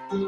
This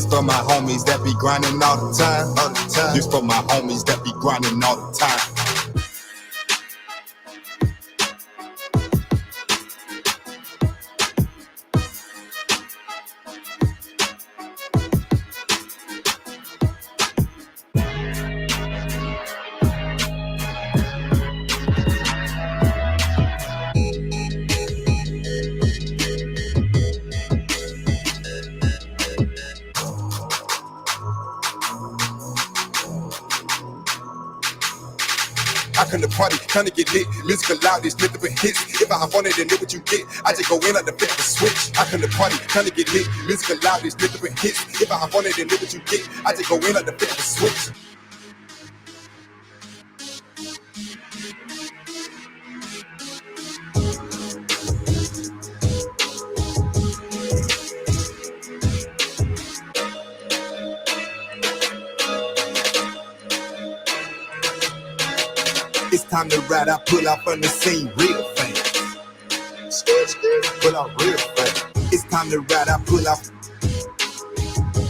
for my homies that be grinding all the time. This for my homies that be grinding all the time. I come to party, trying to get lit. Music loud, it's nothing but hits. If I hop on it and know what you get, I just go in like the flip of a switch. I come to party, trying to get lit. Music loud, it's nothing but hits. If I hop on it and know what you get, I just go in like the flip of a switch. It's time to ride. I pull out from the scene real fast. Pull out real fast. It's time to ride. I pull out.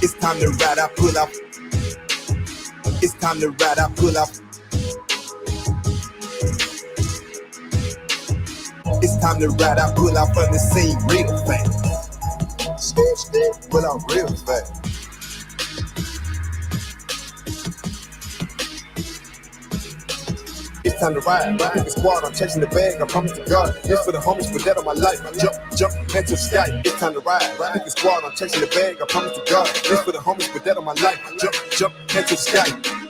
It's time to ride. I pull out. It's time to ride. I pull out. It's time to ride. I pull out from the scene real fast. Pull out real fast. It's time to ride. Pick the squad. I'm chasing the bag. I promise to God. This for the homies, for that of my life. Jump, into the sky. It's time to ride. Pick the squad. I'm chasing the bag. I promise to God. This for the homies, for that of my life. Jump, into the sky.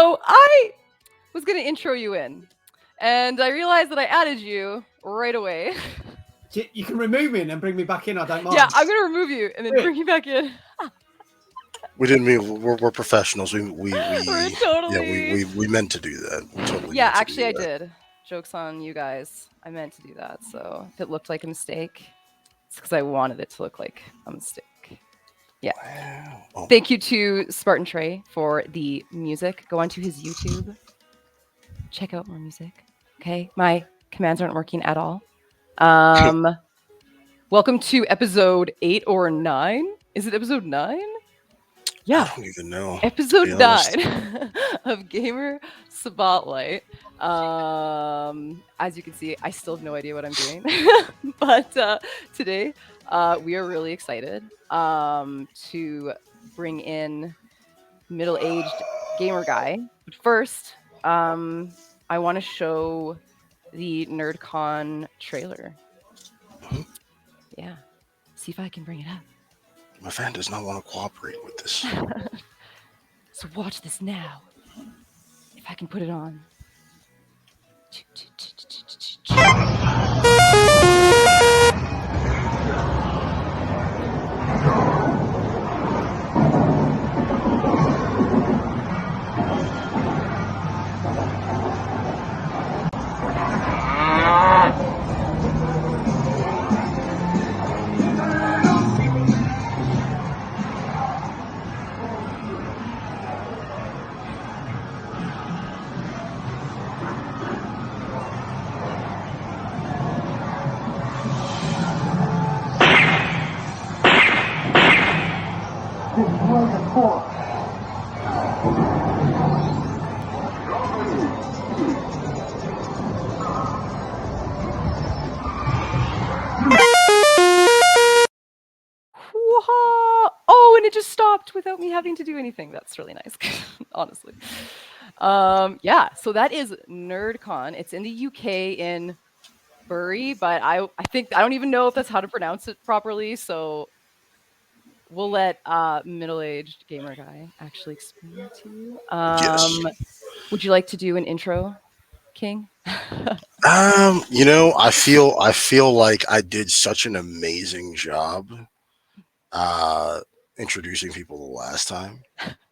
So I was going to intro you in, and I realized that I added you right away. You can remove me and then bring me back in. I don't mind. Yeah, I'm going to remove you and then bring you back in. We didn't mean we're professionals. We totally. we meant to do that. We totally yeah, meant to actually, do I that. did. Joke's on you guys. I meant to do that. So if it looked like a mistake, it's because I wanted it to look like a mistake. Yeah. Wow. Oh. Thank you to Spartan Trey for the music. Go onto his YouTube. Check out more music. Okay. My commands aren't working at all. Welcome to episode 8 or 9. Is it episode 9? Yeah. I don't even know. Episode 9 of Gamer Spotlight. As you can see, I still have no idea what I'm doing. But today, we are really excited to bring in middle-aged gamer guy. But first, I want to show the NerdCon trailer. Yeah. See if I can bring it up. My fan does not want to cooperate with this. So watch this now. If I can put it on. Oh, and it just stopped without me having to do anything. That's really nice, honestly. Yeah, so that is NerdCon. It's in the UK in Bury, but I think I don't even know if that's how to pronounce it properly. So we'll let middle-aged gamer guy actually explain it to you. Yes. Would you like to do an intro, King? You know, I feel like I did such an amazing job introducing people the last time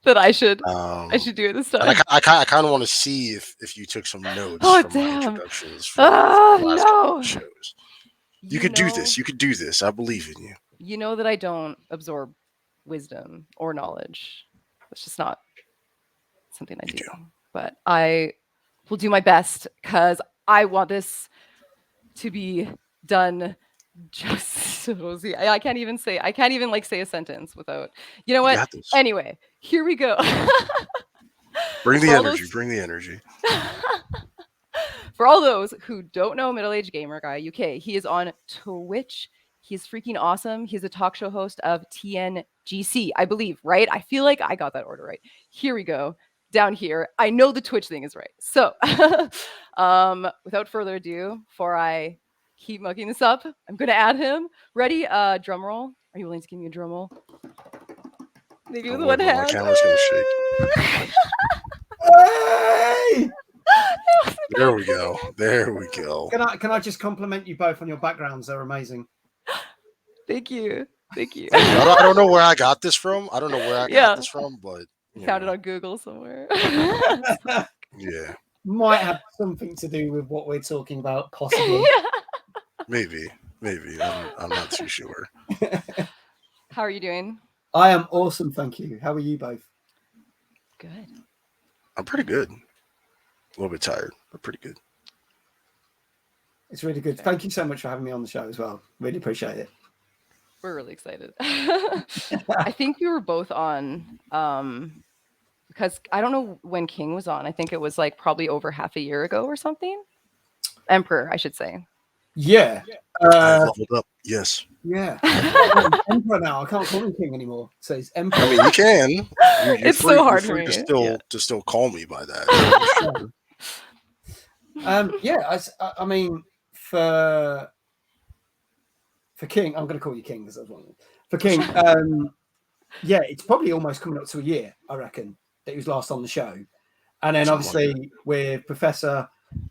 that I should do it this time. I kind of want to see if you took some notes from my introductions from the last couple of shows. You could do this. You could do this. I believe in you. You know that I don't absorb wisdom or knowledge. It's just not something I do. But I will do my best because I want this to be done just so. I can't even say say a sentence without. You know what? Anyway, here we go. Bring the energy. Bring the energy. For all those who don't know Middle-Aged Gamer Guy UK, he is on Twitch. He's freaking awesome. He's a talk show host of TNGC, I believe, right? I feel like I got that order right. Here we go. Down here. I know the Twitch thing is right. So without further ado, before I keep mucking this up, I'm going to add him. Ready? Drum roll. Are you willing to give me a drum roll? Maybe with one hand. My camera's going to shake. Hey! There we go. There we go. Can I just compliment you both on your backgrounds? They're amazing. Thank you. Thank you. I don't know where I got this from. I don't know where I got this from, but found it on Google somewhere. Yeah. Might have something to do with what we're talking about, possibly. Maybe. I'm not too sure. How are you doing? I am awesome, thank you. How are you both? Good. I'm pretty good. A little bit tired, but pretty good. It's really good. Thank you so much for having me on the show as well. Really appreciate it. We're really excited. I think we were both on because I don't know when King was on. I think it was like probably over half a year ago or something. Emperor, I should say. Yeah. I leveled up. Yes. Yeah. Emperor now. I can't call him King anymore. So it's Emperor. I mean, you can. You're it's free, so hard you're free for me. To still call me by that. Yeah. I mean, for King, I'm going to call you King because I was wondering. For King, yeah, it's probably almost coming up to a year, I reckon, that he was last on the show. And then obviously with Professor,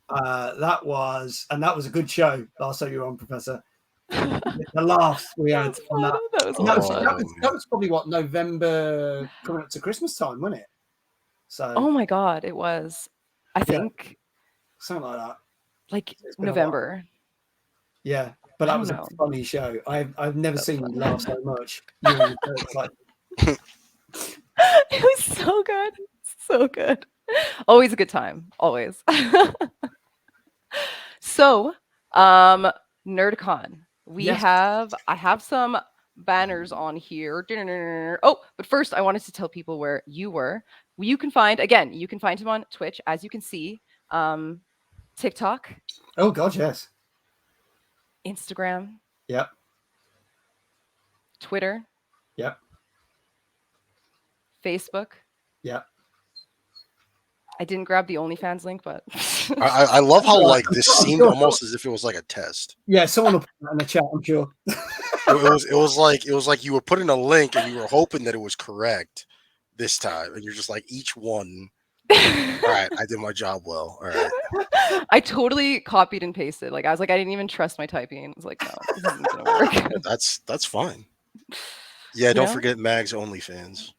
that was a good show. Last time you were on, Professor. The laughs we had on that. That was probably what, November, coming up to Christmas time, wasn't it? So. Oh my God, it was. I think something like that. Like November. Yeah, but that was a funny show. I've never seen you laugh so much. It was so good. So good. Always a good time. Always. So, NerdCon. I have some banners on here. Oh, but first I wanted to tell people where you were. You can find him on Twitch, as you can see. TikTok. Oh God, yes. Instagram. Yep. Twitter. Yep. Facebook. Yep. I didn't grab the OnlyFans link, but I love how like this seemed almost as if it was like a test. Yeah, someone will put that in the chat, I'm sure. it was like you were putting a link and you were hoping that it was correct this time, and you're just like each one. All right, I did my job well. All right. I totally copied and pasted. Like I was like, I didn't even trust my typing. I was like, no, this isn't gonna work. Yeah, that's fine. Yeah, don't forget Magg's OnlyFans.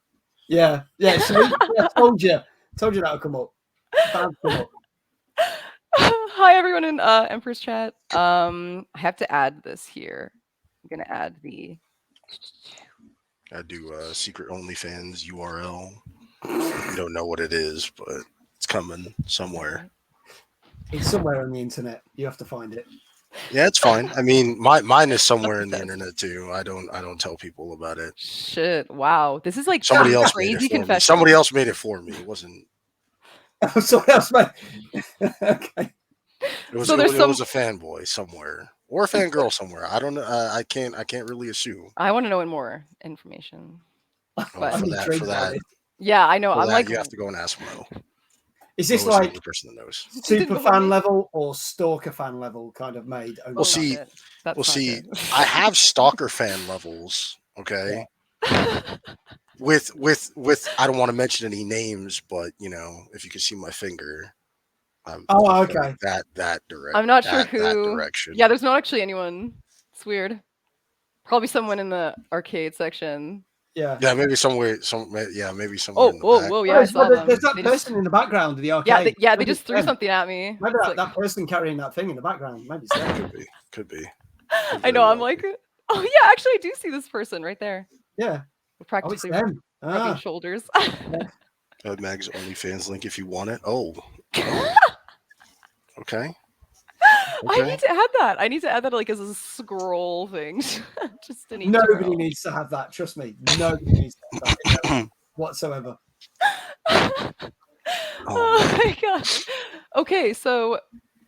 Yeah. So I told you that'll come up. Hi everyone in Emperor's chat. I have to add this here. I'm gonna add the. I do secret OnlyFans URL. You don't know what it is, but it's coming somewhere. It's somewhere on the internet. You have to find it. Yeah, it's fine. I mean, mine is somewhere in the internet too. I don't tell people about it. Shit! Wow, this is like somebody else crazy confession. Somebody else made it for me. It wasn't. Oh, somebody else made. Okay. It was a fanboy somewhere or a fangirl somewhere. I don't know. I can't really assume. I want to know more information. For that. Yeah, I know. I'm like, you have to go and ask Mo. Is this Mo like the person that knows? Super fan level or stalker fan level kind of made? We'll see. I have stalker fan levels. Okay. Yeah. With I don't want to mention any names, but if you can see my finger. Okay. That direction. I'm not sure who. That direction. Yeah, there's not actually anyone. It's weird. Probably someone in the arcade section. Yeah. Yeah, maybe somewhere. Maybe somewhere. Whoa! Yeah, there's that person in the background of the arcade. They just threw something at me. Maybe that person carrying that thing in the background. Maybe it's them. Could be. I know. I'm like, oh yeah, actually, I do see this person right there. Yeah. We're practically rubbing shoulders. Magg's OnlyFans link if you want it. Oh. Okay. I need to add that like as a scroll thing. Just nobody needs to have that. Trust me. Nobody needs to have that whatsoever. Oh my gosh. Okay, so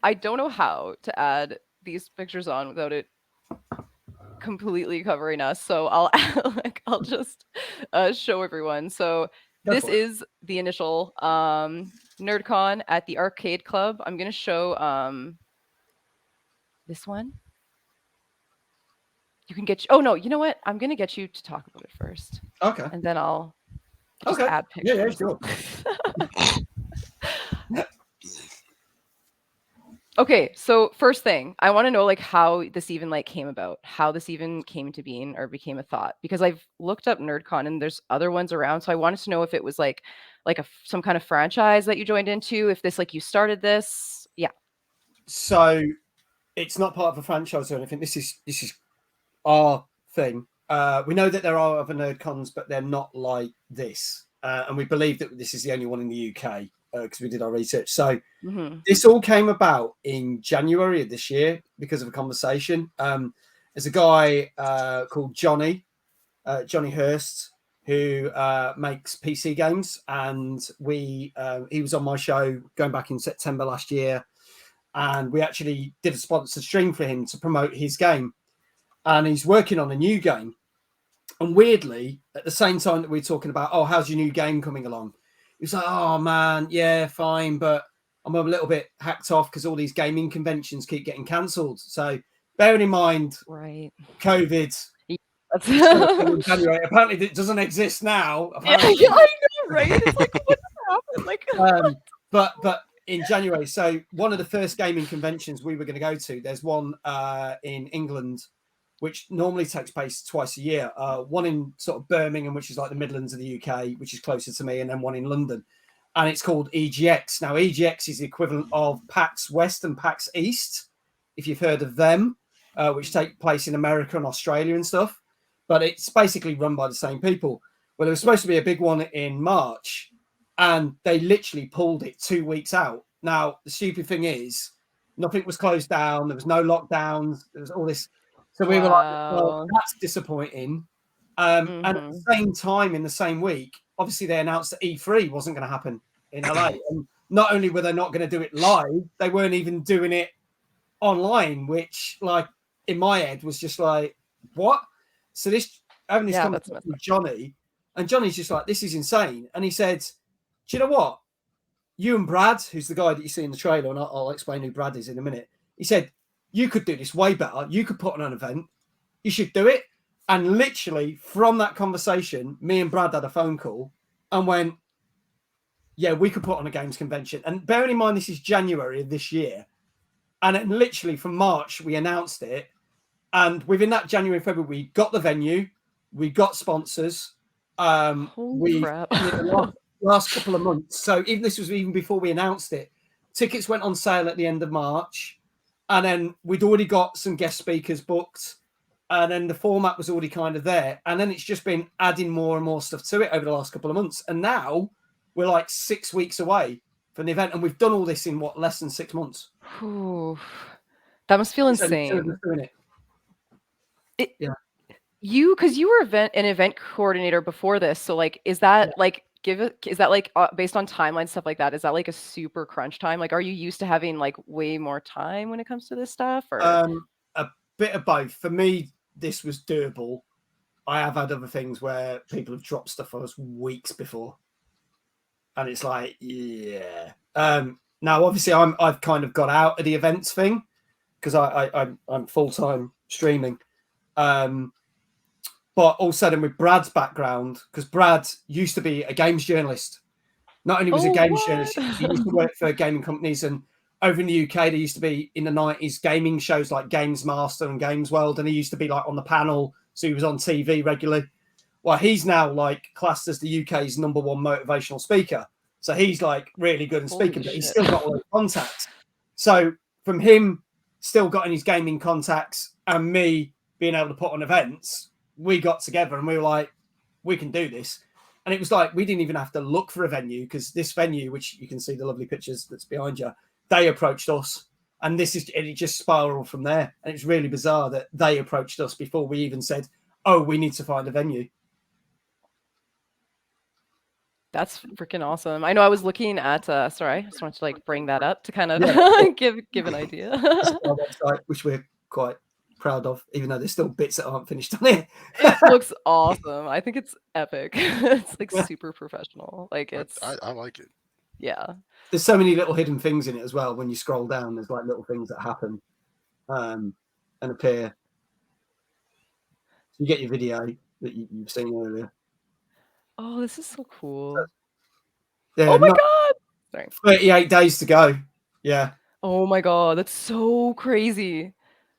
I don't know how to add these pictures on without it completely covering us. So I'll just show everyone. So this is the initial NerdCon at the Arcade Club. I'm gonna show this one. You can get. Oh no, you know what? I'm gonna get you to talk about it first. Okay. And then I'll just add pictures. Yeah, sure. Okay, so first thing, I want to know like how this even like came about, how this even came to being or became a thought, because I've looked up NerdCon and there's other ones around. So I wanted to know if it was like some kind of franchise that you joined into, if this like you started this. Yeah. So it's not part of a franchise or anything. This is our thing. We know that there are other NerdCons, but they're not like this. And we believe that this is the only one in the UK because we did our research. So this all came about in January of this year because of a conversation. There's a guy called Johnny Hurst, who makes PC games. And he was on my show going back in September last year. And we actually did a sponsored stream for him to promote his game. And he's working on a new game. And weirdly, at the same time that we're talking about, oh, how's your new game coming along? He was like, oh, man, yeah, fine. But I'm a little bit hacked off because all these gaming conventions keep getting cancelled. So bearing in mind, COVID, apparently it doesn't exist now. Yeah, I know, right? It's like, what happened? Like, but in January, so one of the first gaming conventions we were going to go to, there's one in England, which normally takes place twice a year. One in sort of Birmingham, which is like the Midlands of the UK, which is closer to me, and then one in London. And it's called EGX. Now, EGX is the equivalent of PAX West and PAX East, if you've heard of them, which take place in America and Australia and stuff. But it's basically run by the same people. Well, there was supposed to be a big one in March, and they literally pulled it 2 weeks out. Now, the stupid thing is, nothing was closed down. There was no lockdowns. There was all this. So we were like, well, that's disappointing. And at the same time, in the same week, obviously they announced that E3 wasn't going to happen in LA. And not only were they not going to do it live, they weren't even doing it online, which, like, in my head was just like, what? So having this conversation with Johnny, and Johnny's just like, this is insane. And he said, do you know what? You and Brad, who's the guy that you see in the trailer, and I'll explain who Brad is in a minute. He said, you could do this way better. You could put on an event. You should do it. And literally from that conversation, me and Brad had a phone call and went, yeah, we could put on a games convention. And bearing in mind, this is January of this year. And then literally from March, we announced it. And within that January and February, we got the venue. We got sponsors. Holy crap. last couple of months. So this was even before we announced it. Tickets went on sale at the end of March. And then we'd already got some guest speakers booked. And then the format was already kind of there. And then it's just been adding more and more stuff to it over the last couple of months. And now we're like 6 weeks away from the event. And we've done all this in less than 6 months. Ooh, that must feel insane. Because you were an event coordinator before this. So like, is that based on timeline stuff like that? Is that like a super crunch time? Like, are you used to having like way more time when it comes to this stuff? Or a bit of both. For me, this was doable. I have had other things where people have dropped stuff on us weeks before, and it's like, yeah. Now, obviously, I've kind of got out of the events thing because I'm full-time streaming. But all of a sudden, with Brad's background, because Brad used to be a games journalist. Not only was he a games journalist, he used to work for gaming companies. And over in the UK, there used to be, in the 90s, gaming shows like Games Master and Games World. And he used to be like on the panel. So he was on TV regularly. Well, he's now like classed as the UK's #1 motivational speaker. So he's like really good in speaking, but he's still got all the contacts. So from him still getting his gaming contacts and me being able to put on events, we got together and we were like, we can do this. And it was like, we didn't even have to look for a venue because this venue, which you can see the lovely pictures that's behind you, they approached us. And it just spiraled from there. And it's really bizarre that they approached us before we even said, oh, we need to find a venue. That's freaking awesome. I know I was looking at, sorry, I just wanted to like bring that up to kind of give an idea. Our website, which we're quite proud of, even though there's still bits that aren't finished on it. It looks awesome. I think it's epic. It's like super professional. Like I like it. Yeah. There's so many little hidden things in it as well. When you scroll down, there's like little things that happen and appear. So you get your video that you've seen earlier. Oh, this is so cool. Yeah, oh my God. Sorry. 38 days to go. Yeah. Oh my God. That's so crazy.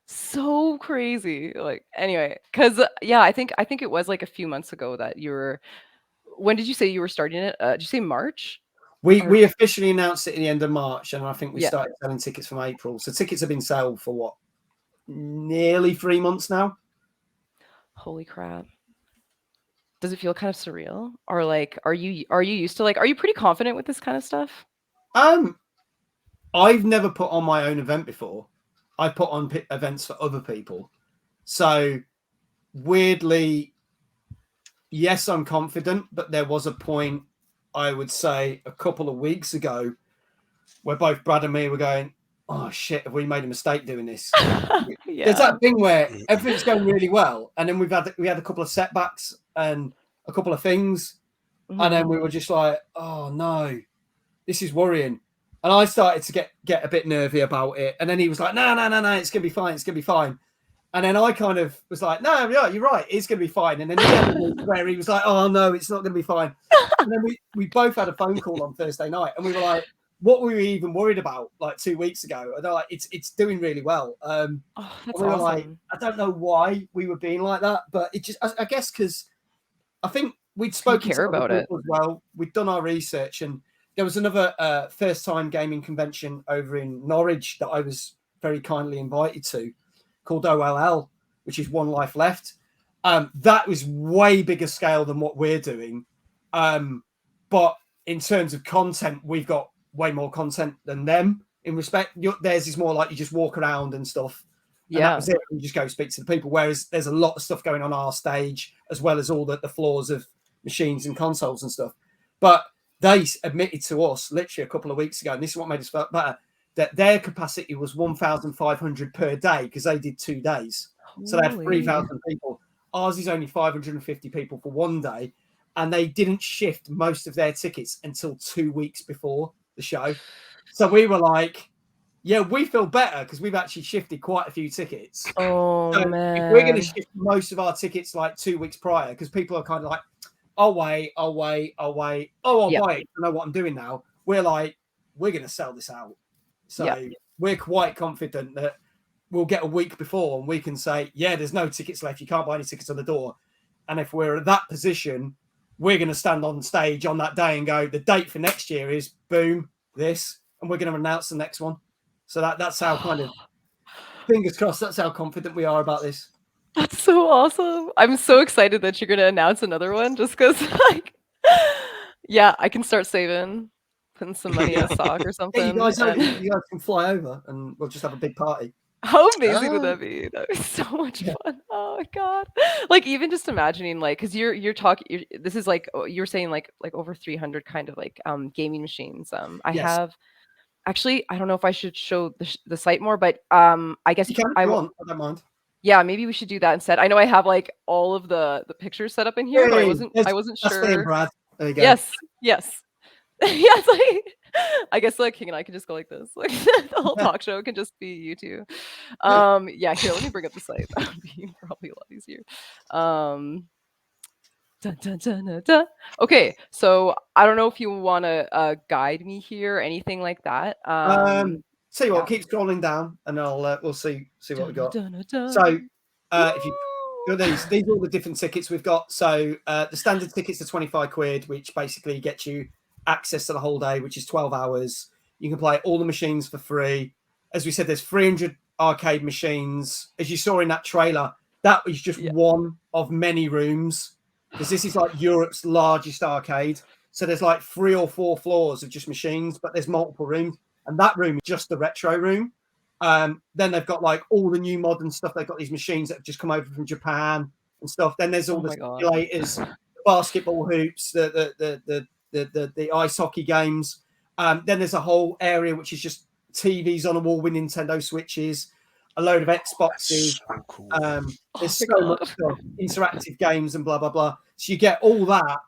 So crazy. Like, anyway, because I think it was like a few months ago that you were. When did you say you were starting it? Did you say March? We officially announced it at the end of March, and I think we started selling tickets from April. So tickets have been sold for what? Nearly 3 months now. Holy crap. Does it feel kind of surreal? Or like, are you used to, like, are you pretty confident with this kind of stuff? I've never put on my own event before. I put on events for other people. So weirdly, yes, I'm confident, but there was a point, I would say a couple of weeks ago, where both Brad and me were going, oh shit, have we made a mistake doing this? There's that thing where everything's going really well, and then we had a couple of setbacks and a couple of things, and then we were just like, oh no, this is worrying. And I started to get a bit nervy about it, and then he was like, no, it's gonna be fine. And then I kind of was like, no, yeah, you're right, it's gonna be fine. And then the other week where he was like, oh no, it's not gonna be fine. And then we both had a phone call on Thursday night, and we were like, what we were even worried about like 2 weeks ago. And they're like, it's doing really well. That's we were awesome. like, I don't know why we were being like that, but it just, I guess, because I think we'd spoken care to other about people it. as well. We'd done our research, and there was another first-time gaming convention over in Norwich that I was very kindly invited to, called OLL, which is One Life Left. That was way bigger scale than what we're doing, but in terms of content, we've got way more content than them. In respect, theirs is more like you just walk around and stuff. And that was it. You just go speak to the people. Whereas there's a lot of stuff going on our stage, as well as all the floors of machines and consoles and stuff. But they admitted to us literally a couple of weeks ago, and this is what made us feel better, that their capacity was 1,500 per day because they did 2 days. So they have 3,000 people. Ours is only 550 people for 1 day. And they didn't shift most of their tickets until 2 weeks before the show. So we were like, yeah, we feel better because we've actually shifted quite a few tickets. Man. If we're going to shift most of our tickets like 2 weeks prior, because people are kind of like, I'll wait. Oh, I'll buy it. I know what I'm doing now. We're like, we're going to sell this out. So we're quite confident that we'll get a week before and we can say, yeah, there's no tickets left. You can't buy any tickets on the door. And if we're at that position, we're going to stand on stage on that day and go, the date for next year is boom, this, and we're going to announce the next one. So that's how kind of, fingers crossed, that's how confident we are about this. That's so awesome. I'm so excited that you're going to announce another one just because, like, yeah, I can start saving, putting some money in a sock or something. Hey, you guys can fly over and we'll just have a big party. How amazing would that be? That would be so much fun. Oh my god! Like even just imagining, like, because you're talking. This is like you're saying like over 300 kind of like gaming machines. I have actually. I don't know if I should show the site more, but I guess you can. I want. I don't mind. Yeah, maybe we should do that instead. I know I have like all of the pictures set up in here, but I wasn't sure. Brad. There you go. Yes. Yeah, it's like I guess like King and I can just go like this. Like the whole talk show can just be you two. Yeah, here, let me bring up the site. That would be probably a lot easier. Dun, dun, dun, dun, dun. Okay, so I don't know if you want to guide me here or anything like that. See what, keep scrolling down and we'll see what we got. So if you these are all the different tickets we've got. So the standard tickets are 25 quid, which basically gets you access to the whole day, which is 12 hours. You can play all the machines for free. As we said, there's 300 arcade machines. As you saw in that trailer, that was just one of many rooms, because this is like Europe's largest arcade. So there's like 3 or 4 floors of just machines, but there's multiple rooms. And that room is just the retro room. Then they've got like all the new modern stuff. They've got these machines that have just come over from Japan and stuff. Then there's all the simulators, the basketball hoops, the ice hockey games. Then there's a whole area which is just TVs on a wall with Nintendo Switches, a load of Xboxes. So cool. There's so much stuff, interactive games and blah, blah, blah. So you get all that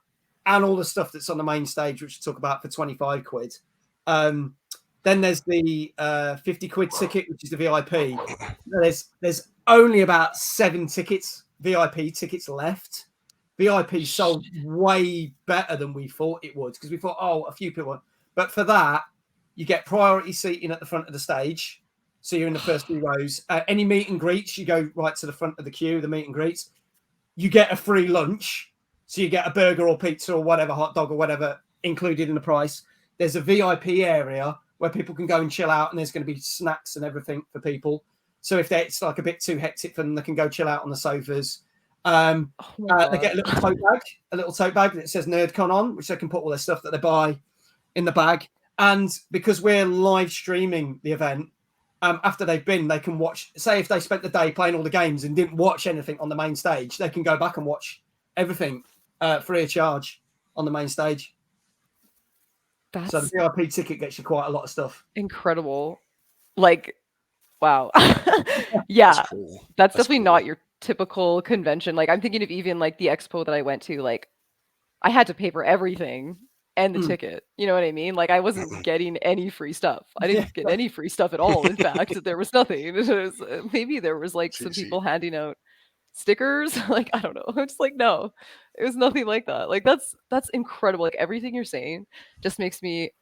and all the stuff that's on the main stage, which we'll talk about for 25 quid. Then there's the 50 quid ticket, which is the VIP. There's only about 7 VIP tickets left. VIP sold way better than we thought it would, because we thought, a few people. But for that, you get priority seating at the front of the stage. So you're in the first 2 rows. Any meet and greets, you go right to the front of the queue, the meet and greets. You get a free lunch. So you get a burger or pizza or whatever, hot dog or whatever, included in the price. There's a VIP area where people can go and chill out, and there's going to be snacks and everything for people. So if it's like a bit too hectic for them, they can go chill out on the sofas. They get a little tote bag that says NerdCon on, which they can put all their stuff that they buy in the bag. And because we're live streaming the event, after they've been, they can watch, say if they spent the day playing all the games and didn't watch anything on the main stage, they can go back and watch everything free of charge on the main stage. So the VIP ticket gets you quite a lot of stuff. Incredible. Like, wow. Yeah, That's cool. That's definitely cool. Not your typical convention. Like, I'm thinking of even like the expo that I went to, like I had to pay for everything and the ticket. You know what I mean? Like, I wasn't getting any free stuff. I didn't get any free stuff at all. In fact, there was nothing. Maybe there was like some people handing out stickers. Like, I don't know. I'm just like, no, it was nothing like that. Like, that's incredible. Like, everything you're saying just makes me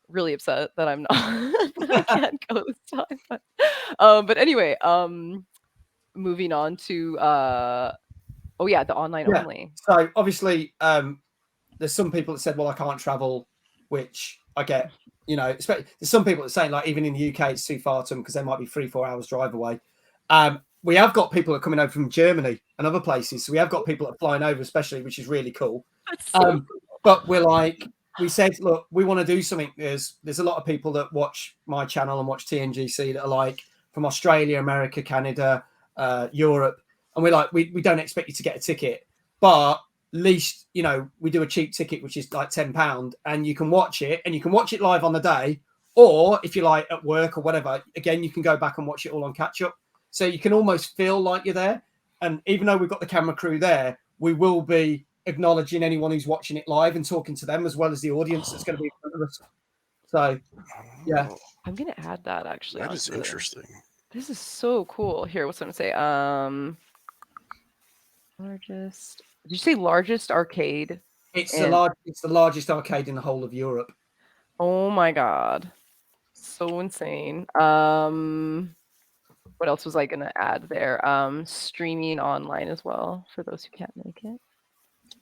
really upset that I'm not that I can't go this time. But anyway, moving on to oh yeah, the online Yeah. only. So obviously, there's some people that said, "Well, I can't travel," which I get. You know, there's some people that say like even in the UK it's too far to them because they might be 3-4 hours drive away. We have got people that are coming over from Germany and other places, so we have got people that are flying over, especially, which is really cool. That's so cool. But we said, look, we want to do something. There's a lot of people that watch my channel and watch TNGC that are like from Australia, America, Canada, Europe, and we're like, we don't expect you to get a ticket, but least, you know, we do a cheap ticket, which is like £10, and you can watch it, and you can watch it live on the day, or if you're like at work or whatever, again, you can go back and watch it all on catch up. So you can almost feel like you're there. And even though we've got the camera crew there, we will be acknowledging anyone who's watching it live and talking to them as well as the audience that's going to be in front of us. So, yeah. I'm going to add that actually. That is interesting. This is so cool. Here, what's going to say? Largest. Did you say largest arcade? It's the largest arcade in the whole of Europe. Oh my god. So insane. What else was I going to add there? Streaming online as well for those who can't make it.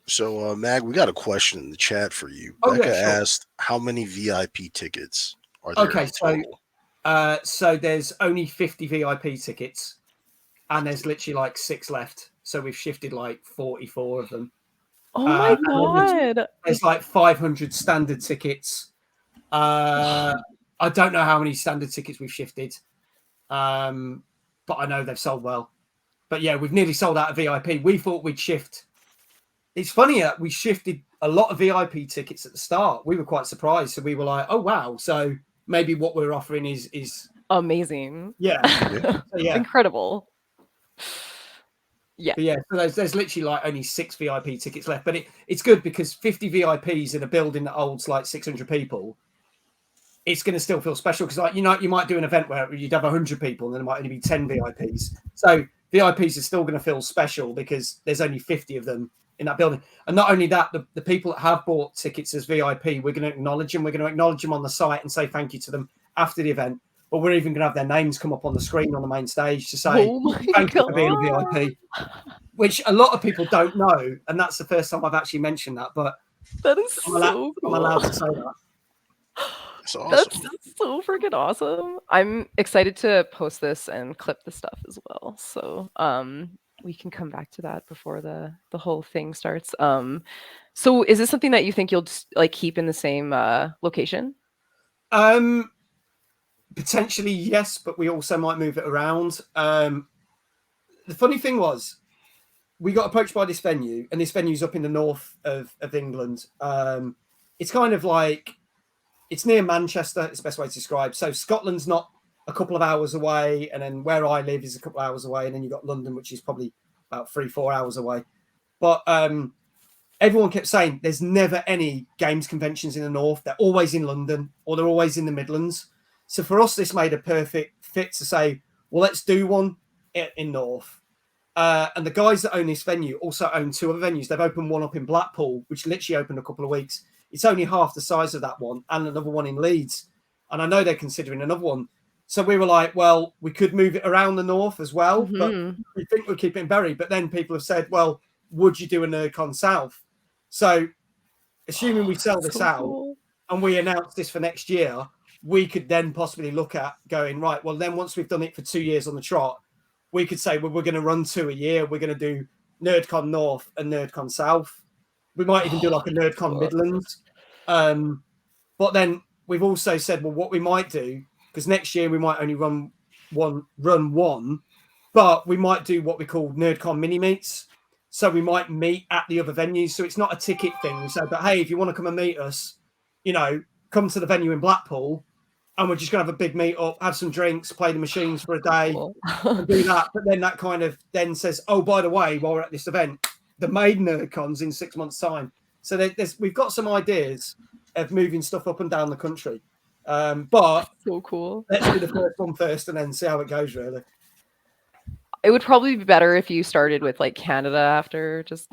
So, Mag, we got a question in the chat for you. Oh, Becca yeah, sure. asked, how many VIP tickets are there in total? So there's only 50 VIP tickets, and there's literally like 6 left. So we've shifted like 44 of them. Oh my god! There's like 500 standard tickets. I don't know how many standard tickets we've shifted, but I know they've sold well. But yeah, we've nearly sold out of VIP. We thought we'd shift. It's funny that we shifted a lot of VIP tickets at the start. We were quite surprised. So we were like, oh, wow. So maybe what we're offering is amazing. Yeah. Yeah. Incredible. Yeah. But yeah. So there's literally like only 6 VIP tickets left. But it's good because 50 VIPs in a building that holds like 600 people, it's going to still feel special because, like, you know, you might do an event where you'd have 100 people and there might only be 10 VIPs. So VIPs are still going to feel special because there's only 50 of them in that building. And not only that, the people that have bought tickets as VIP, we're going to acknowledge them. We're going to acknowledge them on the site and say thank you to them after the event. But we're even going to have their names come up on the screen on the main stage to say thank you for being a VIP, which a lot of people don't know. And that's the first time I've actually mentioned that. But that is cool. I'm allowed to say that. That's awesome. That's so freaking awesome. I'm excited to post this and clip the stuff as well. So we can come back to that before the whole thing starts. So is this something that you think you'll just, like, keep in the same location? Potentially, yes, but we also might move it around. The funny thing was, we got approached by this venue, and this venue's up in the north of England. It's kind of like, it's near Manchester. It's the best way to describe. So Scotland's not a couple of hours away, and then where I live is a couple of hours away, and then you've got London, which is probably about 3-4 hours away. But everyone kept saying there's never any games conventions in the north. They're always in London, or they're always in the Midlands. So for us, this made a perfect fit to say, well, let's do one in North. And the guys that own this venue also own 2 other venues. They've opened one up in Blackpool, which literally opened a couple of weeks. It's only half the size of that one, and another one in Leeds. And I know they're considering another one. So we were like, well, we could move it around the north as well, but we think we'll keep it in Bury. But then people have said, well, would you do a NerdCon South? So assuming we sell this out and we announce this for next year, we could then possibly look at going, right, well, then once we've done it for 2 years on the trot, we could say, well, we're going to run 2 a year. We're going to do NerdCon North and NerdCon South. We might even do like a NerdCon Midlands. But then we've also said, well, what we might do, because next year we might only run one, but we might do what we call NerdCon mini meets. So we might meet at the other venues. So it's not a ticket thing. We say, but hey, if you want to come and meet us, you know, come to the venue in Blackpool, and we're just going to have a big meet up, have some drinks, play the machines for a day, and do that. But then that kind of then says, oh, by the way, while we're at this event, the main NerdCon's in 6 months' time. So we've got some ideas of moving stuff up and down the country. But so cool. Let's do the first one first and then see how it goes, really. It would probably be better if you started with like Canada after just.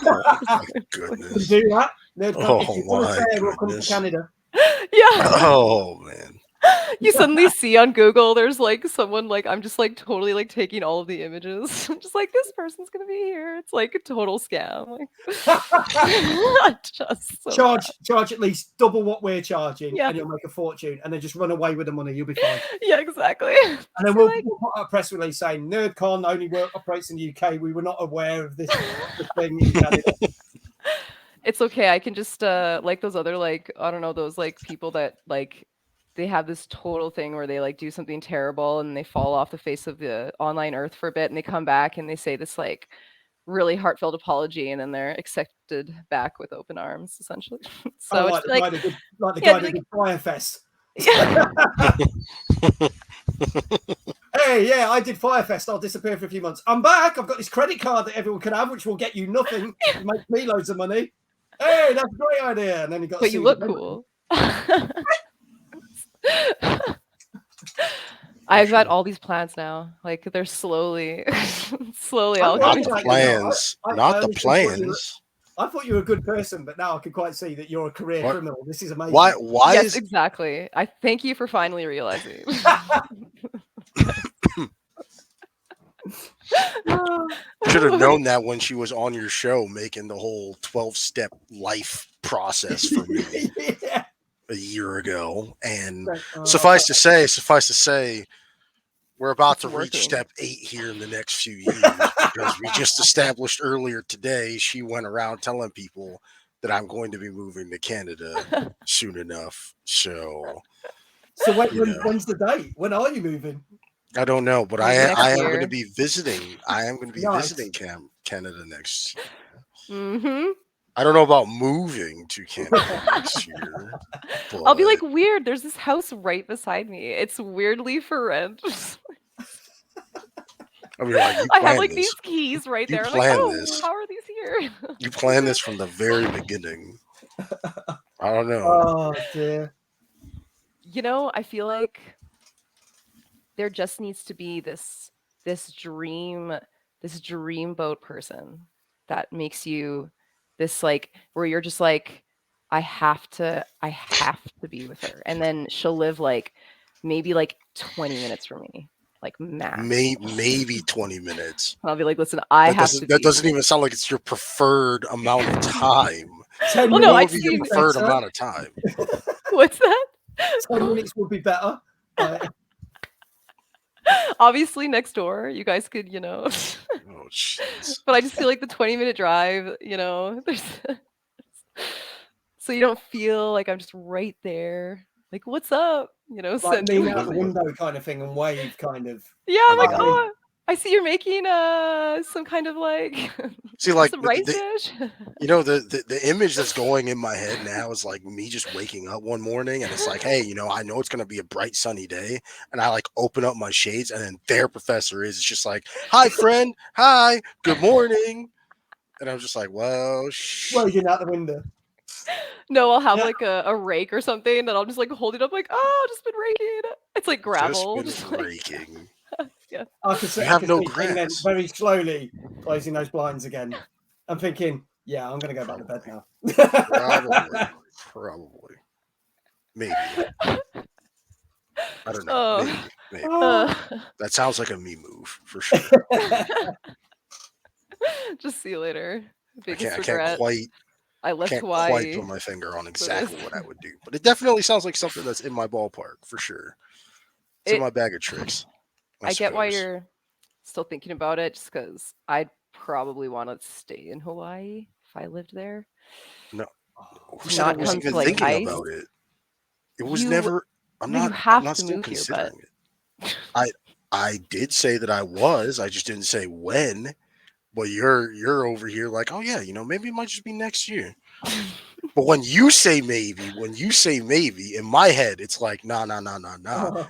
Oh, my goodness. Do that. Oh, if you want to say, we'll come to Canada. Yeah. Oh man. You suddenly see on Google, there's like someone like I'm just like totally like taking all of the images. I'm just like this person's gonna be here. It's like a total scam. Like just so charge at least double what we're charging, Yeah. and you'll make a fortune, and then just run away with the money. You'll be fine. Yeah, exactly. And then we'll put out a press release saying NerdCon only operates in the UK. We were not aware of this thing in Canada. It's okay. I can just like those other like I don't know those like people that like they have this total thing where they like do something terrible and they fall off the face of the online earth for a bit and they come back and they say this like really heartfelt apology and then they're accepted back with open arms essentially. So like it's like the guy that did Firefest. Hey, yeah, I did Firefest. I'll disappear for a few months. I'm back. I've got this credit card that everyone can have, which will get you nothing. It makes me loads of money. Hey, that's a great idea. And then he got. But you look cool. I've got all these plans now. Like they're slowly all not coming the together. plans. Not the plans. I thought you were a good person, but now I can quite see that you're a career criminal. This is amazing. Why yes, is exactly. I thank you for finally realizing. Should have known that when she was on your show making the whole 12-step life process for me a year ago. And suffice to say, we're about to reach step 8 here in the next few years because we just established earlier today she went around telling people that I'm going to be moving to Canada soon enough. So when's the date? When are you moving? I don't know, but I am going to be visiting. I am going to be visiting Canada next year. Mm-hmm. I don't know about moving to Canada next year. But I'll be like, weird. There's this house right beside me. It's weirdly for rent. I mean, like, I have like these keys right there. I'm like, this. How are these here? You planned this from the very beginning. I don't know. Oh dear. You know, I feel like there just needs to be this dreamboat person that makes you this like where you're just like I have to be with her, and then she'll live like maybe like 20 minutes from me, like max. Maybe 20 minutes. I'll be like, listen, that doesn't even sound like it's your preferred amount of time. Well, no, I'd your preferred amount of time. What's that? 10 minutes would be better. Obviously next door you guys could, you know. Oh jeez. But I just feel like the 20-minute drive, you know, so you don't feel like I'm just right there, like, what's up, you know, like lean out the window kind of thing and wave kind of. Yeah, I'm like, oh, I see you're making some kind of like some rice dish. You know, the image that's going in my head now is like me just waking up one morning and it's like, hey, you know, I know it's gonna be a bright sunny day, and I like open up my shades and then there Professor is. It's just like, hi friend, hi, good morning, and I'm just like, well, waving out the window. No, I'll have like a rake or something, and I'll just like hold it up, like, oh, just been raking. It's like gravel. Just been raking. Yeah. I can see, grass. Very slowly closing those blinds again. I'm thinking, yeah, I'm going to go back to bed now. Probably. Maybe. I don't know. Maybe. That sounds like a me move for sure. Just see you later. I can't quite put my finger on exactly what I would do, but it definitely sounds like something that's in my ballpark for sure. It's in my bag of tricks. I get why you're still thinking about it, just because I'd probably want to stay in Hawaii if I lived there. No, who said I wasn't even thinking about it? It was never. I'm not still considering it. I did say that I was. I just didn't say when. But you're over here like, oh yeah, you know, maybe it might just be next year. But when you say maybe, in my head, it's like, nah.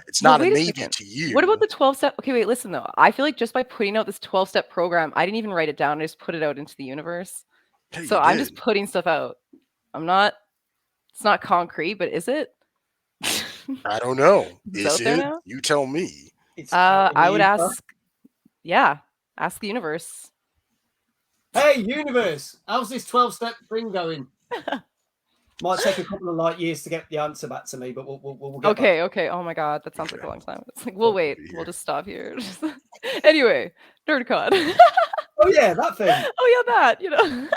It's not a maybe to you. What about the 12-step? Okay, wait, listen though. I feel like just by putting out this 12-step program, I didn't even write it down. I just put it out into the universe. Yeah, so I'm just putting stuff out. It's not concrete, but is it? I don't know. Is it? You tell me. I would ask. Yeah, ask the universe. Hey, universe, how's this 12-step thing going? Might take a couple of light years to get the answer back to me, but we'll get Okay, back. okay. Oh my god, that sounds like a long time. It's like we'll wait. We'll Here. just stop here. Anyway, NerdCon. Oh yeah, that thing. Oh yeah, that, you know.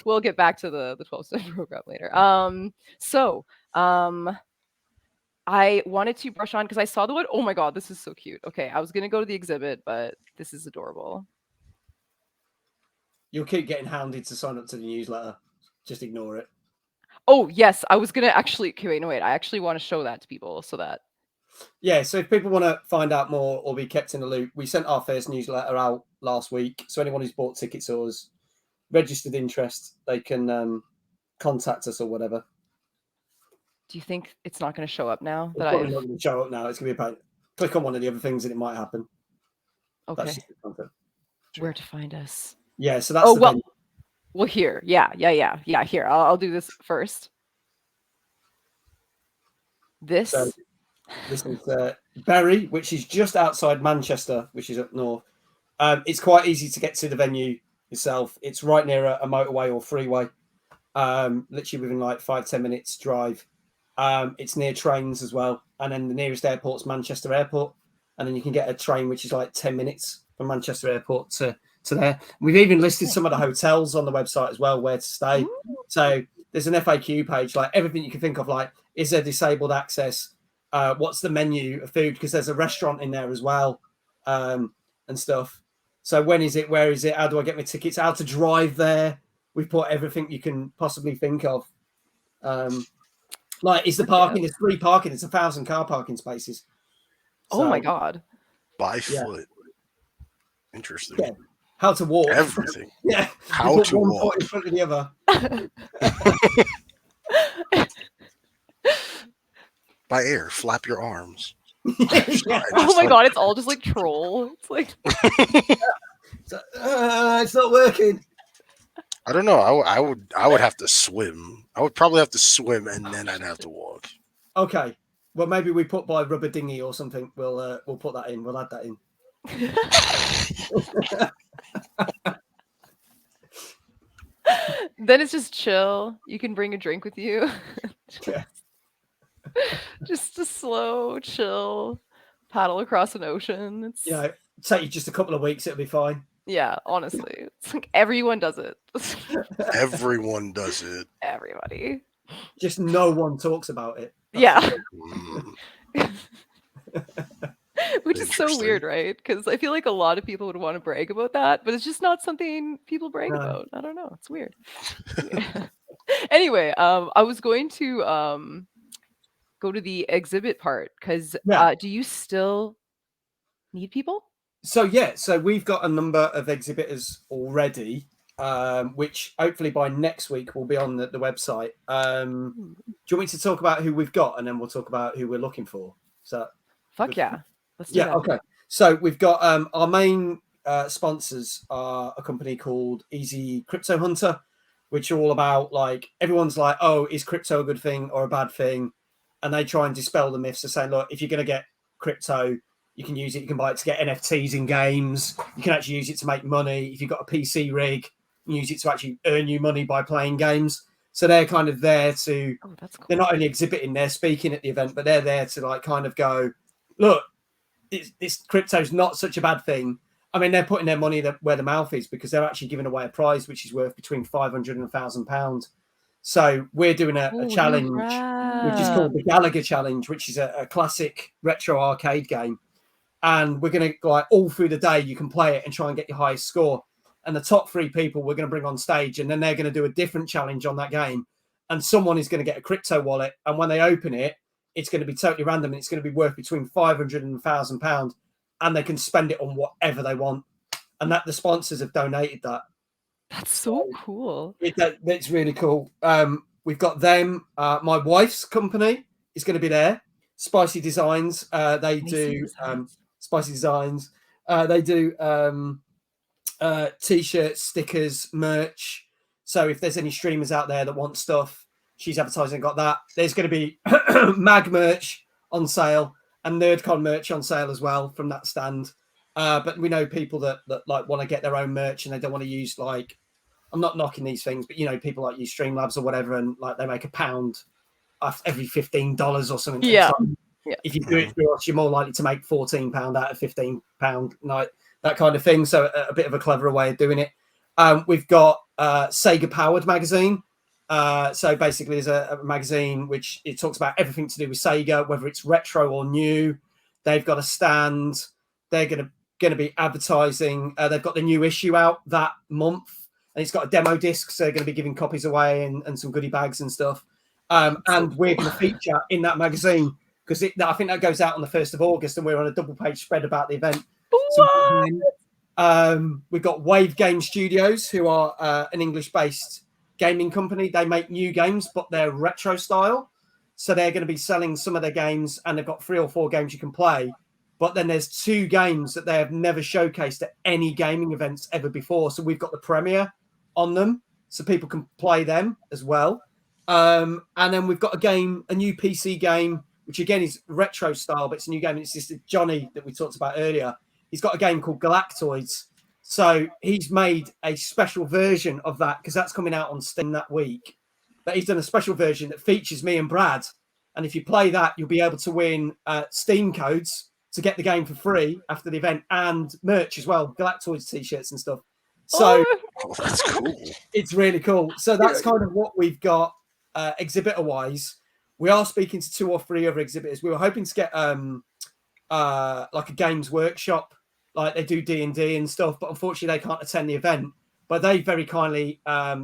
We'll get back to the 12-step program later. I wanted to brush on because I saw the one. Oh my god, this is so cute. Okay, I was gonna go to the exhibit, but this is adorable. You'll keep getting hounded to sign up to the newsletter. Just ignore it. Oh yes, I was gonna actually. Okay, wait, no, wait. I actually want to show that to people so that. Yeah, so if people want to find out more or be kept in the loop, we sent our first newsletter out last week. So anyone who's bought tickets or has registered interest, they can contact us or whatever. Do you think it's not going to show up now? It's probably not going to show up now. It's going to be about click on one of the other things and it might happen. Okay. That's just the content. Where to find us? Yeah, so that's the venue. Well, here. Yeah. Here, I'll do this first. This. So this is Bury, which is just outside Manchester, which is up north. It's quite easy to get to the venue itself. It's right near a motorway or freeway, literally within like 5-10 minutes drive. It's near trains as well, and then the nearest airport's Manchester Airport, and then you can get a train which is like 10 minutes from Manchester Airport to there. We've even listed some of the hotels on the website as well where to stay. So there's an FAQ page, like everything you can think of, like is there disabled access? What's the menu of food? Because there's a restaurant in there as well, and stuff. So when is it? Where is it? How do I get my tickets? How to drive there? We've put everything you can possibly think of. Like, is the parking? There's free parking. It's 1,000 car parking spaces. So, oh my god! By foot. Interesting. Yeah. How to walk? Everything. Yeah. How to walk in front of the other. By air, flap your arms. Oh my god! It's all just like troll. It's like it's not working. I don't know. I would have to swim. I would probably have to swim, and then I'd have to walk. Okay. Well, maybe we put by rubber dinghy or something. We'll put that in. We'll add that in. Then it's just chill. You can bring a drink with you. Just a slow, chill paddle across an ocean. It's take you just a couple of weeks. It'll be fine. Yeah, honestly, it's like everyone does it. Everyone does it. Everybody. Just no one talks about it. That's which is so weird, right? Because I feel like a lot of people would want to brag about that, but it's just not something people brag about. I don't know. It's weird. Anyway, I was going to go to the exhibit part because do you still need people? So we've got a number of exhibitors already, which hopefully by next week will be on the website. Do you want me to talk about who we've got, and then we'll talk about who we're looking for? So, fuck yeah, let's do that. Okay. So we've got our main sponsors are a company called Easy Crypto Hunter, which are all about like everyone's like, oh, is crypto a good thing or a bad thing? And they try and dispel the myths of saying, look, if you're going to get crypto, you can use it. You can buy it to get NFTs in games. You can actually use it to make money. If you've got a PC rig, you use it to actually earn you money by playing games. So they're kind of there to, that's cool. They're not only exhibiting, they're speaking at the event, but they're there to like kind of go, look, this crypto's not such a bad thing. I mean, they're putting their money where the mouth is because they're actually giving away a prize which is worth between £500 and £1,000. So we're doing a challenge, which is called the Gallagher Challenge, which is a classic retro arcade game. And we're going to go like all through the day. You can play it and try and get your highest score. And the top 3 people we're going to bring on stage, and then they're going to do a different challenge on that game. And someone is going to get a crypto wallet. And when they open it, it's going to be totally random. And it's going to be worth between £500 and £1,000. And they can spend it on whatever they want. And that the sponsors have donated that. That's so cool. It's really cool. We've got them. My wife's company is going to be there. Spicy Designs. They do Spicy Designs. They do t-shirts, stickers, merch. So if there's any streamers out there that want stuff, she's advertising, got that. There's going to be MAGG merch on sale and NerdCon merch on sale as well from that stand. But we know people that like want to get their own merch and they don't want to use like I'm not knocking these things, but people like you Streamlabs or whatever, and like they make £1 every $15 or something. Yeah. If you do it through us, you're more likely to make £14 out of £15, like that kind of thing. So a bit of a cleverer way of doing it. We've got Sega Powered magazine. So basically, there's a magazine which it talks about everything to do with Sega, whether it's retro or new. They've got a stand. They're going to be advertising. They've got the new issue out that month, and it's got a demo disc. So they're going to be giving copies away and some goodie bags and stuff. And we're going to feature in that magazine because I think that goes out on the 1st of August, and we're on a double-page spread about the event. We've got Wave Game Studios, who are an English-based gaming company. They make new games, but they're retro style. So they're going to be selling some of their games, and they've got 3 or 4 games you can play. But then there's 2 games that they have never showcased at any gaming events ever before. So we've got the premiere on them, so people can play them as well. And then we've got a new PC game, which again is retro style, but it's a new game. It's just Johnny that we talked about earlier. He's got a game called Galactoids. So he's made a special version of that because that's coming out on Steam that week. But he's done a special version that features me and Brad. And if you play that, you'll be able to win Steam codes to get the game for free after the event, and merch as well, Galactoids t-shirts and stuff. So that's cool. It's really cool. So that's kind of what we've got exhibitor-wise. We are speaking to 2 or 3 other exhibitors. We were hoping to get like a games workshop, like they do D&D and stuff, but unfortunately they can't attend the event. But they very kindly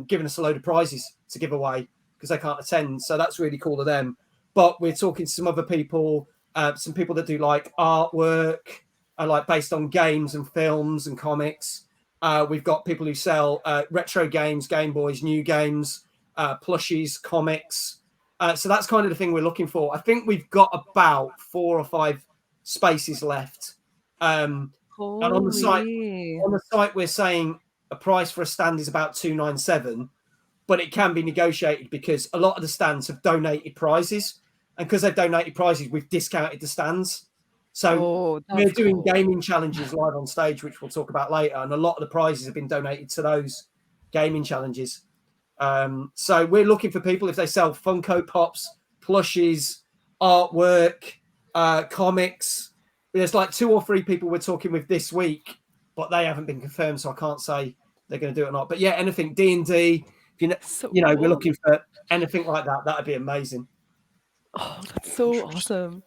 given us a load of prizes to give away because they can't attend. So that's really cool of them. But we're talking to some other people, some people that do like artwork, like based on games and films and comics. We've got people who sell retro games, Game Boys, new games, plushies, comics. So that's kind of the thing we're looking for. I think we've got about 4 or 5 spaces left. And on the site, we're saying a price for a stand is about $297, but it can be negotiated because a lot of the stands have donated prizes, and because they've donated prizes, we've discounted the stands. So we're doing gaming challenges live on stage, which we'll talk about later, and a lot of the prizes have been donated to those gaming challenges. So we're looking for people if they sell Funko Pops, plushies, artwork, comics. There's like 2 or 3 people we're talking with this week, but they haven't been confirmed, so I can't say they're going to do it or not. But yeah, anything D&D, we're looking for anything like that. That'd be amazing. Oh, that's so awesome.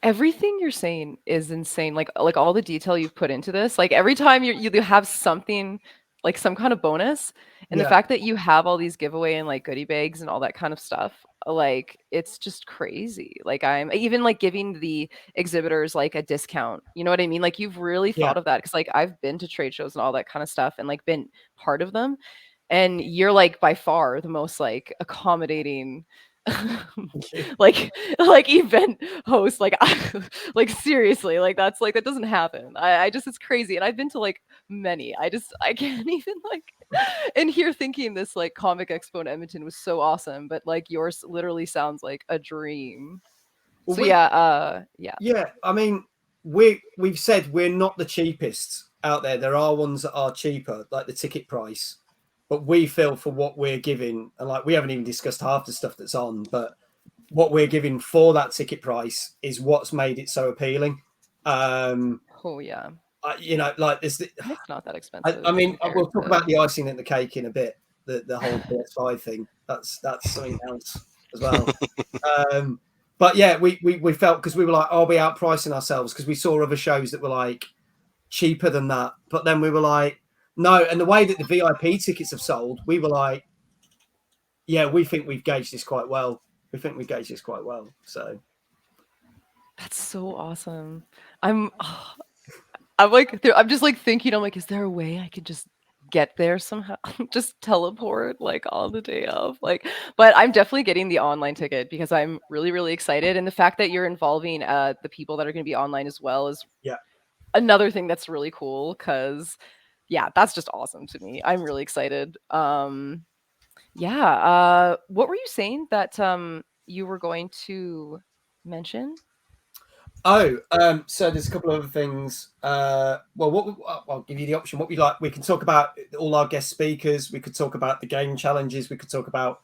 Everything you're saying is insane. Like all the detail you've put into this. Like every time you have something, like some kind of bonus, and the fact that you have all these giveaway and like goodie bags and all that kind of stuff, like it's just crazy. Like I'm even like giving the exhibitors like a discount. You know what I mean? Like you've really thought of that, because like I've been to trade shows and all that kind of stuff and like been part of them, and you're like by far the most like accommodating like event host, like like seriously, like that's like that doesn't happen. I just, it's crazy. And I've been to like many. I can't even like and here thinking this like comic expo in Edmonton was so awesome, but like yours literally sounds like a dream. Well, so yeah. I mean, we've said we're not the cheapest out there. There are ones that are cheaper, like the ticket price. But we feel for what we're giving, and like we haven't even discussed half the stuff that's on, but what we're giving for that ticket price is what's made it so appealing. Like this, it's not that expensive. I mean, we'll talk about the icing and the cake in a bit. The whole PS5 thing. That's something else as well. But yeah, we felt, because we were like, we outpricing ourselves, because we saw other shows that were like cheaper than that. But then we were like, no, and the way that the VIP tickets have sold, we were like, yeah, we think we've gauged this quite well. So that's so awesome. I'm just like thinking, I'm like, is there a way I could just get there somehow? Just teleport like on the day of, like, but I'm definitely getting the online ticket because I'm really, really excited. And the fact that you're involving the people that are going to be online as well is another thing that's really cool, because that's just awesome to me. I'm really excited. What were you saying that you were going to mention? So there's a couple of other things. I'll give you the option. What we like, we can talk about all our guest speakers. We could talk about the game challenges. We could talk about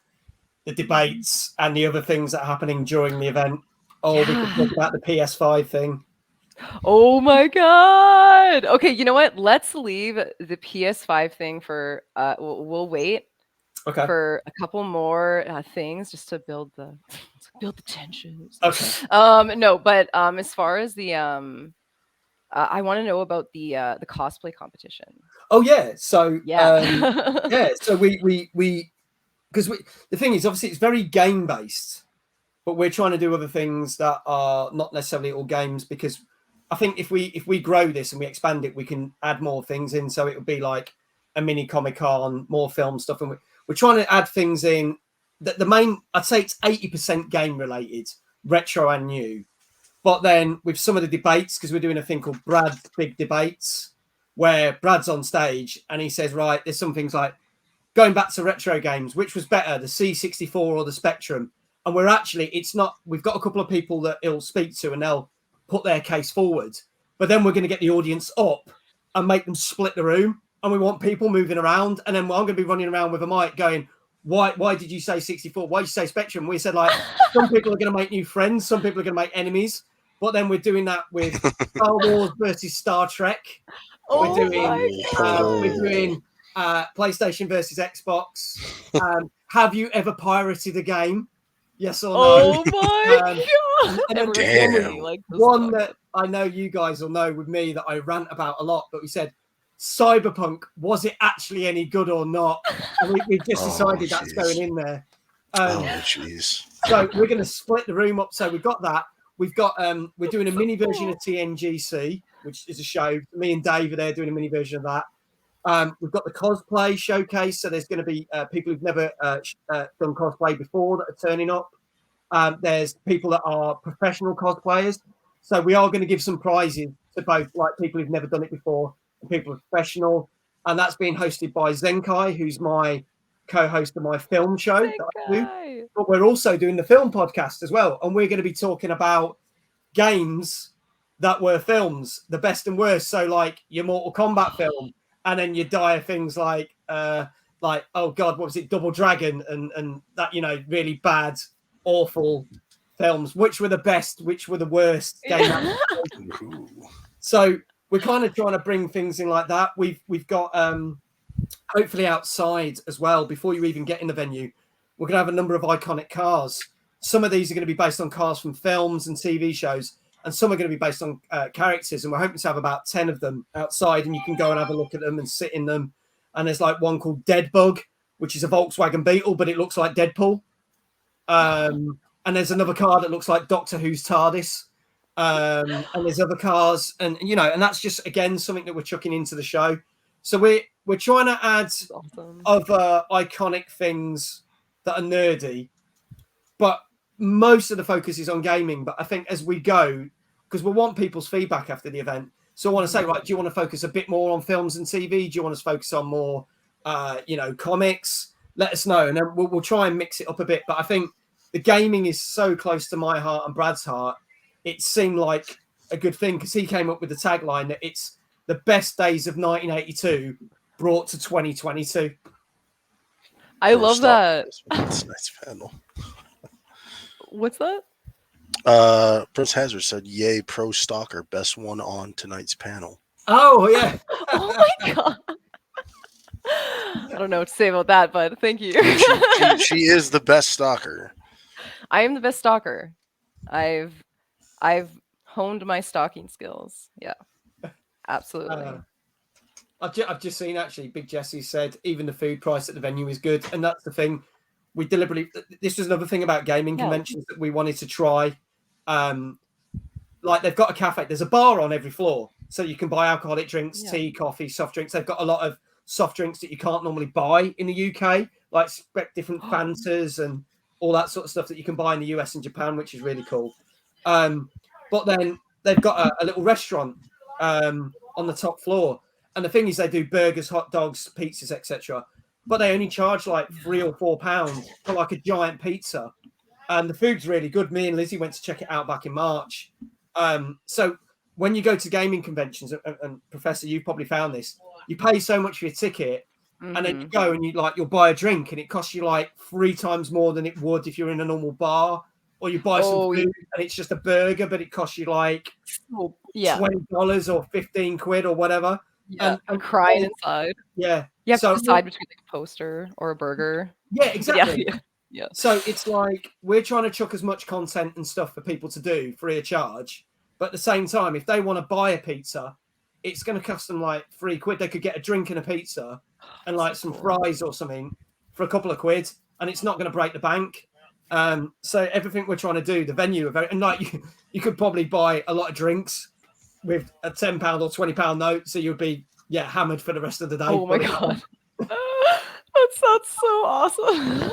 the debates and the other things that are happening during the event. Or we could talk about the PS5 thing. Oh my god. Okay, you know what? Let's leave the PS5 thing for we'll wait for a couple more things just to build the tensions. Okay. No, but as far as the I want to know about the cosplay competition. Oh yeah. So yeah. So we because the thing is, obviously it's very game based, but we're trying to do other things that are not necessarily all games, because I think if we grow this and we expand it, we can add more things in. So it would be like a mini Comic-Con, more film stuff, and we're trying to add things in. That the main, I'd say it's 80% game related, retro and new. But then with some of the debates, because we're doing a thing called Brad's Big Debates, where Brad's on stage and he says, right, there's some things like going back to retro games, which was better, the C64 or the Spectrum? And we're actually, it's not, we've got a couple of people that he'll speak to and they'll put their case forward. But then we're going to get the audience up and make them split the room. And we want people moving around. And then I'm going to be running around with a mic going, why did you say 64? Why did you say Spectrum? We said, like, some people are going to make new friends. Some people are going to make enemies. But then we're doing that with Star Wars versus Star Trek. We're doing PlayStation versus Xbox. Have you ever pirated a game? Yes or no? Oh my god! And one that I know you guys will know with me that I rant about a lot, but we said, Cyberpunk, was it actually any good or not? And we've just decided that's going in there. Jeez. So we're going to split the room up. So we've got that. We've got we're doing a mini version of TNGC, which is a show. Me and Dave are there doing a mini version of that. We've got the cosplay showcase. So there's going to be people who've never done cosplay before that are turning up. There's people that are professional cosplayers. So we are going to give some prizes to both like people who've never done it before and people who are professional. And that's being hosted by Zenkai, who's my co-host of my film show that I do. But we're also doing the film podcast as well. And we're going to be talking about games that were films, the best and worst. So like your Mortal Kombat film, and then your dire things like oh god, what was it, Double Dragon, and that, you know, really bad, awful films. Which were the best, which were the worst game. So we're kind of trying to bring things in like that. We've got hopefully outside as well, before you even get in the venue, we're going to have a number of iconic cars. Some of these are going to be based on cars from films and TV shows, and some are going to be based on characters. And we're hoping to have about 10 of them outside, and you can go and have a look at them and sit in them. And there's like one called Deadbug, which is a Volkswagen Beetle, but it looks like Deadpool. And there's another car that looks like Doctor Who's TARDIS. And there's other cars, and you know, and that's just again something that we're chucking into the show. So we're trying to add other iconic things that are nerdy, but most of the focus is on gaming. But I think as we go, because we want people's feedback after the event, so I want to say, right, do you want to focus a bit more on films and TV? Do you want us to focus on more, comics? Let us know, and then we'll try and mix it up a bit. But I think the gaming is so close to my heart and Brad's heart. It seemed like a good thing because he came up with the tagline that it's the best days of 1982 brought to 2022. I love that. That's a nice panel. What's that? Prince Hazard said, "Yay, pro stalker, best one on tonight's panel." Oh yeah. Oh my god. I don't know what to say about that, but thank you. she is the best stalker. I am the best stalker. I've honed my stalking skills. Yeah, absolutely. I've just seen actually Big Jesse said even the food price at the venue is good, and that's the thing. We deliberately, this was another thing about gaming conventions that we wanted to try. Like they've got a cafe, there's a bar on every floor, so you can buy alcoholic drinks, tea, coffee, soft drinks. They've got a lot of soft drinks that you can't normally buy in the UK, like different Fantas and all that sort of stuff that you can buy in the US and Japan, which is really cool. But then they've got a little restaurant on the top floor. And the thing is, they do burgers, hot dogs, pizzas, etc. But they only charge like £3 or £4 for like a giant pizza. And the food's really good. Me and Lizzie went to check it out back in March. So when you go to gaming conventions, and Professor, you've probably found this, you pay so much for your ticket, and then you go and you'll buy a drink, and it costs you like 3 times more than it would if you're in a normal bar, or you buy some food and it's just a burger, but it costs you like $20 or 15 quid or whatever. Yeah, and crying inside. Yeah, you have to decide between like a poster or a burger. Yeah, exactly. Yeah. So it's like we're trying to chuck as much content and stuff for people to do free of charge, but at the same time, if they want to buy a pizza, it's going to cost them like 3 quid. They could get a drink and a pizza and like some fries or something for a couple of quid, and it's not going to break the bank. So everything we're trying to do, the venue, and like you could probably buy a lot of drinks with a £10 or £20 note, so you'd be hammered for the rest of the day. Oh my god. That sounds so awesome.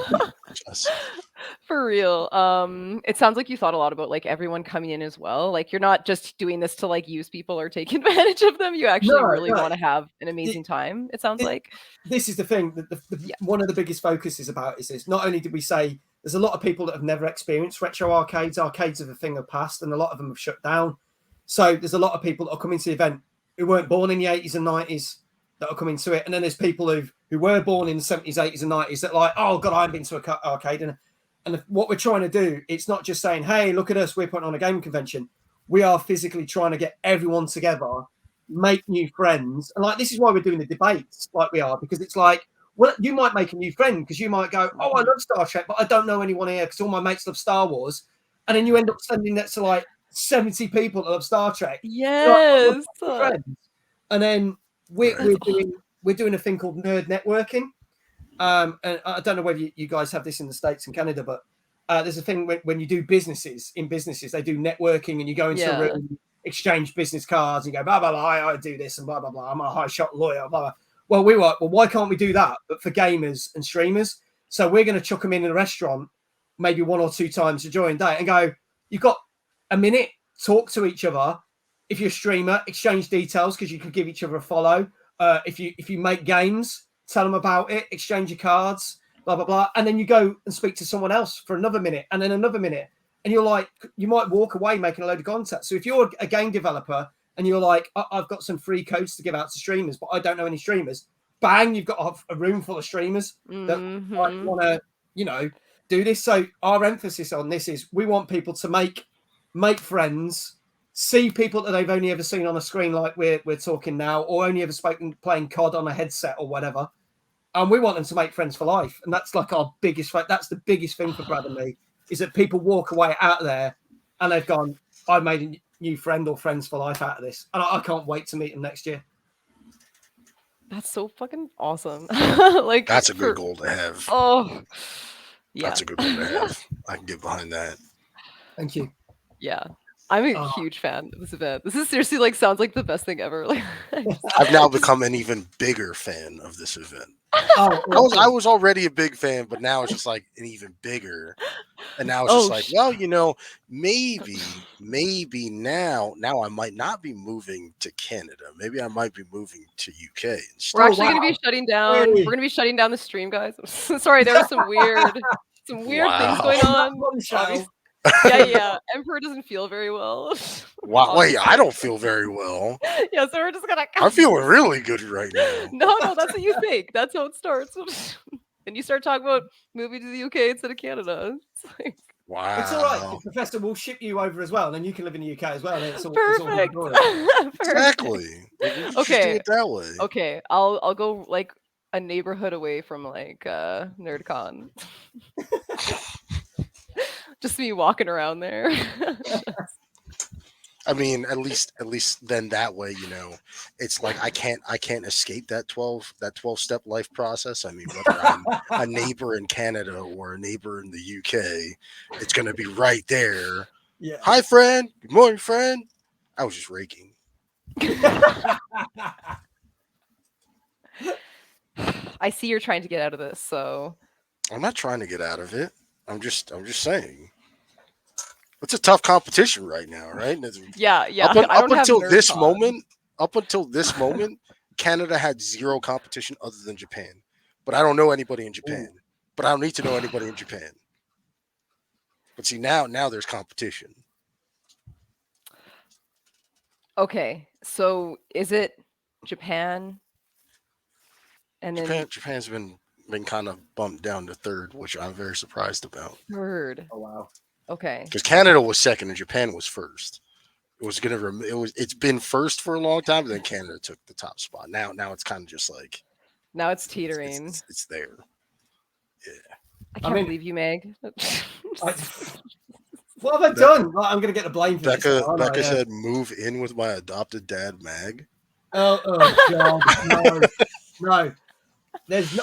For real. It sounds like you thought a lot about like everyone coming in as well. Like you're not just doing this to like use people or take advantage of them. You actually really want to have an amazing time. It sounds like this is the thing that one of the biggest focuses about is this. Not only did we say there's a lot of people that have never experienced retro arcades. Arcades are a thing of past, and a lot of them have shut down. So there's a lot of people that are coming to the event who weren't born in the 80s and 90s that are coming to it. And then there's people who were born in the 70s, 80s and 90s that are like, oh, God, I haven't been to an arcade. And what we're trying to do, it's not just saying, hey, look at us, we're putting on a gaming convention. We are physically trying to get everyone together, make new friends. And like, this is why we're doing the debates like we are, because it's like, well, you might make a new friend because you might go, oh, I love Star Trek, but I don't know anyone here because all my mates love Star Wars. And then you end up sending that to like 70 people that love Star Trek. Yes. Like, and then we're doing a thing called nerd networking. And I don't know whether you guys have this in the States and Canada, but there's a thing when you do businesses, they do networking, and you go into a room, exchange business cards, and you go, blah, blah, blah, I do this, and blah, blah, blah, I'm a high shot lawyer, blah, blah. Well, we were like, well, why can't we do that, but for gamers and streamers? So we're going to chuck them in a restaurant, maybe 1 or 2 times to join day, and go, you've got a minute, talk to each other. If you're a streamer, exchange details because you could give each other a follow. If you make games, tell them about it, exchange your cards, blah, blah, blah. And then you go and speak to someone else for another minute and then another minute. And you're like, you might walk away making a load of contacts. So if you're a game developer and you're like, I've got some free codes to give out to streamers, but I don't know any streamers, bang, you've got a room full of streamers that want to, do this. So our emphasis on this is we want people to make friends, see people that they've only ever seen on a screen like we're talking now, or only ever spoken playing COD on a headset or whatever. And we want them to make friends for life. And that's like our biggest fight. That's the biggest thing for Brad and me, is that people walk away out there and they've gone, I made a new friend or friends for life out of this. And I can't wait to meet them next year. That's so fucking awesome. Like that's a good goal to have. Oh, yeah. That's a good goal to have. I can get behind that. Thank you. Yeah. I'm a huge fan of this event. This is seriously like sounds like the best thing ever. Like I've now become an even bigger fan of this event. I was already a big fan, but now it's just like an even bigger. And now it's just like, well, maybe now I might not be moving to Canada. Maybe I might be moving to UK. We're actually going to be shutting down. We're going to be shutting down the stream, guys. Sorry, there were some weird things going on. Yeah. Emperor doesn't feel very well. Wow. Wait, I don't feel very well. Yeah, so we're just gonna. I'm feeling really good right now. No, that's what you think. That's how it starts. And you start talking about moving to the UK instead of Canada. It's like, wow. It's all right. The professor will ship you over as well, and then you can live in the UK as well. It's all, perfect. Exactly. Okay. Do it that way. Okay. I'll go like a neighborhood away from like NerdCon. Just me walking around there. I mean, at least then that way, it's like I can't escape that 12 step life process. I mean, whether I'm a neighbor in Canada or a neighbor in the UK, it's gonna be right there. Yeah. Hi, friend. Good morning, friend. I was just raking. I see you're trying to get out of this, so I'm not trying to get out of it. I'm just saying. It's a tough competition right now, right? Yeah. Up until this moment, Canada had zero competition other than Japan. But I don't know anybody in Japan. But I don't need to know anybody in Japan. But see, now there's competition. Okay, so is it Japan? And then Japan's been kind of bumped down to third, which I'm very surprised about. third. Oh wow. Okay. Because Canada was second and Japan was first. It's been first for a long time, but then Canada took the top spot. Now it's kind of just like Now it's teetering. it's there. Yeah. I can't believe you, Meg. What have I done? Well, I'm going to get the blame for this. Becca said, "Move in with my adopted dad, Mag." Oh God, no.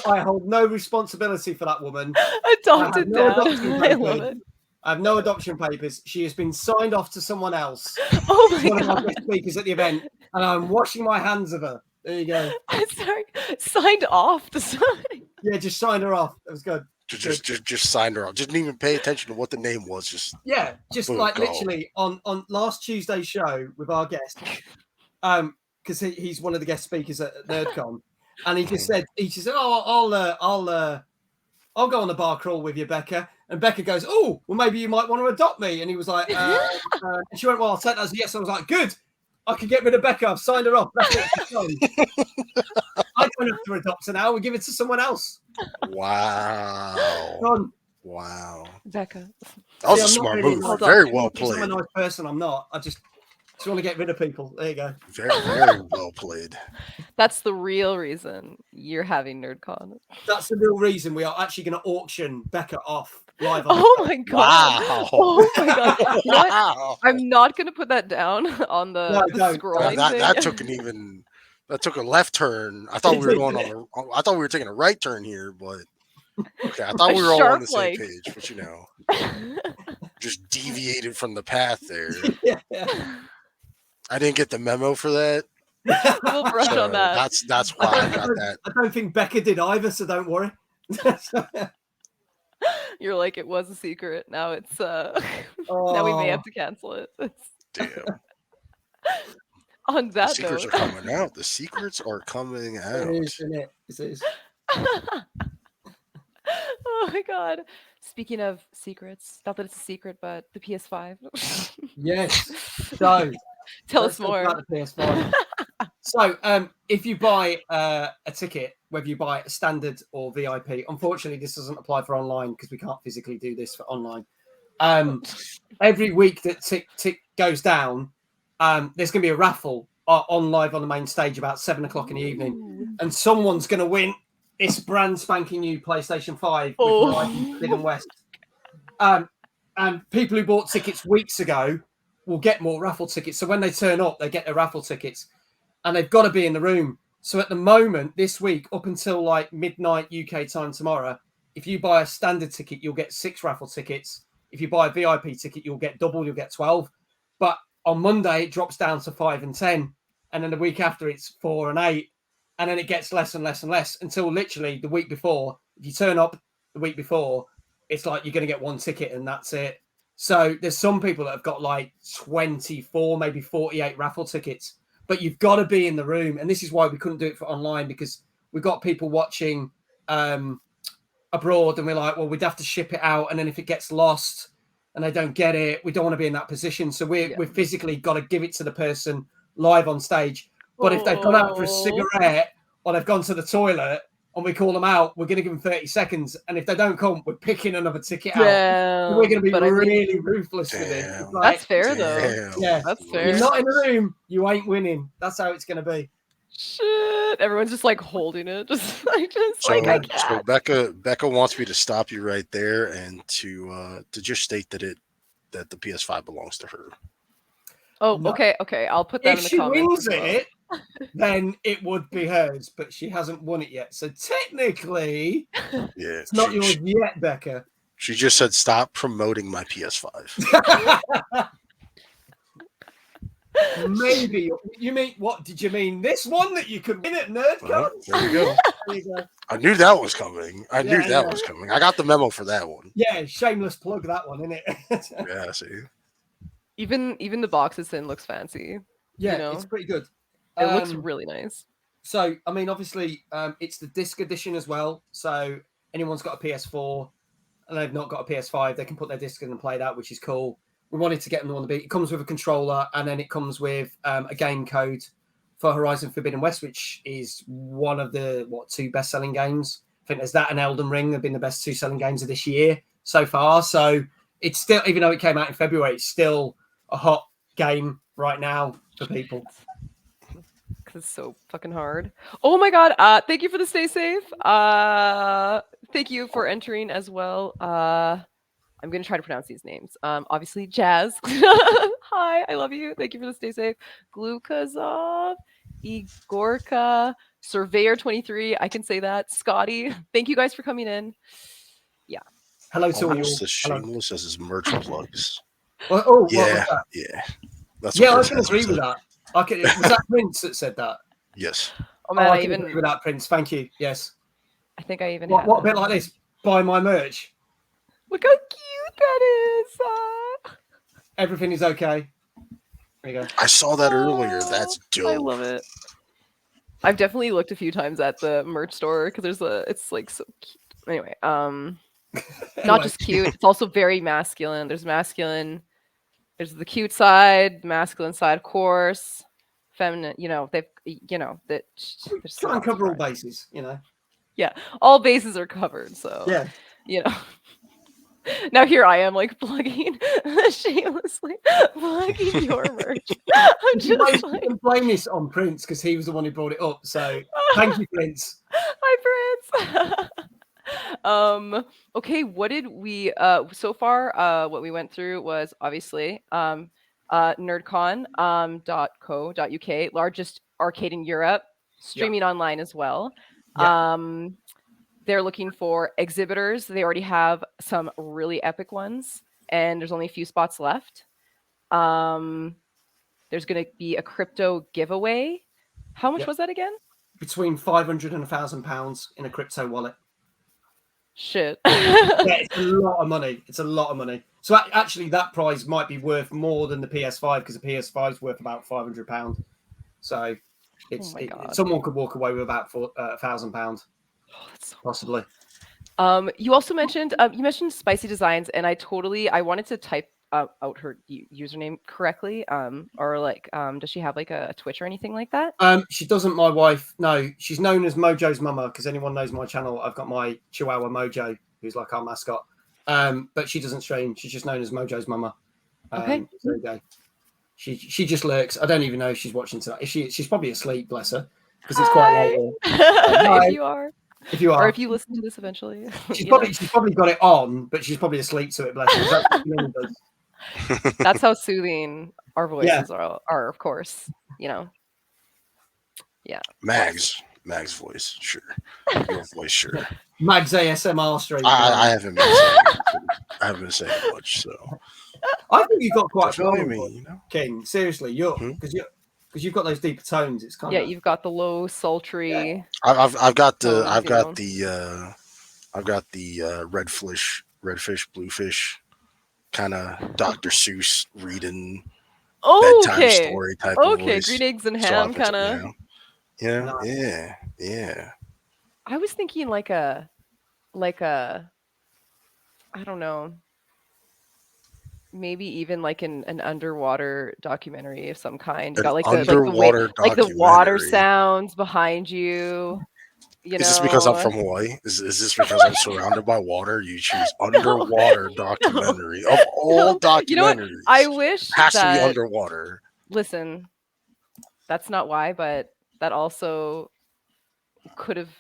I hold no responsibility for that woman. Adopted dad. I love it. I have no adoption papers. She has been signed off to someone else. Oh my one God. of my speakers at the event, and I'm washing my hands of her. There you go. I'm sorry. Signed off to sign. Yeah, just signed her off. That was good. Just signed her off. Didn't even pay attention to what the name was. Just boom, like go. Literally on last Tuesday's show with our guest, because he's one of the guest speakers at NerdCon, and he said, "Oh, I'll go on the bar crawl with you, Becca." And Becca goes, "Oh, well, maybe you might want to adopt me." And he was like, and she went, "Well, I'll take that as a yes." I was like, "Good. I can get rid of Becca. I've signed her off. That's it. I don't have to adopt her now. We give it to someone else." Wow. Done. Wow. Becca. That was a smart move. Very well played. I'm a nice person. I'm not. I just want to get rid of people. There you go. Very, very well played. That's the real reason you're having NerdCon. That's the real reason we are actually going to auction Becca off live. Oh my God. Wow. Oh my God. You know what? I'm not going to put that down on the scrolling thing. That took a left turn. I thought we were I thought we were taking a right turn here, but okay. I thought we were all on the same page, but just deviated from the path there. Yeah. I didn't get the memo for that. We'll brush on that. That's why I got that. I don't think Becca did either, so don't worry. You're like, it was a secret. Now it's now we may have to cancel it. Damn. On that The secrets note. are coming out. The secrets are coming out. It is, isn't it? It is. Oh my God. Speaking of secrets, not that it's a secret, but the PS5. Yes. So tell us more about the PS5. So if you buy a ticket, whether you buy a standard or VIP, unfortunately this doesn't apply for online because we can't physically do this for online. Every week that tick goes down, there's going to be a raffle on live on the main stage about 7:00 in the evening, and someone's going to win this brand spanking new PlayStation 5 with Mid and West. And people who bought tickets weeks ago will get more raffle tickets. So when they turn up, they get their raffle tickets, and they've got to be in the room. So at the moment, this week, up until like midnight UK time tomorrow, if you buy a standard ticket, you'll get 6 raffle tickets. If you buy a VIP ticket, you'll get double, you'll get 12. But on Monday, it drops down to 5 and 10. And then the week after, it's 4 and 8. And then it gets less and less and less until literally the week before. If you turn up the week before, it's like you're going to get 1 ticket and that's it. So there's some people that have got like 24, maybe 48 raffle tickets. But you've got to be in the room. And this is why we couldn't do it for online, because we've got people watching abroad and we're like, well, we'd have to ship it out. And then if it gets lost and they don't get it, we don't want to be in that position. So we've physically got to give it to the person live on stage. But if they've gone out for a cigarette or they've gone to the toilet and we call them out, we're going to give them 30 seconds. And if they don't come, we're picking another ticket out. We're going to be really ruthless with it. Like, that's fair, though. Yeah, that's fair. You're not in the room, you ain't winning. That's how it's going to be. Shit. Everyone's just like holding it. I can't. So Becca wants me to stop you right there and to just state that the PS5 belongs to her. Oh, no. Okay. I'll put that in the comments. If she wins it, then it would be hers, but she hasn't won it yet. So technically, it's not yours yet, Becca. She just said, "Stop promoting my PS5." Maybe you mean what? Did you mean this one that you could win at NerdCon? There you go. There you go. I knew that was coming. I knew that was coming. I got the memo for that one. Yeah, shameless plug that one, isn't it? Yeah, see. Even the box it's in looks fancy. Yeah, it's pretty good. It looks really nice. So, I mean, obviously, it's the disc edition as well. So, anyone's got a PS4 and they've not got a PS5, they can put their disc in and play that, which is cool. we wanted to get them on the beat. It comes with a controller, and then it comes with a game code for Horizon Forbidden West, which is one of the 2 best-selling games. I think there's that and Elden Ring have been the best 2 selling games of this year so far. So it's still, even though it came out in February, it's still a hot game right now for people. Because it's so fucking hard. Oh my god! Thank you for the stay safe. Thank you for entering as well. I'm gonna try to pronounce these names. Obviously, Jazz. Hi, I love you. Thank you for the stay safe. Glukazov, Igorka, Surveyor 23. I can say that. Scotty. Thank you guys for coming in. Yeah. Hello to all you. Almost as shameless as his merch plugs. Yeah, what was that? Yeah. That's I can agree with that. Was that Prince that said that? Yes. Oh man, I can agree with that, Prince. Thank you. Yes. I think I even what a bit like this. Buy my merch. Look how cute that is. Everything is okay. There you go. I saw that earlier. That's dope. I love it. I've definitely looked a few times at the merch store because it's like so cute. Anyway, not just cute, it's also very masculine. There's there's the cute side, masculine side, of that there's try and cover all bases, Yeah, all bases are covered. So yeah, now here I am like plugging shamelessly plugging your merch. I'm just you can blame this on Prince because he was the one who brought it up. So thank you, Prince. Hi, Prince. Okay, what did we so far what we went through was obviously NerdCon.co.uk, largest arcade in Europe, streaming online as well. They're looking for exhibitors. They already have some really epic ones, and there's only a few spots left. There's going to be a crypto giveaway. How much was that again? Between £500 and £1,000 in a crypto wallet. Shit. It's a lot of money. It's a lot of money. So actually, that prize might be worth more than the PS5 because the PS5 is worth about £500. So someone could walk away with about £1,000, possibly. You also mentioned Spicy Designs, and I wanted to type out her username correctly. Or like, does she have like a Twitch or anything like that? She doesn't. My wife, no. She's known as Mojo's mama because anyone knows my channel. I've got my Chihuahua Mojo, who's like our mascot. But she doesn't stream. She's just known as Mojo's mama. Okay. There you go. She just lurks. I don't even know if she's watching tonight. She's probably asleep, bless her, because it's quite late. If you are, or if you listen to this eventually, she's probably got it on, but she's probably asleep to it. Bless her. That's what she really does. That's how soothing our voices are, of course. Yeah. Magg's voice, sure. Your voice, sure. Magg's ASMR stream. I haven't been saying much, so I think you've got quite a me, King. Seriously, because you've got those deeper tones. It's kind of you've got the low sultry. Yeah. I've got the redfish, bluefish, kind of Dr. Seuss reading bedtime story type of voice. Green eggs and ham kind of. Yeah. I was thinking like a I don't know, maybe even like an underwater documentary of some kind. Got like the water sounds behind you. Is this because I'm from Hawaii? Is this because I'm surrounded by water? You choose underwater documentary of all documentaries. You know what? I wish has to be underwater. Listen, that's not why, but that also could have,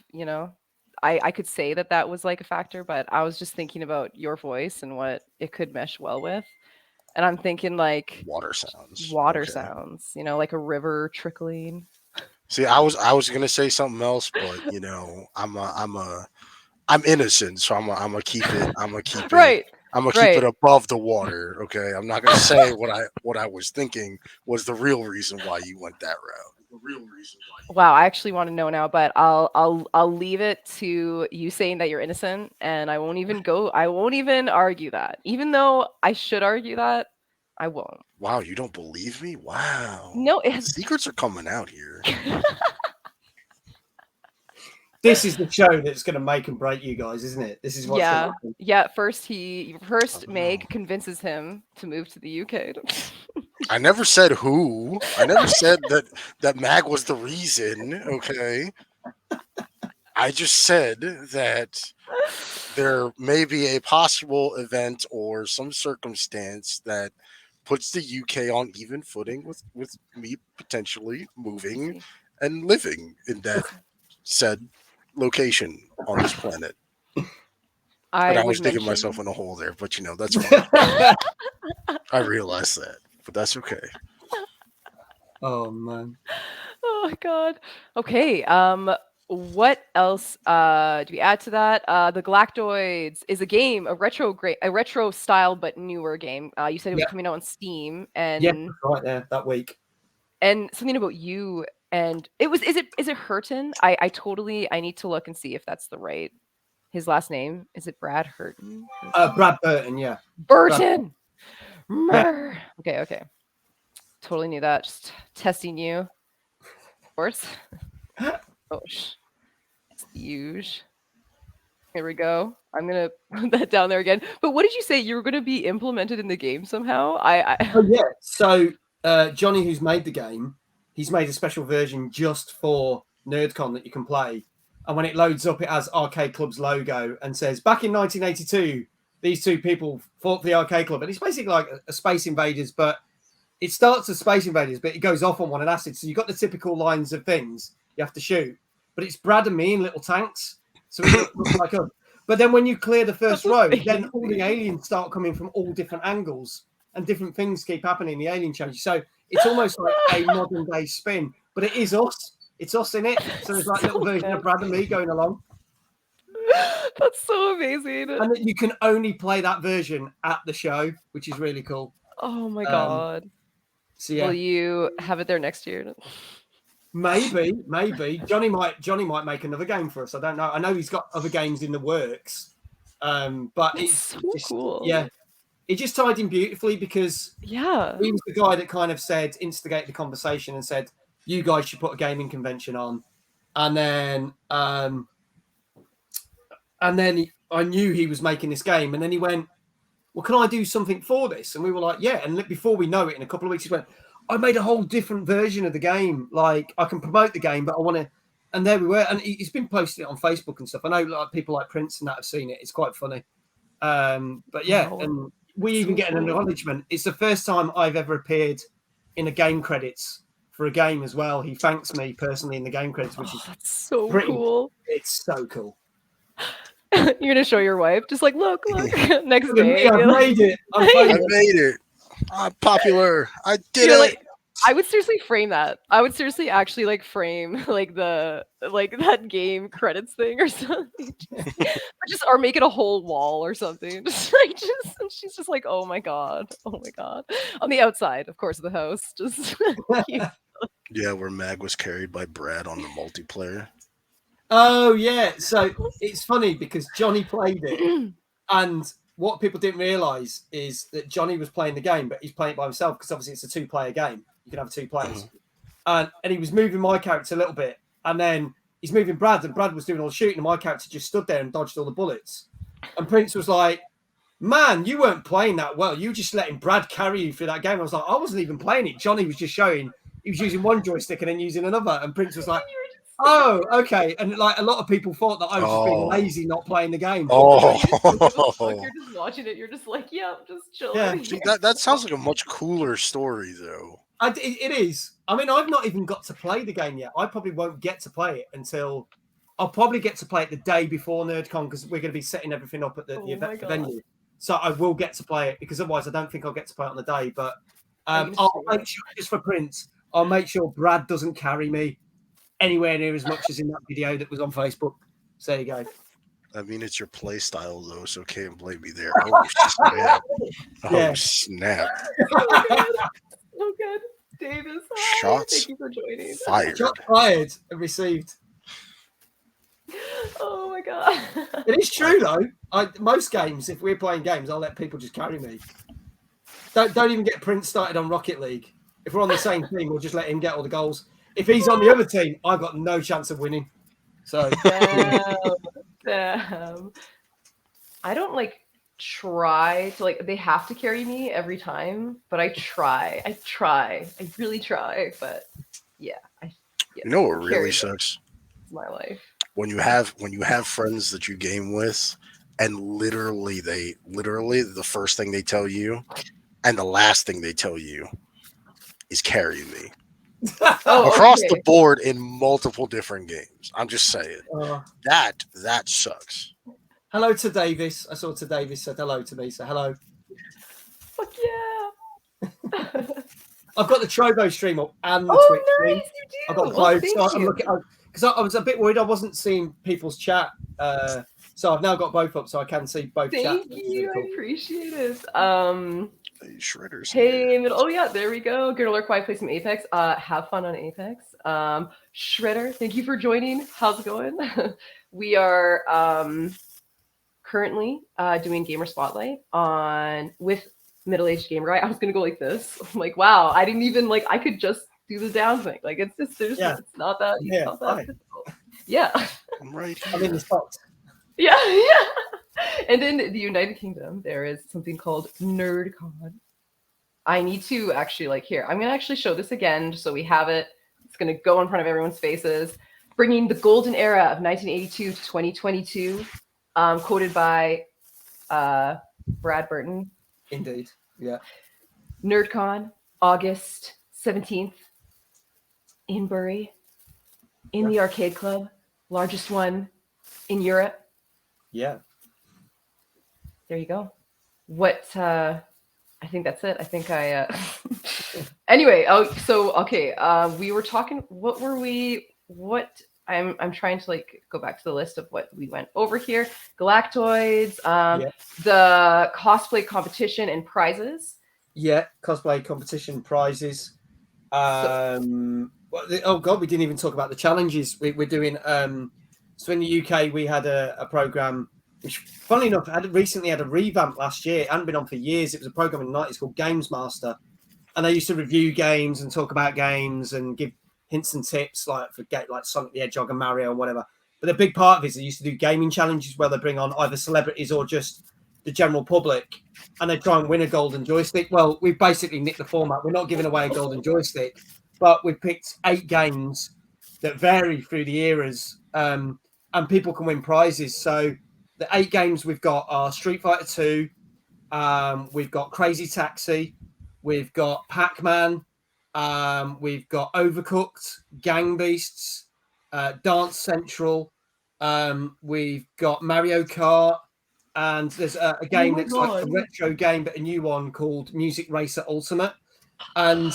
I could say that was like a factor, but I was just thinking about your voice and what it could mesh well with. And I'm thinking like water sounds, like a river trickling. See, I was gonna say something else, but I'm innocent, so I'm gonna keep it. I'm gonna keep it. I'm gonna keep it above the water. Okay, I'm not gonna say what I was thinking was the real reason why you went that route. The real reason why. Wow, I actually want to know now, but I'll leave it to you saying that you're innocent, and I won't even argue that, even though I should argue that. I won't. Wow, you don't believe me? Wow. No, secrets are coming out here. This is the show that's going to make and break you guys, isn't it? This is what's going to happen. Yeah. First, Meg convinces him to move to the UK. I never said who. I never said that Mag was the reason. Okay. I just said that there may be a possible event or some circumstance that puts the UK on even footing with me potentially moving and living in that said location on this planet. And I was digging myself in a hole there, but that's fine. I realize that, but that's okay. Oh man. Oh God. Okay. What else do we add to that? The Galactoids is a game, a retro style but newer game. You said it was coming out on Steam, and right there that week. And something about you, and is it Hurton? I need to look and see if that's his last name. Is it Brad Hurton? Brad Burton, yeah. Burton. Yeah. Okay. Totally knew that. Just testing you. Of course. Oh, it's huge. Here we go. I'm gonna put that down there again. But what did you say? You were gonna be implemented in the game somehow? Oh yeah. So Johnny, who's made the game, he's made a special version just for NerdCon that you can play. And when it loads up, it has Arcade Club's logo and says, "Back in 1982, these two people fought for the Arcade Club." And it's basically like a Space Invaders, but it starts as Space Invaders, but it goes off on one an acid. So you've got the typical lines of things you have to shoot, but it's Brad and me in little tanks. So it looks like us. But then when you clear the first row, then all the aliens start coming from all different angles and different things keep happening. The alien changes. So it's almost like a modern day spin, but it is us. It's us in it. So there's like a little version of Brad and me going along. That's so amazing. And you can only play that version at the show, which is really cool. Oh my God. So yeah. Will you have it there next year? Maybe. Johnny might make another game for us. I don't know. I know he's got other games in the works. But it's so cool. Yeah. It just tied in beautifully because he was the guy that kind of instigated the conversation and said, you guys should put a gaming convention on. And then I knew he was making this game. And then he went, well, can I do something for this? And we were like, yeah. And before we know it, in a couple of weeks, he went, I made a whole different version of the game. Like, I can promote the game, but I want to. And there we were. And he's been posting it on Facebook and stuff. I know like people like Prince and that have seen it. It's quite funny. But yeah, and we even get an acknowledgement. It's the first time I've ever appeared in a game credits for a game as well. He thanks me personally in the game credits, which is that's so cool. It's so cool. You're gonna show your wife, just like look next day. I made it. I made it. I'm popular. I did it. Like, I would seriously frame that. I would seriously actually like frame like that game credits thing or something, or make it a whole wall or something. And she's just like, oh my god, on the outside, of course, of the house. Just yeah, where Mag was carried by Brad on the multiplayer. Oh yeah, so it's funny because Johnny played it, and what people didn't realize is that Johnny was playing the game, but he's playing it by himself because obviously it's a 2-player game. You can have 2 players, and he was moving my character a little bit, and then he's moving Brad, and Brad was doing all the shooting, and my character just stood there and dodged all the bullets. And Prince was like, "Man, you weren't playing that well. You were just letting Brad carry you through that game." I was like, "I wasn't even playing it. Johnny was just showing. He was using one joystick and then using another." And Prince was like, "Oh, okay." And like a lot of people thought that I was just being lazy, not playing the game. You're just watching it. You're just like, yeah, just chilling. Yeah. See, that sounds like a much cooler story, though. It is. I mean, I've not even got to play the game yet. I probably won't get to play it until I'll probably get to play it the day before NerdCon because we're going to be setting everything up at the venue. So I will get to play it because otherwise I don't think I'll get to play it on the day. But I'll make sure, just for Prince, I'll make sure Brad doesn't carry me anywhere near as much as in that video that was on Facebook. So there you go. I mean, it's your play style, though, so can't blame me there. Oh, snap. Oh, snap. Oh, good. Davis. Shots thank you for joining. fired. Shots fired and received. Oh, my God. It is true, though. Most games, if we're playing games, I'll let people just carry me. Don't even get Prince started on Rocket League. If we're on the same team, we'll just let him get all the goals. If he's on the other team, I've got no chance of winning. So damn. I don't like try to like. They have to carry me every time, but I try. I really try. But yeah, you know what really sucks? It's my life. When you have friends that you game with, and literally the first thing they tell you, and the last thing they tell you, is carry me. Across the board in multiple different games. I'm just saying. That sucks. Hello to Davis. I saw to Davis said hello to me. So hello. Fuck yeah. I've got the Trovo stream up and the Twitch stream. You do. I've got both. So I'm looking because I was a bit worried I wasn't seeing people's chat. So I've now got both up so I can see both chats. Thank you. I appreciate it. Hey, Shredders. Hey, oh yeah, there we go. Good to lurk quiet, play some Apex. Have fun on Apex. Shredder, thank you for joining. How's it going? We are currently doing Gamer Spotlight with Middle-Aged Gamer Guy. I was gonna go like this. I'm like, wow, I didn't even like. I could just do the down thing. Like it's just it's not that. Yeah, not that difficult. Yeah. I'm right here. I'm in the spot. Yeah. And in the United Kingdom, there is something called NerdCon. I need to actually I'm gonna actually show this again just so we have it. It's gonna go in front of everyone's faces, bringing the golden era of 1982 to 2022, quoted by Brad Burton. Indeed, yeah. NerdCon, August 17th, in Bury, in the Arcade Club, largest one in Europe. Yeah. There you go. What I think that's it. I think anyway, we were talking I'm trying to go back to the list of what we went over here. Galactoids, the cosplay competition and prizes. Yeah, cosplay competition prizes. Oh god, we didn't even talk about the challenges we're doing. So in the UK, we had a program which, funnily enough, recently had a revamp last year. It hadn't been on for years. It was a program in the 90s called Games Master, and they used to review games and talk about games and give hints and tips like Sonic the Hedgehog and Mario and whatever. But a big part of it is they used to do gaming challenges where they bring on either celebrities or just the general public, and they try and win a golden joystick. Well, we've basically nicked the format. We're not giving away a golden joystick, but we've picked 8 games that vary through the eras, and people can win prizes. So the 8 games we've got are Street Fighter 2, we've got Crazy Taxi, we've got Pac-Man, we've got Overcooked, Gang Beasts, Dance Central, we've got Mario Kart, and there's a game that's like a retro game, but a new one called Music Racer Ultimate. And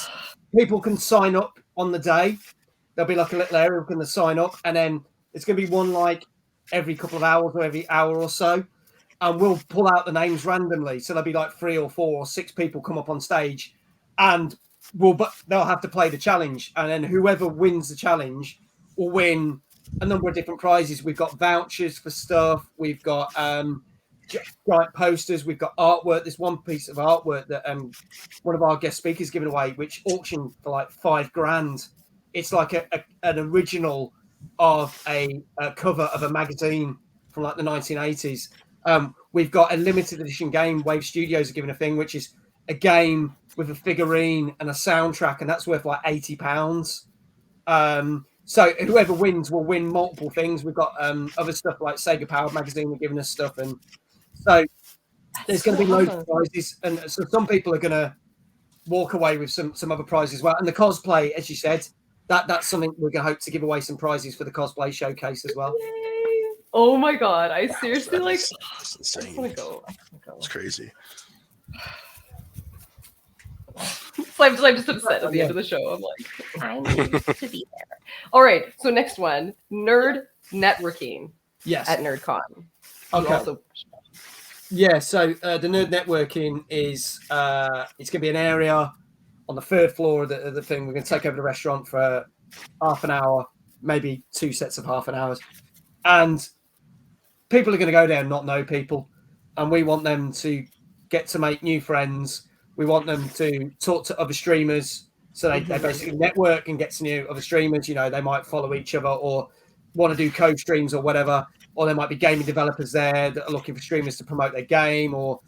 people can sign up on the day. There'll be like a little area where they sign up, and then it's going to be one every couple of hours or every hour or so. And we'll pull out the names randomly. So there'll be 3 or 4 or 6 people come up on stage, and they'll have to play the challenge. And then whoever wins the challenge will win a number of different prizes. We've got vouchers for stuff. We've got giant posters. We've got artwork. There's one piece of artwork that one of our guest speakers given away, which auctioned for $5,000. It's like an original of a cover of a magazine from the 1980s. We've got a limited edition game. Wave Studios are giving a thing, which is a game with a figurine and a soundtrack, and that's worth £80. So whoever wins will win multiple things. We've got other stuff like Sega Power magazine. We're giving us stuff, and so there's going to be loads of prizes. And so some people are going to walk away with some other prizes as well. And the cosplay, as you said, that's something we're going to hope to give away some prizes for the cosplay showcase as well. Yay. Oh my god! I seriously that's insane. I just want to go. It's crazy. So I'm just upset at the end of the show. I'm like, I need to be there. All right, so next one, nerd networking. Yes. At NerdCon. Okay. Yeah, so the nerd networking is it's going to be an area on the 3rd floor of the thing. We're going to take over the restaurant for half an hour, maybe 2 sets of half an hours, and people are going to go there and not know people, and we want them to get to make new friends. We want them to talk to other streamers, so they basically network and get to know other streamers. They might follow each other, or want to do co-streams or whatever, or there might be gaming developers there that are looking for streamers to promote their game or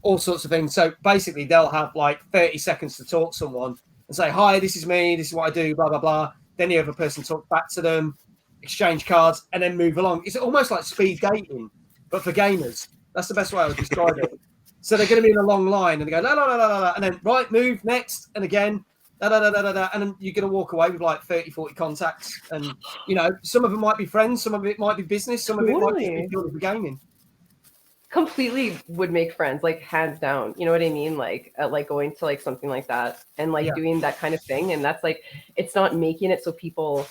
all sorts of things. So basically, they'll have like 30 seconds to talk to someone and say, "Hi, this is me. This is what I do." Blah blah blah. Then the other person talks back to them, exchange cards, and then move along. It's almost like speed dating, but for gamers. That's the best way I would describe it. So they're going to be in a long line, and they go la la la la la, and then right move next, and again da da da da da, and then you're going to walk away with like 30, 40 contacts, and some of them might be friends, some of it might be business, some of it might be purely for gaming. Completely would make friends, like hands down. You know what I mean? Like going to like something like that and like doing that kind of thing, and that's like it's not making it so people.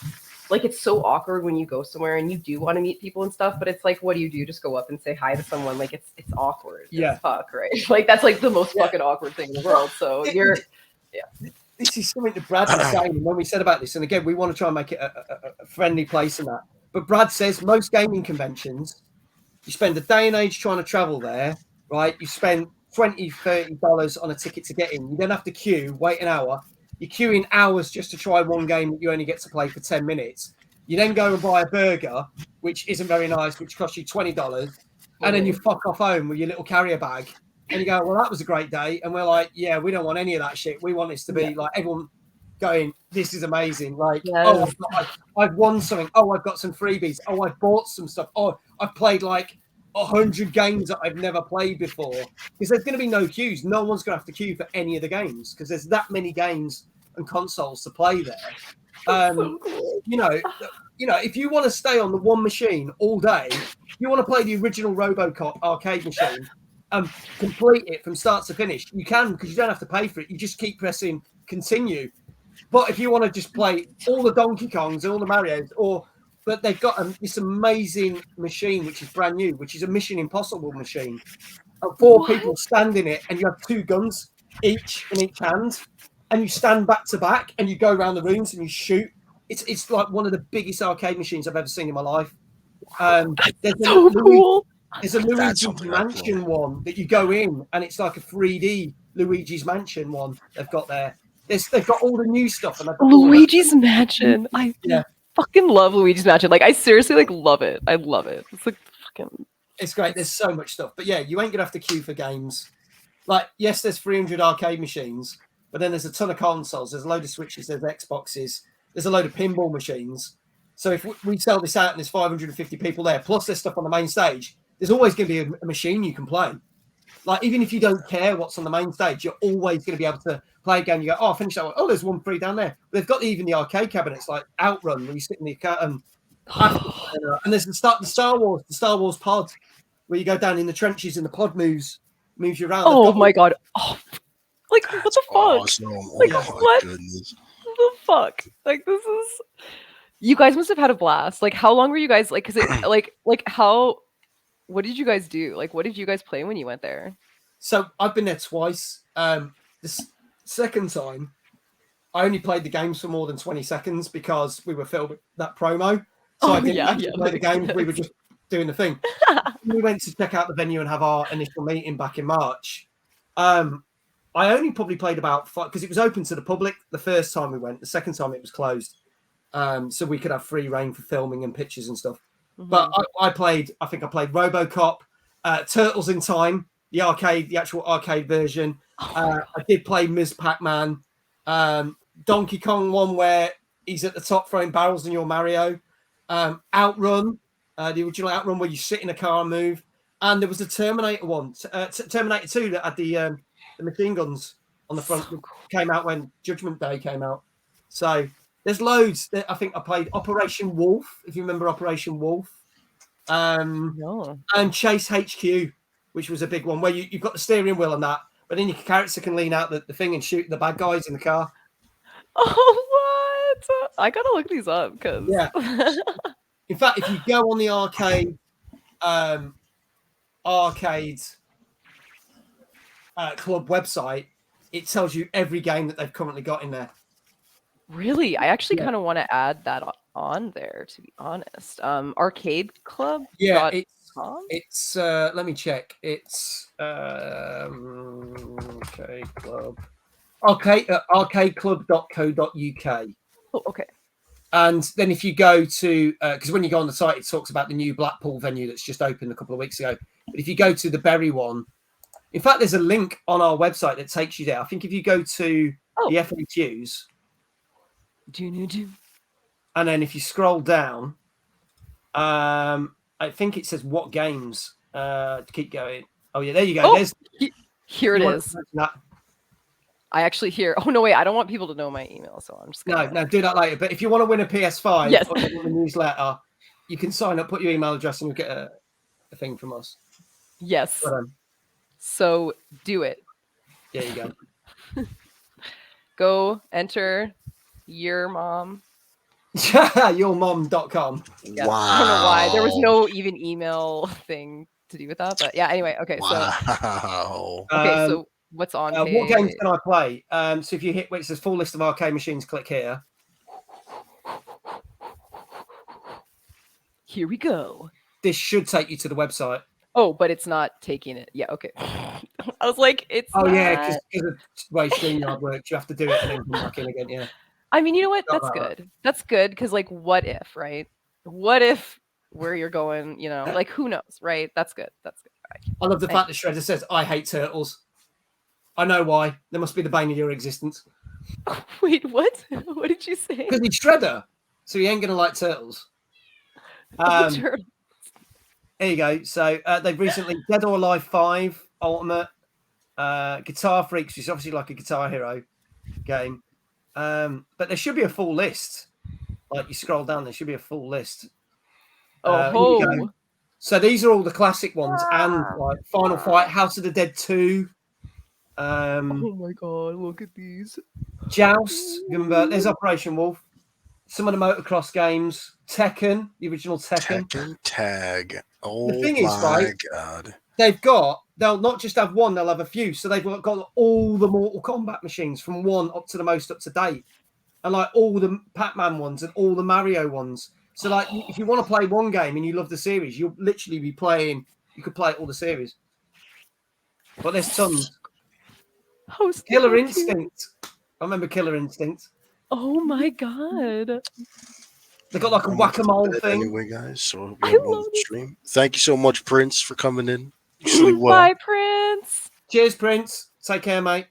Like, it's so awkward when you go somewhere and you do want to meet people and stuff, but it's like, what do? Just go up and say hi to someone? Like, it's awkward as fuck, right? Like, that's like the most fucking awkward thing in the world. So This is something that Brad was saying when we said about this, and again, we want to try and make it a friendly place in that. But Brad says most gaming conventions, you spend a day and age trying to travel there, right? You spend $20, $30 on a ticket to get in. You then have to queue, wait an hour. You're queuing hours just to try one game that you only get to play for 10 minutes. You then go and buy a burger, which isn't very nice, which costs you $20. And then you fuck off home with your little carrier bag. And you go, well, that was a great day. And we're like, yeah, we don't want any of that shit. We want this to be like everyone going, this is amazing. Like, I've won something. Oh, I've got some freebies. Oh, I've bought some stuff. Oh, I've played like 100 games that I've never played before. Because there's going to be no queues. No one's going to have to queue for any of the games because there's that many games and consoles to play there. So cool. If you want to stay on the one machine all day, you want to play the original RoboCop arcade machine and complete it from start to finish, you can, because you don't have to pay for it. You just keep pressing continue. But if you want to just play all the Donkey Kongs and all the Marios, but they've got this amazing machine which is brand new, which is a Mission Impossible machine. And 4 people stand in it, and you have 2 guns each in each hand, and you stand back to back, and you go around the rooms and you shoot. It's like one of the biggest arcade machines I've ever seen in my life. There's so cool. There's a Luigi's Mansion one that you go in, and it's like a 3D Luigi's Mansion one they've got there. They've got all the new stuff. And Luigi's Mansion. I fucking love Luigi's Mansion. Like, I seriously love it. I love it. It's like fucking. It's great. There's so much stuff. But yeah, you ain't gonna have to queue for games. Like, yes, there's 300 arcade machines, but then there's a ton of consoles. There's a load of Switches. There's Xboxes. There's a load of pinball machines. So if we sell this out and there's 550 people there, plus there's stuff on the main stage, there's always going to be a machine you can play. Like, even if you don't care what's on the main stage, you're always going to be able to play a game. You go, oh, finish that one. Oh, there's one free down there. But they've got even the arcade cabinets, like Outrun, where you sit in the and there's the Star Wars pod, where you go down in the trenches and the pod moves you around. Oh my god! Oh, like what the fuck? Awesome. Like what the fuck? Like, this is. You guys must have had a blast. Like, how long were you guys like? Because it like how. What did you guys do? Like, what did you guys play when you went there? So I've been there twice. This second time, I only played the games for more than 20 seconds because we were filming that promo. So I didn't actually play the games. We were just doing the thing. We went to check out the venue and have our initial meeting back in March. I only probably played about 5 because it was open to the public the first time we went. The second time it was closed. So we could have free reign for filming and pictures and stuff. But I played RoboCop, Turtles in Time, the actual arcade version. I did play Ms. Pac-Man, Donkey Kong one where he's at the top throwing barrels in your Mario, Outrun, the original Outrun where you sit in a car and move. And there was the Terminator one, Terminator 2 that had the machine guns on the front. That came out when Judgment Day came out. So there's loads. I think I played Operation Wolf, if you remember Operation Wolf. And Chase HQ, which was a big one, where you've got the steering wheel and that, but then your character can lean out the thing and shoot the bad guys in the car. Oh, what? I gotta look these up, because... Yeah. In fact, if you go on the arcade club website, it tells you every game that they've currently got in there. Really? I actually kind of want to add that on there, to be honest. Arcade Club? Yeah, it's let me check. It's Arcade Club. Arcadeclub.co.uk. Oh, okay. And then if you go to, because when you go on the site, it talks about the new Blackpool venue that's just opened a couple of weeks ago. But if you go to the Bury one, in fact, there's a link on our website that takes you there. I think if you go to the FAQs, and then if you scroll down, I think it says what games to keep going. Oh, yeah, there you go. Here it is. I actually hear. Oh no, wait! I don't want people to know my email, so I'm just gonna... No, do that later. But if you want to win a PS5 yes. or a newsletter, you can sign up, put your email address, and you'll get a thing from us. Yes. So do it. There you go. Go enter your mom. Yourmom.com. Yes. Wow. I don't know why there was no even email thing to do with that, but yeah. Anyway, okay. Wow. So what's on page? What games can I play? So if you hit where it says full list of arcade machines, click here. Here we go. This should take you to the website. Oh, but it's not taking it. Yeah, okay. I was like, it's not... yeah, because of the way StreamYard works, you have to do it and then come back in again, yeah. I mean, you know what? That's good. That's good, because, like, what if, right? What if where you're going, like, who knows, right? That's good. That's good. Right. I love the fact that Shredder says, I hate turtles. I know why. They must be the bane of your existence. Wait, what? What did you say? Because he's Shredder, so he ain't going to like turtles. Turtles. There you go. So they've recently Dead or Alive 5 Ultimate, Guitar Freaks, which is obviously like a Guitar Hero game. But there should be a full list. Like you scroll down, there should be a full list. So these are all the classic ones, and like Final Fight, House of the Dead 2. Oh my god, look at these. Joust, remember, there's Operation Wolf. Some of the motocross games, Tekken, the original Tekken. Tekken Tag. Oh, the thing is, right, God. They'll not just have one, they'll have a few. So they've got all the Mortal Kombat machines from 1 up to the most up to date. And like all the Pac-Man ones and all the Mario ones. So like if you want to play one game and you love the series, you'll literally be playing, you could play all the series. But there's tons. Killer Instinct. I remember Killer Instinct. Oh my god. They got like a whack-a-mole thing. Anyway, guys, so we have on the stream. Thank you so much, Prince, for coming in. Sleep well. Bye, Prince. Cheers, Prince. Take care, mate.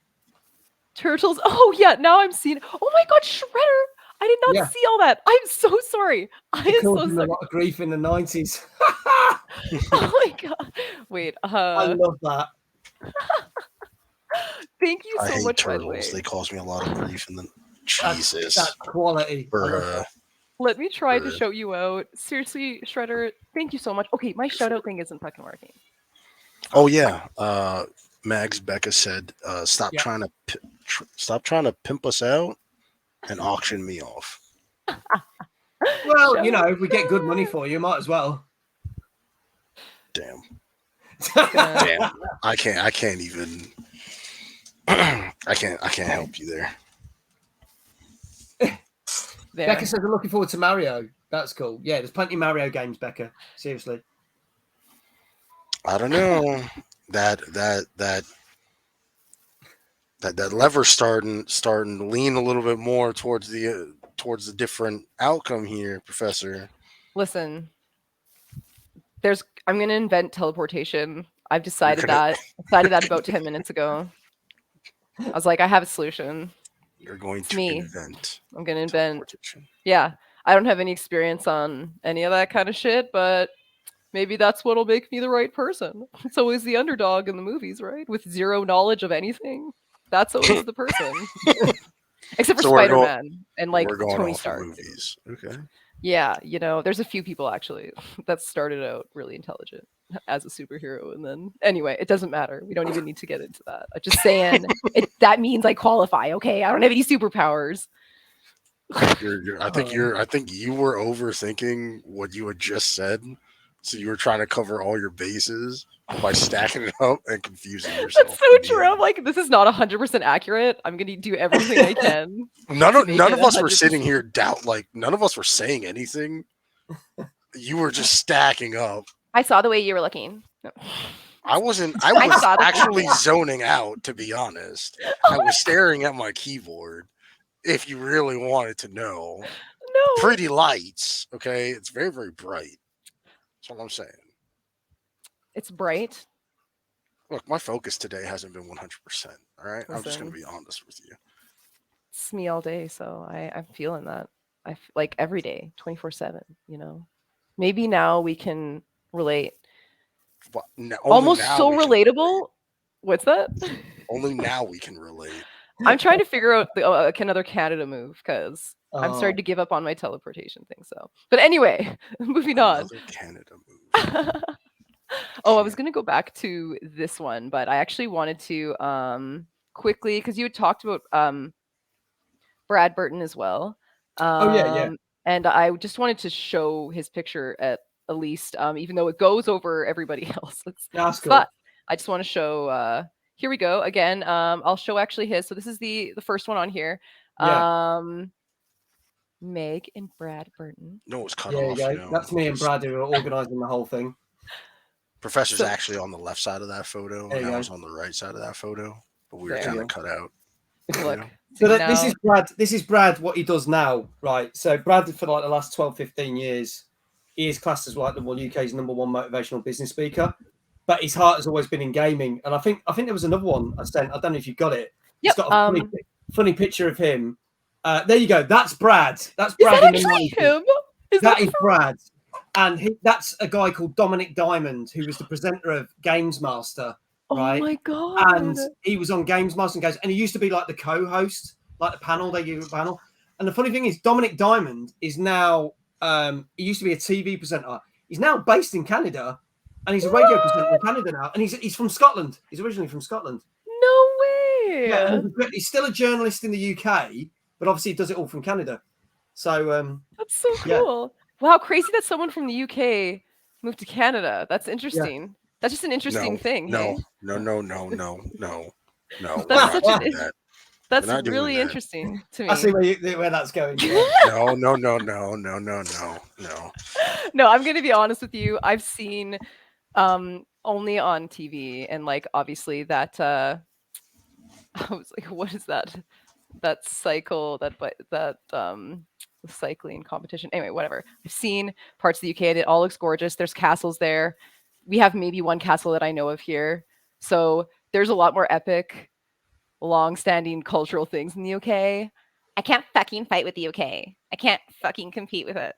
Turtles. Oh yeah, now I'm seeing. Oh my god, Shredder. I did not see all that. I'm so sorry. I am so sorry. A lot of grief in the 90s. Oh my god. Wait. I love that. Thank you so I hate much. Turtles. They cause me a lot of grief in the Jesus. That's quality. Let me try to show you out. Seriously, Shredder, thank you so much. Okay, my shout out thing isn't fucking working. Oh yeah. Mags Becca said, stop trying to pimp us out and auction me off. Well, if we get good money for you, might as well. Damn. Damn. I can't even I can't help you there. Becca says I'm looking forward to Mario. That's cool. Yeah, there's plenty of Mario games, Becca. Seriously. I don't know. That lever starting to lean a little bit more towards the different outcome here, Professor. Listen, I'm going to invent teleportation. I've decided that. I decided that about 10 minutes ago. I was like, I have a solution. You're going to invent. I'm going to invent. Yeah. I don't have any experience on any of that kind of shit, but maybe that's what'll make me the right person. It's always the underdog in the movies, right? With zero knowledge of anything. That's always the person. Except for Spider-Man and like Tony Stark. Movies. Okay. Yeah, there's a few people actually that started out really intelligent as a superhero, and then anyway, it doesn't matter. We don't even need to get into that. I'm just saying that means I qualify. Okay, I don't have any superpowers. I think you were overthinking what you had just said. So you were trying to cover all your bases by stacking it up and confusing yourself. That's so true. I'm like, this is not 100% accurate. I'm gonna do everything I can. None of us were sitting here none of us were saying anything. You were just stacking up. I saw the way you were looking. No. I was actually zoning out, to be honest. I was staring at my keyboard. If you really wanted to know. no. pretty lights. Okay, it's very, very bright. That's all I'm saying. It's bright. Look, my focus today hasn't been 100%. All right, I'm just gonna Listen. be honest with you. It's me all day, so I'm feeling that. Like every day, 24/7. You know, maybe now we can relate. But only Almost now so we can relate. relatable. What's that? Only now we can relate. I'm trying to figure out another Canada move because I'm Oh, starting to give up on my teleportation thing. So, but anyway, moving on. Another Canada move. Oh, I was gonna go back to this one, but I actually wanted to quickly because you had talked about Brad Burton as well. Oh, yeah. And I just wanted to show his picture at least, even though it goes over everybody else. That's cool. But I just want to show. Here we go again. I'll show actually his. So this is the first one on here. Yeah. Meg and Brad Burton. No, it's cut There you off. go. You know, That's me and 'cause Brad who are organising the whole thing. Professor's So- actually on the left side of that photo, There and you I go. was on the right side of that photo, but we were There. kind of cut out. Look. know? So see this now- is Brad. This is Brad. What he does now, right? So Brad, for like the last 12, 15 years, he is classed as like the UK's #1 motivational business speaker. But his heart has always been in gaming. And I think there was another one I sent. I don't know if you got it. Yep, It's got a funny picture of him. There you go. That's Brad. That's Brad. Is that in the actually 90s. him? Is That that is Brad. And that's a guy called Dominic Diamond, who was the presenter of Games Master. Oh Right? my god! And he was on Games Master and Games, and he used to be like the co-host, like the panel. They give a panel. And the funny thing is, Dominic Diamond is now. He used to be a TV presenter. He's now based in Canada, and he's a radio presenter in Canada now. And he's from Scotland. He's originally from Scotland. No way! Yeah, he's still a journalist in the UK, but obviously he does it all from Canada. So That's so yeah. cool. Wow, crazy that someone from the UK moved to Canada. That's interesting. That's just an interesting thing. No, hey? no. We're That's not such doing an. that. That's We're not doing really that. interesting to me. I see where that's going. No. No, I'm gonna be honest with you. I've seen only on TV and like obviously that I was like, what is that? That cycle that cycling competition. Anyway, whatever. I've seen parts of the UK and it all looks gorgeous. There's castles there. We have maybe one castle that I know of here. So there's a lot more epic, long-standing cultural things in the UK. I can't fucking fight with the UK. I can't fucking compete with it.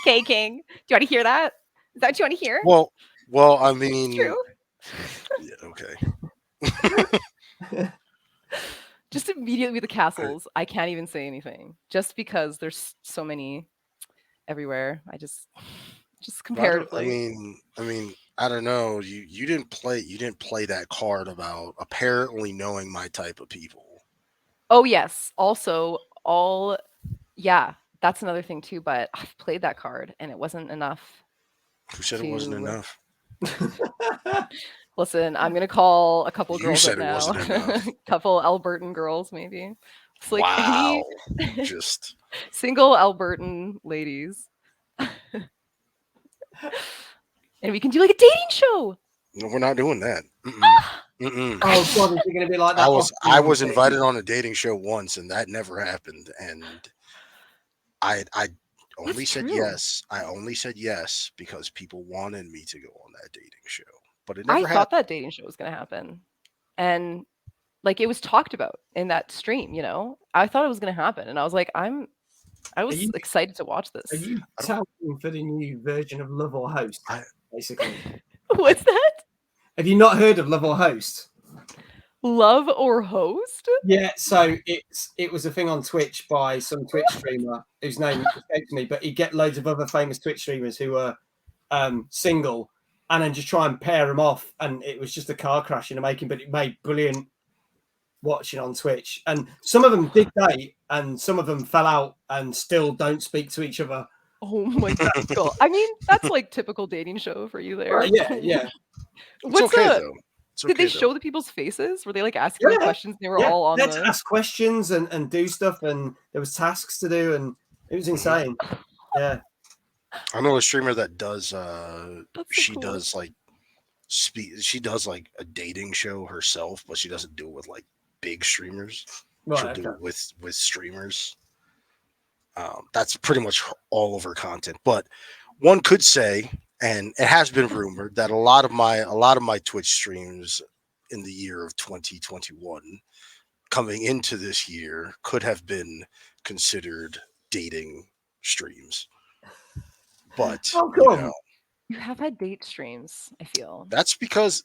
Okay, King. Do you want to hear that? Is that what you want to hear? Well, I mean, True. Yeah, okay. Just immediately with the castles, I can't even say anything. Just because there's so many everywhere. I just comparatively. I mean, I don't know. You didn't play that card about apparently knowing my type of people. Oh yes. Also, yeah, that's another thing too. But I've played that card and it wasn't enough. Who said it wasn't enough? Listen, I'm gonna call a couple You girls said right it now. wasn't enough. Couple Albertan girls, maybe. It's like Wow. any Just single Albertan ladies. And we can do like a dating show. no, we're not doing that. Oh God, is it going to be like that? I was invited on a dating show once, and that never happened. And I only That's said true. yes. I only said yes because people wanted me to go on that dating show, but it never I happened. thought that dating show was gonna happen. And like it was talked about in that stream, you know. I thought it was gonna happen. And I was like, I was excited to watch this. Are you touting for the new version of Love or Host? Basically. What's that? Have you not heard of Love or Host? Love or Host? Yeah, so it was a thing on Twitch by some Twitch streamer whose name escapes me, but he'd get loads of other famous Twitch streamers who were single and then just try and pair them off. And it was just a car crash in the making, but it made brilliant watching on Twitch. And some of them did date and some of them fell out and still don't speak to each other. Oh my god, cool. I mean, that's like typical dating show for you there. Right, yeah. It's okay though. Did they show the people's faces? Were they like asking them questions? They were all on they had to ask questions and do stuff, and there was tasks to do, and it was insane. Yeah. I know a streamer that does she cool. does like she does like a dating show herself, but she doesn't do it with like big streamers. Right, She'll do it with streamers. That's pretty much all of her content. But one could say, and it has been rumored, that a lot of my Twitch streams in the year of 2021 coming into this year could have been considered dating streams. But How come? You have had date streams, I feel. that's because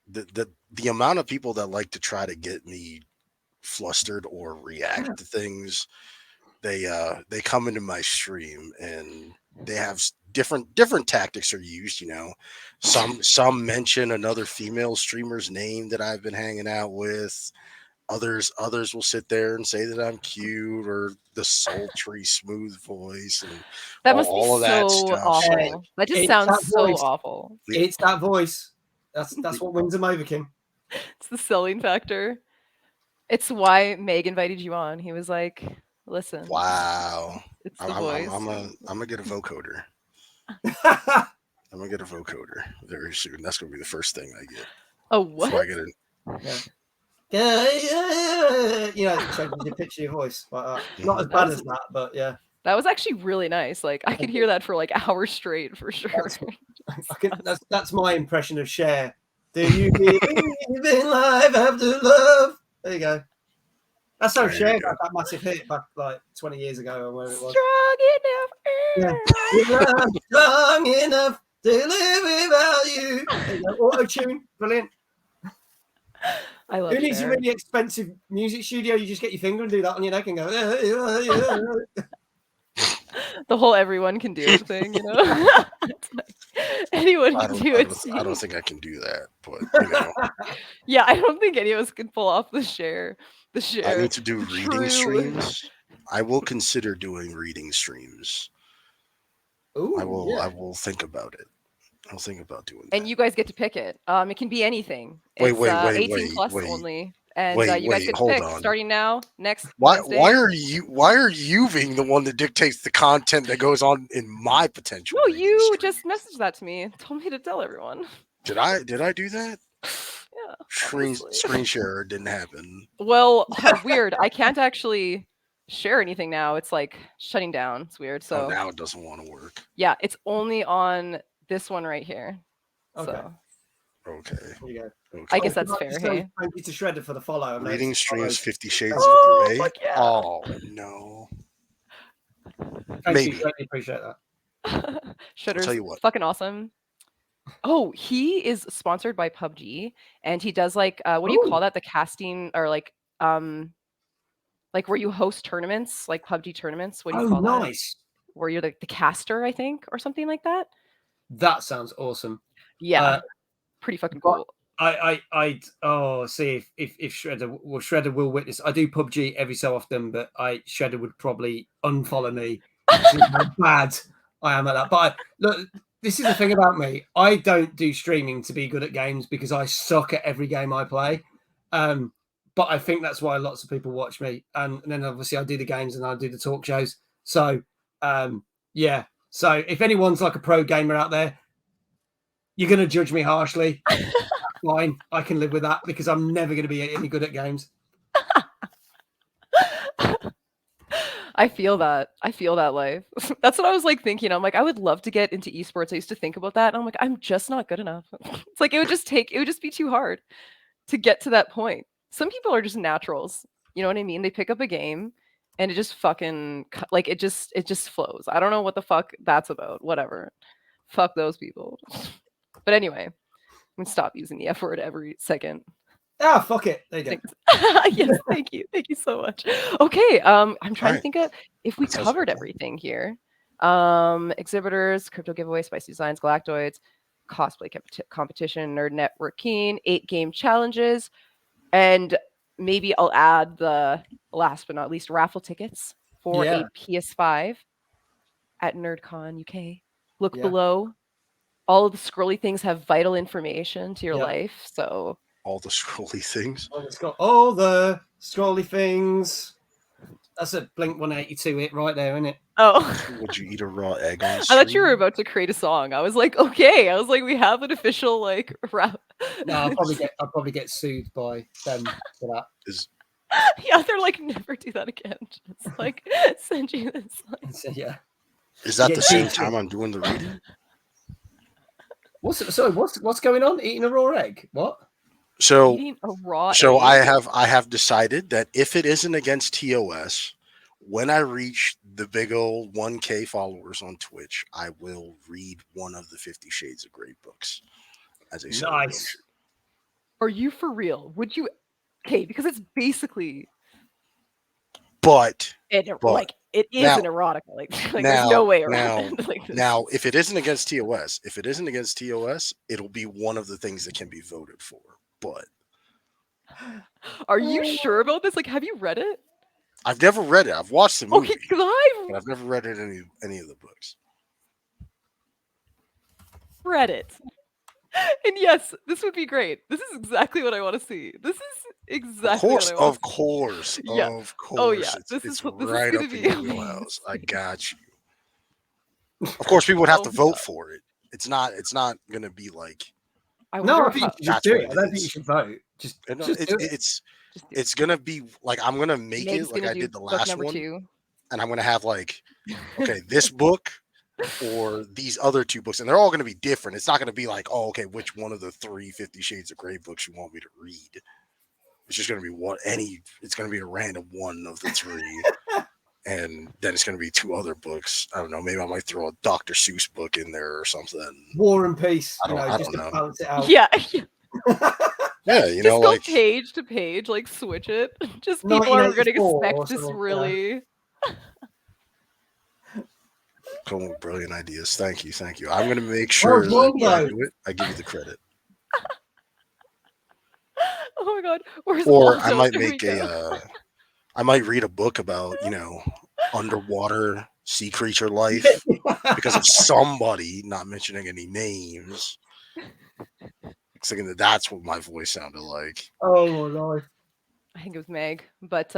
the amount of people that like to try to get me flustered or react to things, they come into my stream and they have different tactics are used. Some mention another female streamer's name that I've been hanging out with. Others will sit there and say that I'm cute or the sultry, smooth voice and That must be all of that so stuff. awful. That just It's sounds that so voice. awful. It's that voice. That's what wins them over, King. It's the selling factor. It's why Meg invited you on. He was like, "Listen, Wow. it's the voice." I'm gonna get a vocoder. I'm gonna get a vocoder very soon. That's gonna be the first thing I get. Oh, what? Before I get it. Change the pitch of your voice. Not as bad as that, but yeah. That was actually really nice. Like I could hear that for like hours straight for sure. That's my impression of Cher. Do you believe in life after love? There you go. That's how Cher got that massive hit back like 20 years ago or whatever it was. Strong enough. Yeah. Strong enough to live without you. There you go. Auto tune, brilliant. I love Who needs a Cher. really expensive music studio? You just get your finger and do that on your neck and go. The whole everyone can do it thing, Anyone can do it. I don't think I can do that, but Yeah, I don't think any of us can pull off the Cher. I need to do reading streams. I will consider doing reading streams. Ooh, I will think about it. I'll think about doing that. And you guys get to pick it. It can be anything. Wait, 18 plus only. And you guys get to pick starting now, next Wednesday. Why are you being the one that dictates the content that goes on in my potential? No, you streams? Just messaged that to me and told me to tell everyone. Did I do that? Yeah. Screen share didn't happen. Well, weird. I can't actually share anything now. It's like shutting down. It's weird. So now it doesn't want to work. Yeah, it's only on this one right here. Okay. So. Okay. There you go. Okay. I guess that's fair. Hey? Thank you to Shredder for the follow. Reading streams 50 Shades of Grey. Yeah. Oh no. Thank you. I appreciate that. Shredder's fucking awesome. Oh, he is sponsored by PUBG, and he does like what do you call that? The casting or like where you host tournaments, like PUBG tournaments. What do you call that? Nice. Where you're like the caster, I think, or something like that. That sounds awesome. Yeah. Pretty fucking cool. See if Shredder will witness. I do PUBG every so often, but Shredder would probably unfollow me. How bad I am at that. But look, this is the thing about me. I don't do streaming to be good at games because I suck at every game I play. But I think that's why lots of people watch me. And then obviously I do the games and I do the talk shows. So yeah. So if anyone's like a pro gamer out there, you're going to judge me harshly. Fine, I can live with that because I'm never going to be any good at games. I feel that life. That's what I was like thinking. I'm like, I would love to get into esports. I used to think about that. And I'm like, I'm just not good enough. It's like, it would just be too hard to get to that point. Some people are just naturals. You know what I mean? They pick up a game and it just fucking like, it just flows. I don't know what the fuck that's about. Whatever. Fuck those people. But anyway, I'm gonna stop using the F word every second. Ah, fuck it. There you go. Yes, thank you. Thank you so much. Okay, I'm trying to think of if we covered everything here. Exhibitors, crypto giveaway, spicy designs, Galactoids, cosplay competition, nerd networking, 8-game challenges, and maybe I'll add the last but not least raffle tickets for a PS5 at NerdCon UK. Look below. All of the scrolly things have vital information to your life. So all the scrolly things. All the scrolly things. That's a Blink 182 hit right there, isn't it? Oh. Would you eat a raw egg on I thought you were about to create a song. I was like, okay. I was like, we have an official like rap. No, I'll probably get sued by them for that. Yeah, they're like, never do that again. Just like send you this. Like... So, yeah. Is that Yeah, the same geez. time I'm doing the reading? What's going on? Eating a raw egg? What? So Eating a raw so egg? I have decided that if it isn't against TOS, when I reach the big old 1K followers on Twitch, I will read one of the 50 Shades of Grey books as a celebration. Nice. Are you for real? Would you? Okay, because it's basically But like it is now, an erotica. Like there's now, no way around now, it. Like, now, if it isn't against TOS, it'll be one of the things that can be voted for. But are you sure about this? Like, have you read it? I've never read it. I've watched the movie, Okay, because but I've never read it any of the books. read it. And yes, this would be great. This is exactly what I want to see. This is exactly what I want. Of course, Yeah. of course. Oh yeah. It's This is right gonna up in be your wheelhouse. I got you. Of course, people would have to vote for it. It's not gonna be like. I No, I think you should just do it. I don't think you should vote. Just do it. It's gonna be like I'm gonna make Meg's it like I did the last one, 2. and I'm gonna have like, okay, this book or these other 2 books, and they're all gonna be different. It's not gonna be like, oh, okay, which one of the 3 50 Shades of Grey books you want me to read? It's just gonna be it's gonna be a random one of the 3. And then it's going to be 2 other books. I don't know. Maybe I might throw a Dr. Seuss book in there or something. War and Peace. I don't know. Balance it out. Yeah. Yeah, just go like page to page, like switch it. Just people are going to expect this really. Cool, brilliant ideas. Thank you. I'm going to make sure that I give you the credit. Oh my god! Or I might I might read a book about, underwater sea creature life because of somebody, not mentioning any names. Thinking that's what my voice sounded like. Oh my life. I think it was Meg, but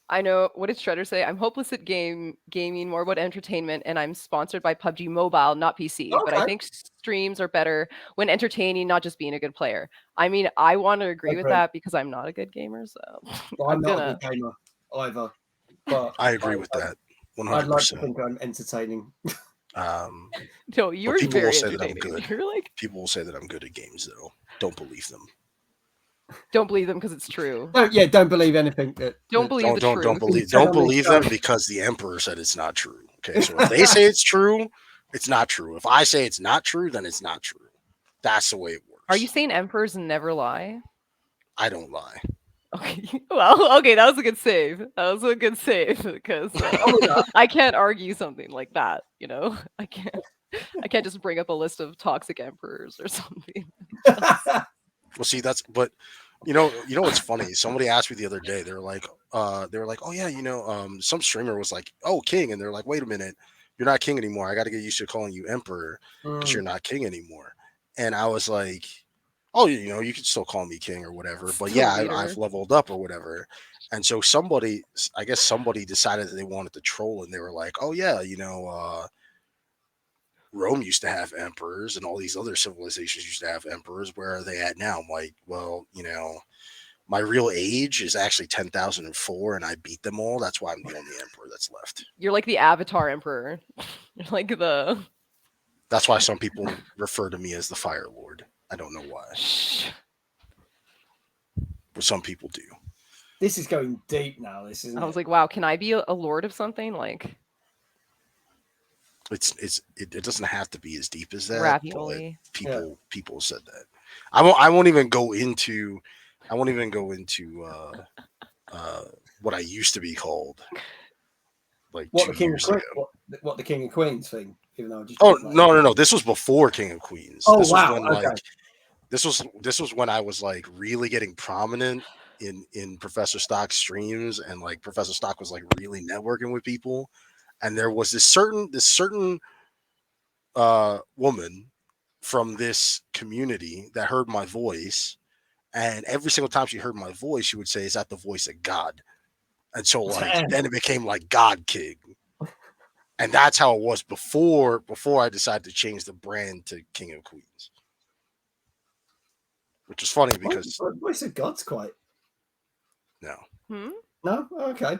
I know, what did Shredder say? I'm hopeless at gaming, more about entertainment, and I'm sponsored by PUBG Mobile, not PC. Okay. But I think streams are better when entertaining, not just being a good player. I mean, I want to agree with that because I'm not a good gamer, so well, I'm not a good gamer either. But I agree with that 100%. I'd like to think I'm entertaining. No, you're people very will say entertaining. That I'm good. You're like... People will say that I'm good at games, though. Don't believe them. Don't believe them because it's true. Don't believe anything that. Don't believe the truth. Don't believe them because the Emperor said it's not true. Okay, so if they say it's true, it's not true. If I say it's not true, then it's not true. That's the way it works. Are you saying emperors never lie? I don't lie. Okay. Well, okay, that was a good save. Because I can't argue something like that. I can't just bring up a list of toxic emperors or something. Well, see, but you know what's funny? Somebody asked me the other day. They were like, oh yeah, some streamer was like, oh, king, and they're like, wait a minute, you're not king anymore. I got to get used to calling you emperor because you're not king anymore. And I was like, oh, you can still call me king or whatever, but yeah, I've leveled up or whatever. And so somebody decided that they wanted to troll, and they were like, oh yeah, Rome used to have emperors and all these other civilizations used to have emperors. Where are they at now? I'm like, well, my real age is actually 10,004 and I beat them all. That's why I'm the only emperor that's left. You're like the Avatar emperor. You're like the... That's why some people refer to me as the Fire Lord. I don't know why. But some people do. This is going deep now. I was like, wow, can I be a lord of something? Like... It doesn't have to be as deep as that. Ravioli. People said that. I won't even go into what I used to be called. Like what 2 the king years of ago. What the King of Queens thing? Even though no. This was before King of Queens. Oh this wow. Was when, okay. This was when I was like really getting prominent in Professor Stalke's streams, and like Professor Stalke was like really networking with people. And there was this certain woman from this community that heard my voice, and every single time she heard my voice, she would say, "Is that the voice of God?" And so then it became like God King, and that's how it was before I decided to change the brand to King of Queens, which is funny because voice of God's quite. No. No? Okay.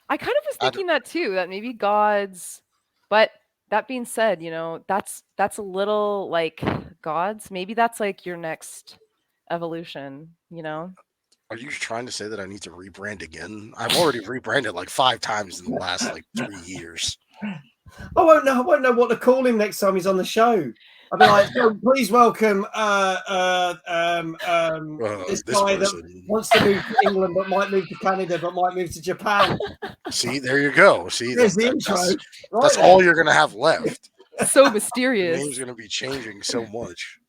I kind of was thinking that too, that maybe gods, but that being said, you know, that's a little like gods. Maybe that's like your next evolution, you know? Are you trying to say that I need to rebrand again? I've already rebranded like 5 times in the last like 3 years. I won't know what to call him next time he's on the show. I'll be like, so please welcome this guy person. that wants to move to England but might move to Canada but might move to Japan. See, there you go. See, there's the intro. That's all you're gonna have left. So mysterious. The name's gonna be changing so much.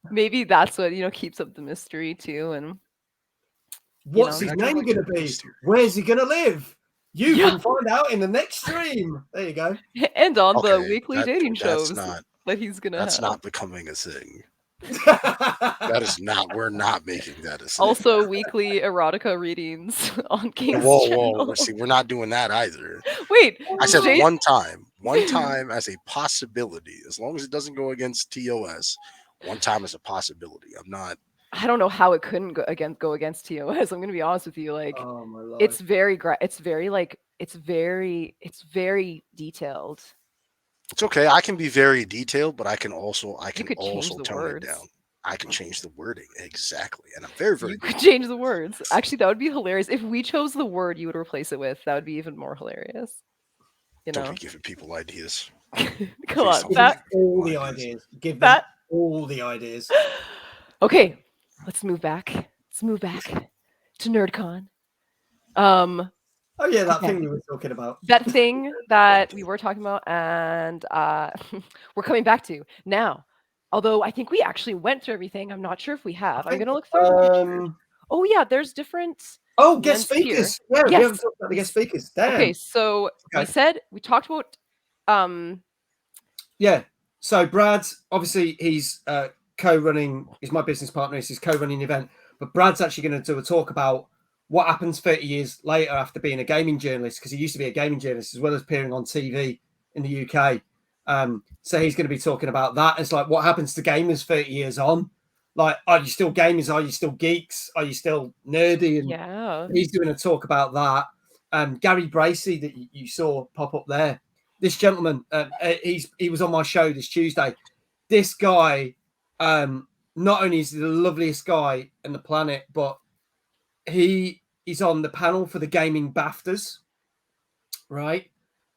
Maybe that's what, you know, keeps up the mystery too. And what's his name gonna be? Where's he gonna live? You can find out in the next stream. There you go. And on the weekly dating shows that he's gonna That's have. not becoming a thing. That is not. We're not making that a thing. Also, weekly erotica readings on King's channel. See, we're not doing that either. Wait, I said one time as a possibility, as long as it doesn't go against TOS. One time as a possibility. I'm not. I don't know how it couldn't go against TOS. I'm gonna be honest with you. Like, it's very detailed. It's okay. I can be very detailed, but I can also tone it down. I can change the wording exactly, and I'm very You could change the words. Actually, that would be hilarious. If we chose the word you would replace it with, that would be even more hilarious. You know, don't be giving people ideas. Come on, all the ideas. Give them all the ideas. Okay, let's move back. Let's move back to NerdCon. Oh yeah, that thing we were talking about. That thing that we were talking about, and we're coming back to now. Although I think we actually went through everything. I'm not sure if we have. I'm gonna look through the pictures. Oh yeah, there's different. Oh, guest speakers. Here. Yeah, we haven't talked about the guest speakers. Damn. Okay, so we talked about. Yeah. So Brad, obviously, he's co-running. He's my business partner. He's co-running the event. But Brad's actually going to do a talk about what happens 30 years later after being a gaming journalist, because he used to be a gaming journalist as well as appearing on TV in the UK. So he's going to be talking about that. It's like, what happens to gamers 30 years on? Like, are you still gamers? Are you still geeks? Are you still nerdy? And he's doing a talk about that. Gary Bracey that you saw pop up there. This gentleman, he was on my show this Tuesday. This guy, not only is he the loveliest guy on the planet, but he's on the panel for the gaming BAFTAs, right?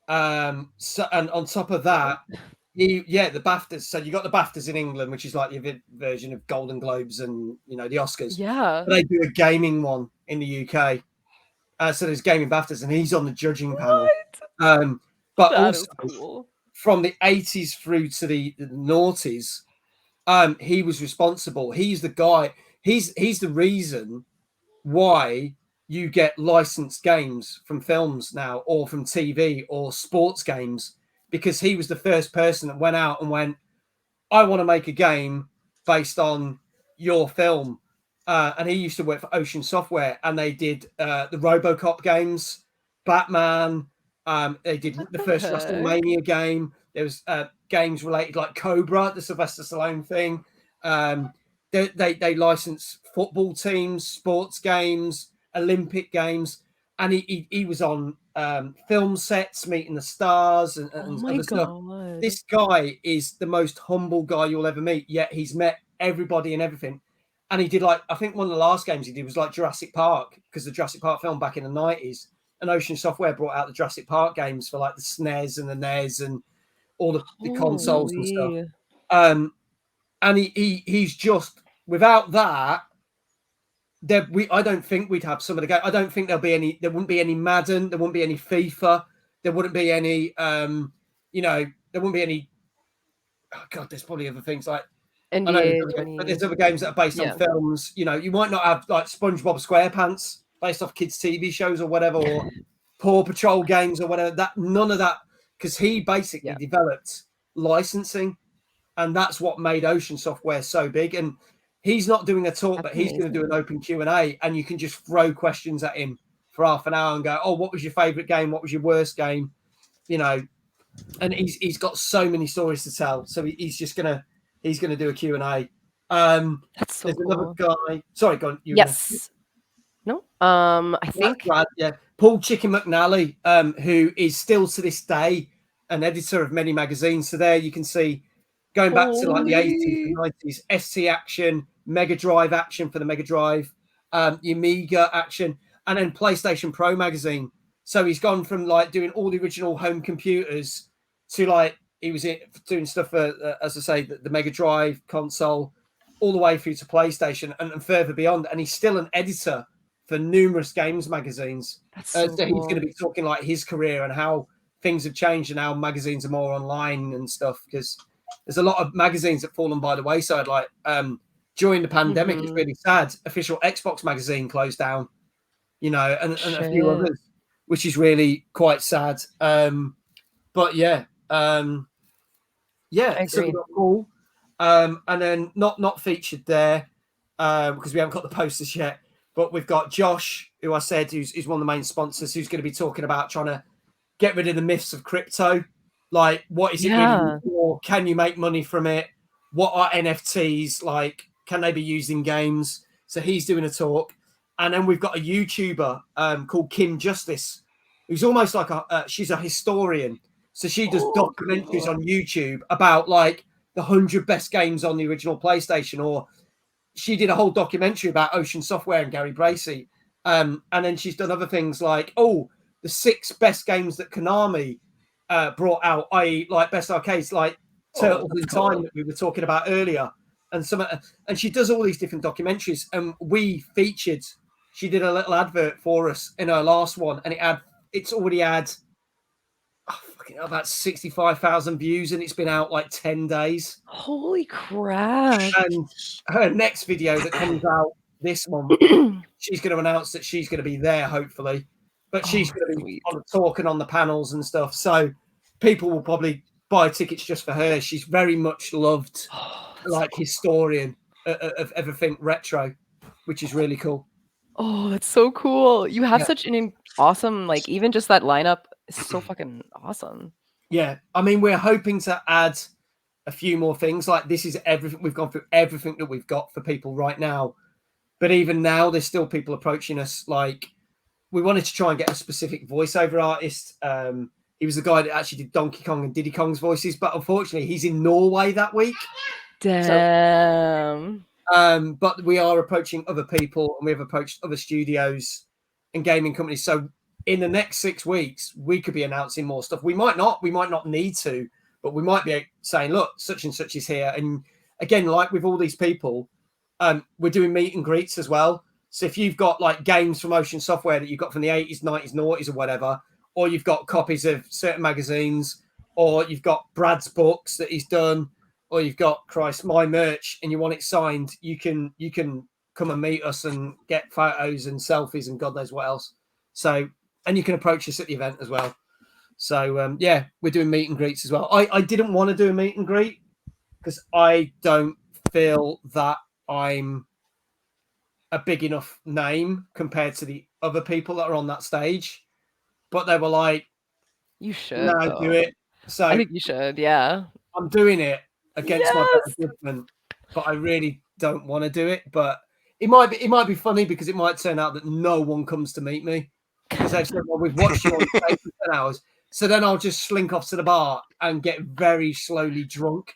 So, and on top of that, the BAFTAs. So you got the BAFTAs in England, which is like your version of Golden Globes and the Oscars. Yeah, but they do a gaming one in the UK. So there's gaming BAFTAs, and he's on the judging panel. But that also cool. From the 80s through to the noughties, he was responsible. He's the guy. He's the reason why you get licensed games from films now, or from TV or sports games, because he was the first person that went out and went, I want to make a game based on your film. And he used to work for Ocean Software, and they did the RoboCop games, Batman. They did the first WrestleMania game. There was games related like Cobra, the Sylvester Stallone thing. They license football teams, sports games, Olympic games, and he was on film sets, meeting the stars and other stuff. This guy is the most humble guy you'll ever meet, yet he's met everybody and everything. And he did, like, I think one of the last games he did was like Jurassic Park, because the Jurassic Park film back in the 90s, and Ocean Software brought out the Jurassic Park games for like the SNES and the NES and all the consoles and stuff. And he's just, without that, I don't think we'd have some of the games. I don't think there wouldn't be any Madden, there wouldn't be any FIFA, there wouldn't be any, there wouldn't be any, oh God, there's probably other things like, NBA, but there's other games that are based on films. You might not have like SpongeBob SquarePants based off kids' TV shows or whatever, or Paw Patrol games or whatever. None of that, because he basically developed licensing, and that's what made Ocean Software so big. And he's not doing a talk, but he's going to do an open Q&A, and you can just throw questions at him for half an hour and go, "Oh, what was your favorite game? What was your worst game?" And he's got so many stories to tell. So he's going to do a Q&A. That's so There's cool. another guy. Sorry, go on. Yes. No. I think. Yeah, Paul Chicken McNally, who is still to this day an editor of many magazines. So there you can see, going back to like the 80s and 90s, SC Action, Mega Drive Action for the Mega Drive, Amiga Action, and then PlayStation Pro magazine. So he's gone from like doing all the original home computers to like he was doing stuff for, as I say, the Mega Drive console, all the way through to PlayStation and further beyond. And he's still an editor for numerous games magazines. That's so so cool. he's going to be talking like his career and how things have changed and how magazines are more online and stuff, because there's a lot of magazines that fallen by the wayside. Like during the pandemic, it's really sad. Official Xbox magazine closed down, you know, and a few others, which is really quite sad. But yeah, so we've got Paul, and then not featured there because we haven't got the posters yet. But we've got Josh, who I said is one of the main sponsors, who's going to be talking about trying to get rid of the myths of crypto. Like, what is it really for? Can you make money from it? What are NFTs? Like, can they be used in games? So he's doing a talk. And then we've got a YouTuber called Kim Justice, who's almost like she's a historian. So she does documentaries on YouTube about like the 100 best games on the original PlayStation, or she did a whole documentary about Ocean Software and Gary Bracey. And then she's done other things like, the 6 best games that Konami brought out, i.e. like best arcades, like Turtles in Time that we were talking about earlier. And she does all these different documentaries. And she did a little advert for us in her last one, and it's already had about 65,000 views, and it's been out like 10 days. Holy crap. And her next video that comes out this month, she's going to announce that she's going to be there, hopefully. But she's going to be on the talk and on the panels and stuff. So people will probably buy tickets just for her. She's very much loved, like historian of everything retro, which is really cool. Oh, that's so cool. You have such an awesome, like, even just that lineup is so fucking awesome. Yeah. I mean, we're hoping to add a few more things. Like, this is everything. We've gone through everything that we've got for people right now. But even now, there's still people approaching us. Like, we wanted to try and get a specific voiceover artist. He was the guy that actually did Donkey Kong and Diddy Kong's voices. But unfortunately, he's in Norway that week. Damn. But we are approaching other people, and we have approached other studios and gaming companies. So in the next 6 weeks, we could be announcing more stuff. We might not need to, but we might be saying, look, such and such is here. And again, like with all these people, we're doing meet and greets as well. So if you've got like games from Ocean Software that you've got from the 80s, 90s, noughties or whatever, or you've got copies of certain magazines, or you've got Brad's books that he's done, or you've got my merch and you want it signed, you can come and meet us and get photos and selfies and God knows what else. So, and you can approach us at the event as well. So we're doing meet and greets as well. I didn't want to do a meet and greet because I don't feel that I'm a big enough name compared to the other people that are on that stage. But they were like, you should do it. So I think you should. Yeah, I'm doing it against my better judgment, but I really don't want to do it. But it might be funny because it might turn out that no one comes to meet me because they've said, well, we've watched you on stage for 10 hours. So then I'll just slink off to the bar and get very slowly drunk.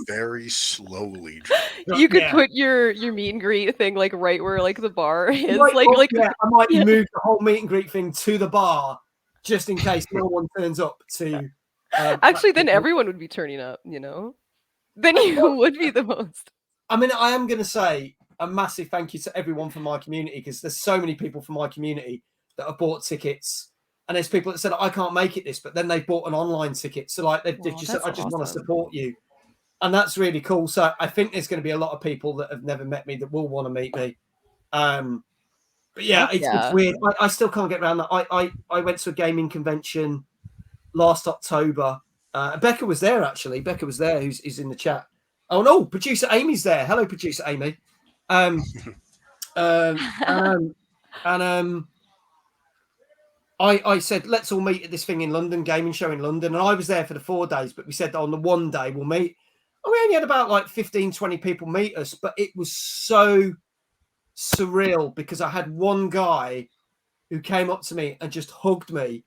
Very slowly drunk. You could put your meet and greet thing like right where like the bar is. I might move the whole meet and greet thing to the bar just in case no one turns up to. Actually, then everyone would be turning up. You know, then you would be the most. I mean, I am going to say a massive thank you to everyone from my community because there's so many people from my community that have bought tickets. And there's people that said, I can't make it this, but then they bought an online ticket. So like they've just said, I just want to support you. And that's really cool. So I think there's going to be a lot of people that have never met me that will want to meet me. But yeah, it's weird. I still can't get around that. I went to a gaming convention last October. Becca was there, actually. Becca was there, who's in the chat. Oh, no, producer Amy's there. Hello, producer Amy. I said, let's all meet at this thing in London, gaming show in London. And I was there for the 4 days, but we said on the one day we'll meet. we only had about like 15, 20 people meet us, but it was so surreal because I had one guy who came up to me and just hugged me,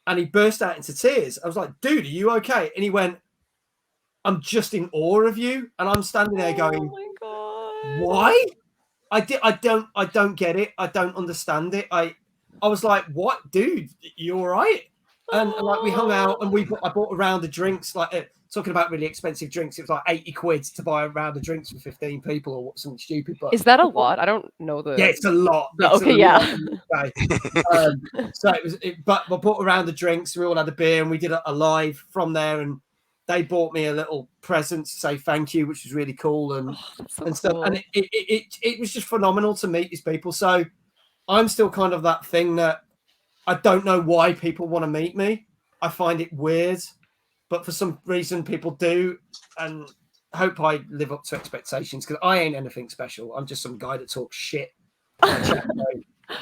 and he burst out into tears. I was like, dude, are you okay? And he went, I'm just in awe of you. And I'm standing there going, oh my God. Why? I don't get it. I don't understand it. I was like, what, dude, you all right? And like we hung out, and I bought a round of drinks, like talking about really expensive drinks. It was like 80 quid to buy a round of drinks for 15 people or something stupid. But is that a lot? I don't know the. Yeah, it's a lot. Okay, yeah. So it was, but I bought a round of drinks. We all had a beer, and we did a live from there. And they bought me a little present to say thank you, which was really cool and stuff. Cool. And it was just phenomenal to meet these people. So I'm still kind of that thing that I don't know why people want to meet me. I find it weird, but for some reason people do, and hope I live up to expectations because I ain't anything special. I'm just some guy that talks shit on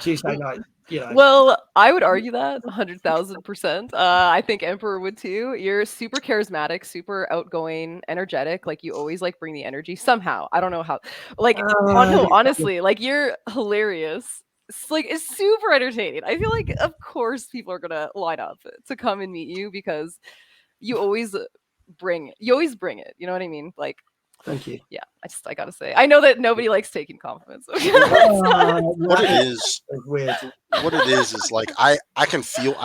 Tuesday night. You know. Well, I would argue that 100,000%. I think Emperor would too. You're super charismatic, super outgoing, energetic. Like you always like bring the energy somehow. I don't know how. Like no, honestly, like you're hilarious. It's super entertaining. I feel like of course people are gonna line up to come and meet you because you always bring it. You know what I mean? Like, thank you. Yeah, I gotta say, I know that nobody likes taking compliments. What it is, weird. What it is like I can feel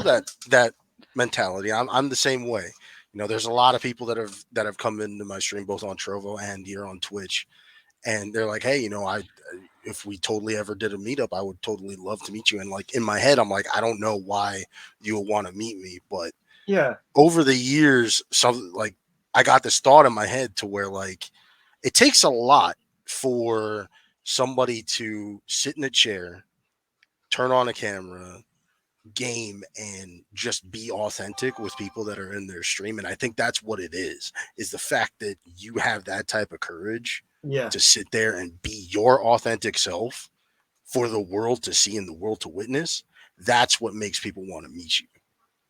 that mentality. I'm the same way. You know, there's a lot of people that have come into my stream both on Trovo and here on Twitch, and they're like, hey, you know, if we totally ever did a meetup, I would totally love to meet you. And like in my head, I'm like, I don't know why you would want to meet me, but yeah, over the years, I got this thought in my head to where like it takes a lot for somebody to sit in a chair, turn on a camera, game, and just be authentic with people that are in their stream. And I think that's what it is the fact that you have that type of courage to sit there and be your authentic self for the world to see and the world to witness. That's what makes people want to meet you.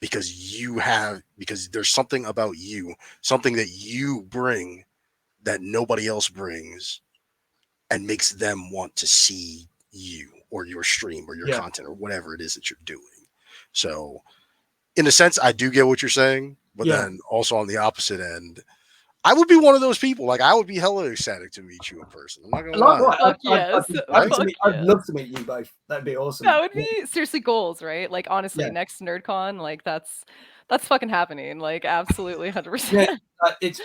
Because there's something about you, something that you bring that nobody else brings, and makes them want to see you or your stream or your content or whatever it is that you're doing. So in a sense, I do get what you're saying, but then also on the opposite end, I would be one of those people. Like I would be hella ecstatic to meet you in person. I'm not gonna lie. I'd love to meet you both. That'd be awesome. That would be seriously goals, right? Like honestly, next NerdCon, like that's fucking happening. Like absolutely 100%.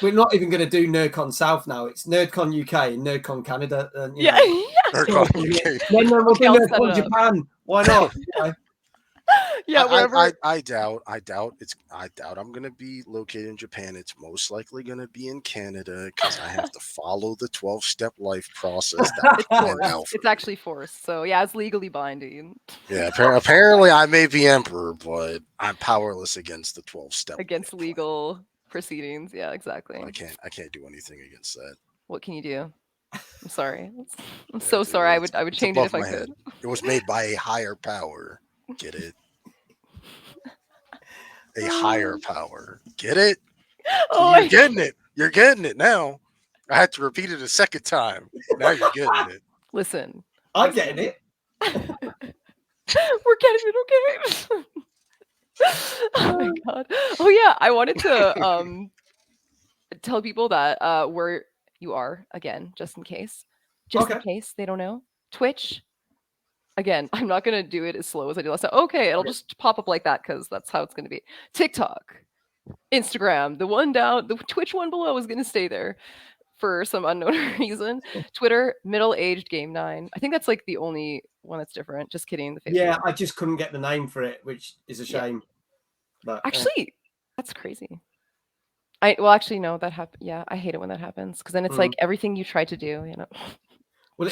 We're not even going to do NerdCon South now. It's NerdCon UK and NerdCon Canada. And, NerdCon UK. Then we'll do NerdCon Japan. Why not? Yeah, wherever. I doubt I'm gonna be located in Japan. It's most likely gonna be in Canada because I have to follow the 12-step life process. It's actually forced, so yeah, it's legally binding. Yeah, apparently I may be emperor, but I'm powerless against the 12-step. Against legal proceedings, yeah, exactly. I can't do anything against that. What can you do? I'm sorry. I'm so sorry. I would change it if I could. It was made by a higher power. Get it? A higher power. Get it? Oh, you're getting it. You're getting it now. I had to repeat it a second time. Now you're getting it. Listen. I'm getting it. We're getting it, okay? Oh my god. Oh yeah, I wanted to tell people that where you are again, just in case. In case they don't know. Twitch. Again, I'm not going to do it as slow as I did last time. Okay, it'll just pop up like that because that's how it's going to be. TikTok, Instagram, the Twitch one below is going to stay there for some unknown reason. Twitter, middle-aged game 9. I think that's like the only one that's different. Just kidding. The Facebook. I just couldn't get the name for it, which is a shame. But actually, that's crazy. Actually, no, that happened. Yeah, I hate it when that happens because then it's like everything you try to do, you know. Well,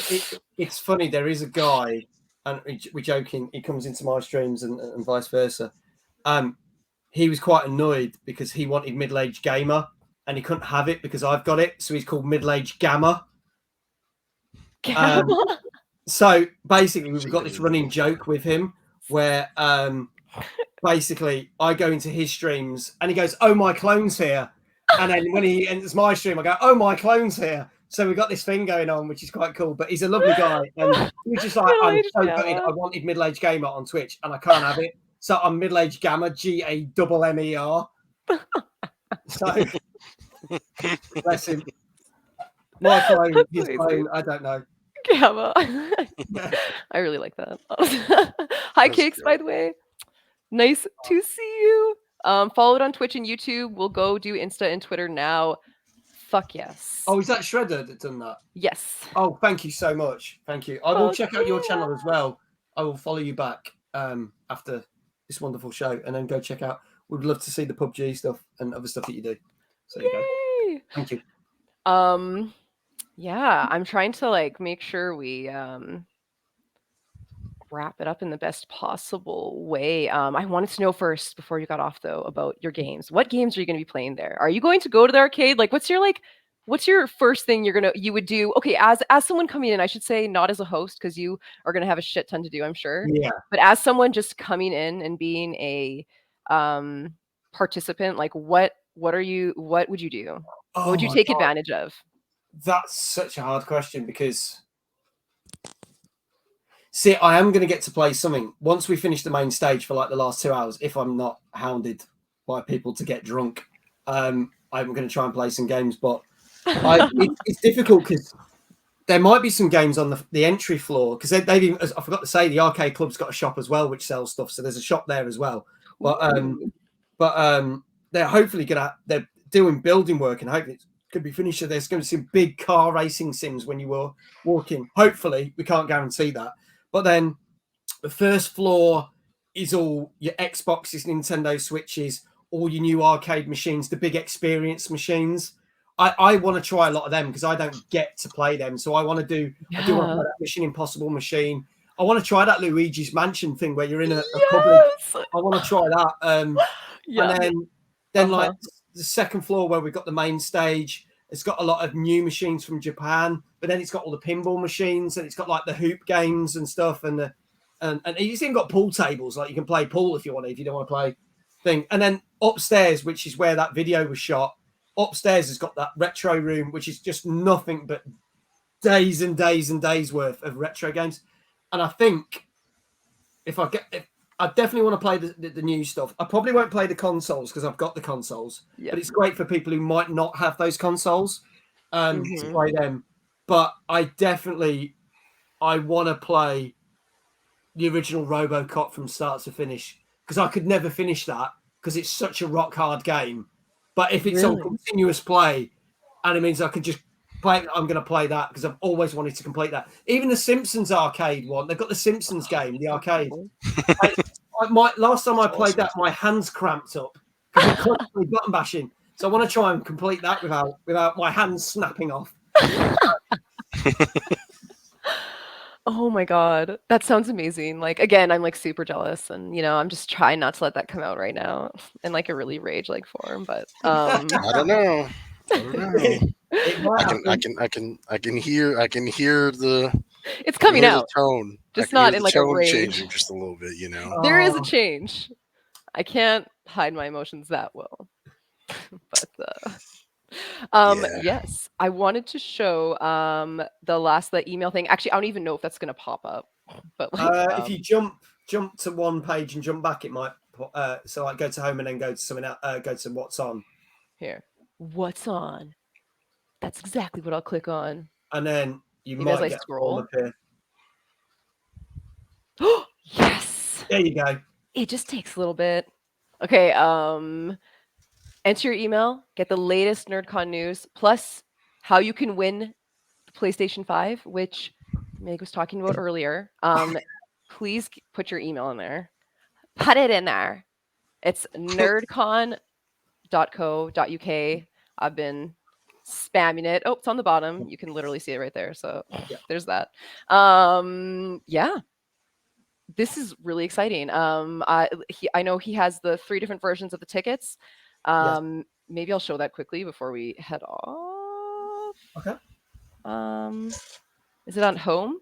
it's funny. There is a guy. And we're joking, he comes into my streams and vice versa. He was quite annoyed because he wanted middle-aged gamer and he couldn't have it because I've got it. So he's called middle-aged gamma. So basically, we've got this running joke with him where basically I go into his streams and he goes, "Oh, my clone's here." And then when he enters my stream, I go, "Oh, my clone's here." So we've got this thing going on, which is quite cool. But he's a lovely guy, and he was just like, "I'm so gutted. I wanted middle-aged gamer on Twitch, and I can't have it. So I'm middle-aged gamer, GAMMER." So bless him. My clone, his clone, I don't know. Gamma. I really like that. Hi, That's Cakes, good. by the way. Nice to see you. Follow it on Twitch and YouTube. We'll go do Insta and Twitter now. Fuck yes. Oh, is that Shredder that's done that? Yes. Oh, thank you so much. Thank you. I will check out your channel as well. I will follow you back after this wonderful show, and then go check out. We'd love to see the PUBG stuff and other stuff that you do. So you go. Thank you. Yeah, I'm trying to like make sure we wrap it up in the best possible way. I wanted to know first, before you got off though, about your games. What games are you going to be playing there? Are you going to go to the arcade? Like, what's your first thing you would do? Okay, as someone coming in, I should say, not as a host, because you are going to have a shit ton to do, I'm sure. Yeah. But as someone just coming in and being a participant, like what would you do? What would you take advantage of? That's such a hard question, because see, I am going to get to play something once we finish the main stage for like the last 2 hours. If I'm not hounded by people to get drunk, I'm going to try and play some games. But it's difficult because there might be some games on the entry floor, because they've even, I forgot to say, the arcade club's got a shop as well which sells stuff. So there's a shop there as well. But they're hopefully they're doing building work, and hopefully it's going to be finished. So there's going to be some big car racing sims when you were walking. Hopefully, we can't guarantee that. But then the first floor is all your Xboxes, Nintendo Switches, all your new arcade machines, the big experience machines. I want to try a lot of them because I don't get to play them. So I want to do, I do want to play that Mission Impossible machine. I want to try that Luigi's Mansion thing where you're in a public. I want to try that. And then like the second floor where we've got the main stage, it's got a lot of new machines from Japan, but then it's got all the pinball machines, and it's got like the hoop games and stuff, and it's even got pool tables, like you can play pool if you want, if you don't want to play thing. And then upstairs, which is where that video was shot, upstairs has got that retro room, which is just nothing but days and days and days worth of retro games. And I think I definitely want to play the new stuff. I probably won't play the consoles because I've got the consoles, but it's great for people who might not have those consoles to play them. But I want to play the original RoboCop from start to finish, because I could never finish that because it's such a rock hard game. But if it's on continuous play, and it means I can just play, I'm going to play that because I've always wanted to complete that. Even the Simpsons arcade one, they've got the Simpsons game, the arcade. Last time I played that, my hands cramped up because I'm constantly button bashing. So I want to try and complete that without my hands snapping off. Oh my god, that sounds amazing. Like, again, I'm like super jealous, and I'm just trying not to let that come out right now in like a really rage like form. But I don't know. I can hear the. It's coming out. The tone, just not in like a rage. Changing just a little bit, There is a change. I can't hide my emotions that well. But yes, I wanted to show the email thing. Actually, I don't even know if that's gonna pop up. But like, if you jump to one page and jump back, it might. So like go to home and then go to something else. Go to what's on. Here, what's on? That's exactly what I'll click on. And then you might get scroll up here. Oh yes! There you go. It just takes a little bit. Okay. Enter your email, get the latest NerdCon news, plus how you can win the PlayStation 5, which Meg was talking about earlier. Please put your email in there. Put it in there. It's NerdConUK. I've been spamming it. Oh, it's on the bottom. You can literally see it right there. So there's that. This is really exciting. I know he has the 3 different versions of the tickets. Maybe I'll show that quickly before we head off. Okay. Is it on home?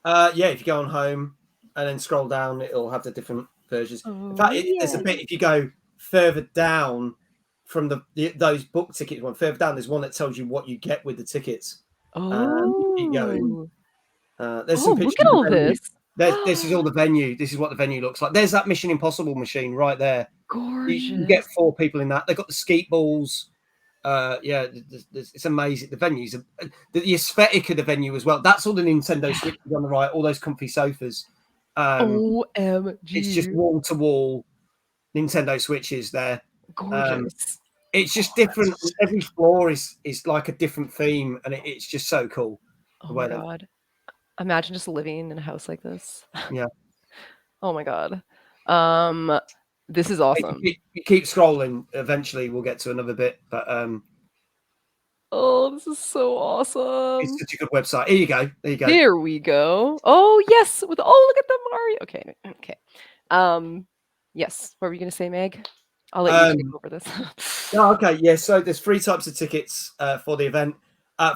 If you go on home and then scroll down, it'll have the different versions. In fact, there's a bit, if you go further down from those book tickets one. Further down, there's one that tells you what you get with the tickets. Keep going. There's some pictures look at of all the venue. this. This is all the venue. This is what the venue looks like. There's that Mission Impossible machine right there. Gorgeous. You get 4 people in that. They've got the skeet balls. It's amazing. The venues, the aesthetic of the venue as well. That's all the Nintendo Switches on the right. All those comfy sofas. OMG! It's just wall to wall Nintendo Switches there. Gorgeous. It's just different. Every floor is like a different theme, and it's just so cool. Oh my god! Imagine just living in a house like this. Yeah. Oh my god. This is awesome. You keep scrolling. Eventually, we'll get to another bit, but oh, this is so awesome. It's such a good website. Here you go. There you go. Here we go. Oh yes, look at the Mario. Okay. Yes. What were you gonna say, Meg? I'll let you take over this. Okay. Yeah. So there's 3 types of tickets for the event.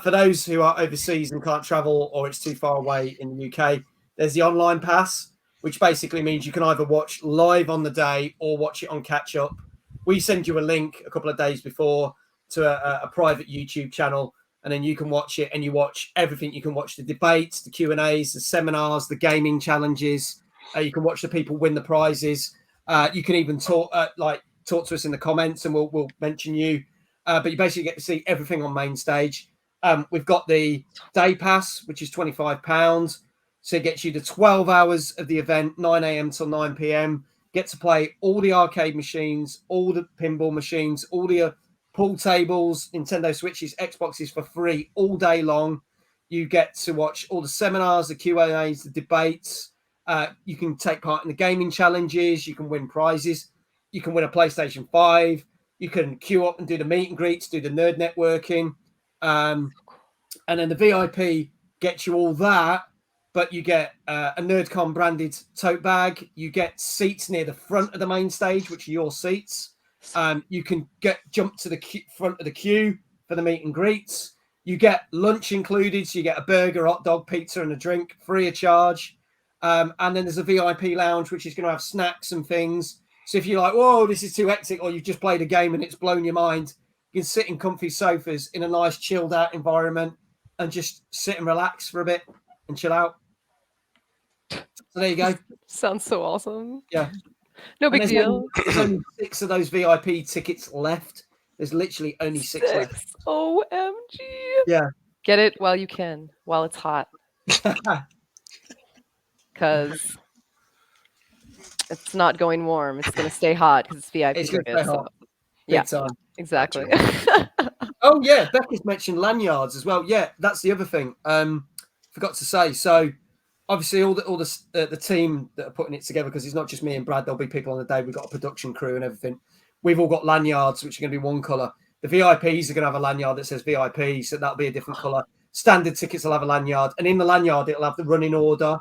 For those who are overseas and can't travel, or it's too far away in the UK, there's the online pass, which basically means you can either watch live on the day or watch it on catch up. We send you a link a couple of days before to a private YouTube channel, and then you can watch it, and you watch everything. You can watch the debates, the Q&As, the seminars, the gaming challenges. You can watch the people win the prizes. You can even talk to us in the comments, and we'll mention you. But you basically get to see everything on main stage. We've got the day pass, which is £25. So it gets you the 12 hours of the event, 9 a.m. till 9 p.m. Get to play all the arcade machines, all the pinball machines, all the pool tables, Nintendo Switches, Xboxes for free all day long. You get to watch all the seminars, the Q&As, the debates. You can take part in the gaming challenges. You can win prizes. You can win a PlayStation 5. You can queue up and do the meet and greets, do the nerd networking. And then the VIP gets you all that, but you get a NerdCon branded tote bag. You get seats near the front of the main stage, which are your seats. You can jump to the front of the queue for the meet and greets. You get lunch included, so you get a burger, hot dog, pizza, and a drink free of charge. And then there's a VIP lounge, which is going to have snacks and things. So if you're like, whoa, this is too hectic, or you've just played a game and it's blown your mind, you can sit in comfy sofas in a nice chilled out environment and just sit and relax for a bit and chill out. So there you go. Sounds so awesome. Yeah. No big deal. There's only 6 of those VIP tickets left. There's literally only 6 left. OMG. Yeah. Get it while you can, while it's hot. Because it's not going warm. It's going to stay hot because it's VIP. It's going to stay hot. Yeah, time. Exactly. Oh, yeah. Becca's mentioned lanyards as well. Yeah, that's the other thing. Forgot to say. So, obviously, all the team that are putting it together, because it's not just me and Brad. There'll be people on the day. We've got a production crew and everything. We've all got lanyards, which are going to be one colour. The VIPs are going to have a lanyard that says VIP, so that'll be a different colour. Standard tickets will have a lanyard, and in the lanyard it'll have the running order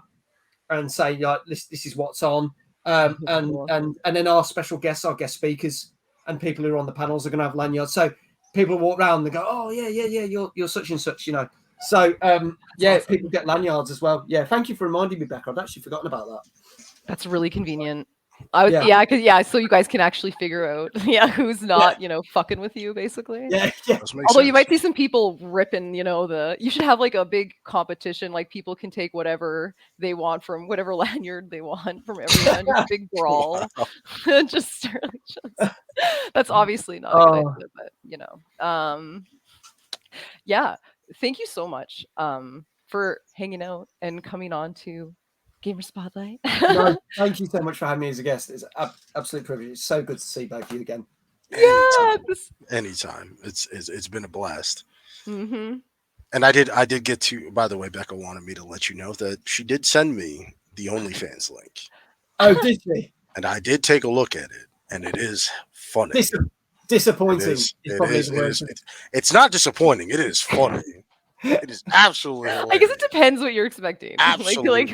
and say like this is what's on. And then our special guests, our guest speakers, and people who are on the panels are going to have lanyards. So people walk around and go, oh yeah, you're such and such, you know. So awesome. People get lanyards as well. Yeah, thank you for reminding me, Becca. I'd actually forgotten about that. That's really convenient. So you guys can actually figure out who's not fucking with you, basically. Yeah. Although you might see some people ripping, you should have like a big competition, like people can take whatever they want from whatever lanyard they want from everyone, just a big brawl. That's obviously not a good idea, but thank you so much for hanging out and coming on to Gamer Spotlight. No, thank you so much for having me as a guest. It's an absolute privilege. It's so good to see both of you again. Anytime. It's been a blast. Mm-hmm. And I did get to. By the way, Becca wanted me to let you know that she did send me the OnlyFans link. Oh, did she? And I did take a look at it, and it is funny. Disappointing. It's not disappointing. It is funny. It is absolutely hilarious. I guess it depends what you're expecting. Absolutely.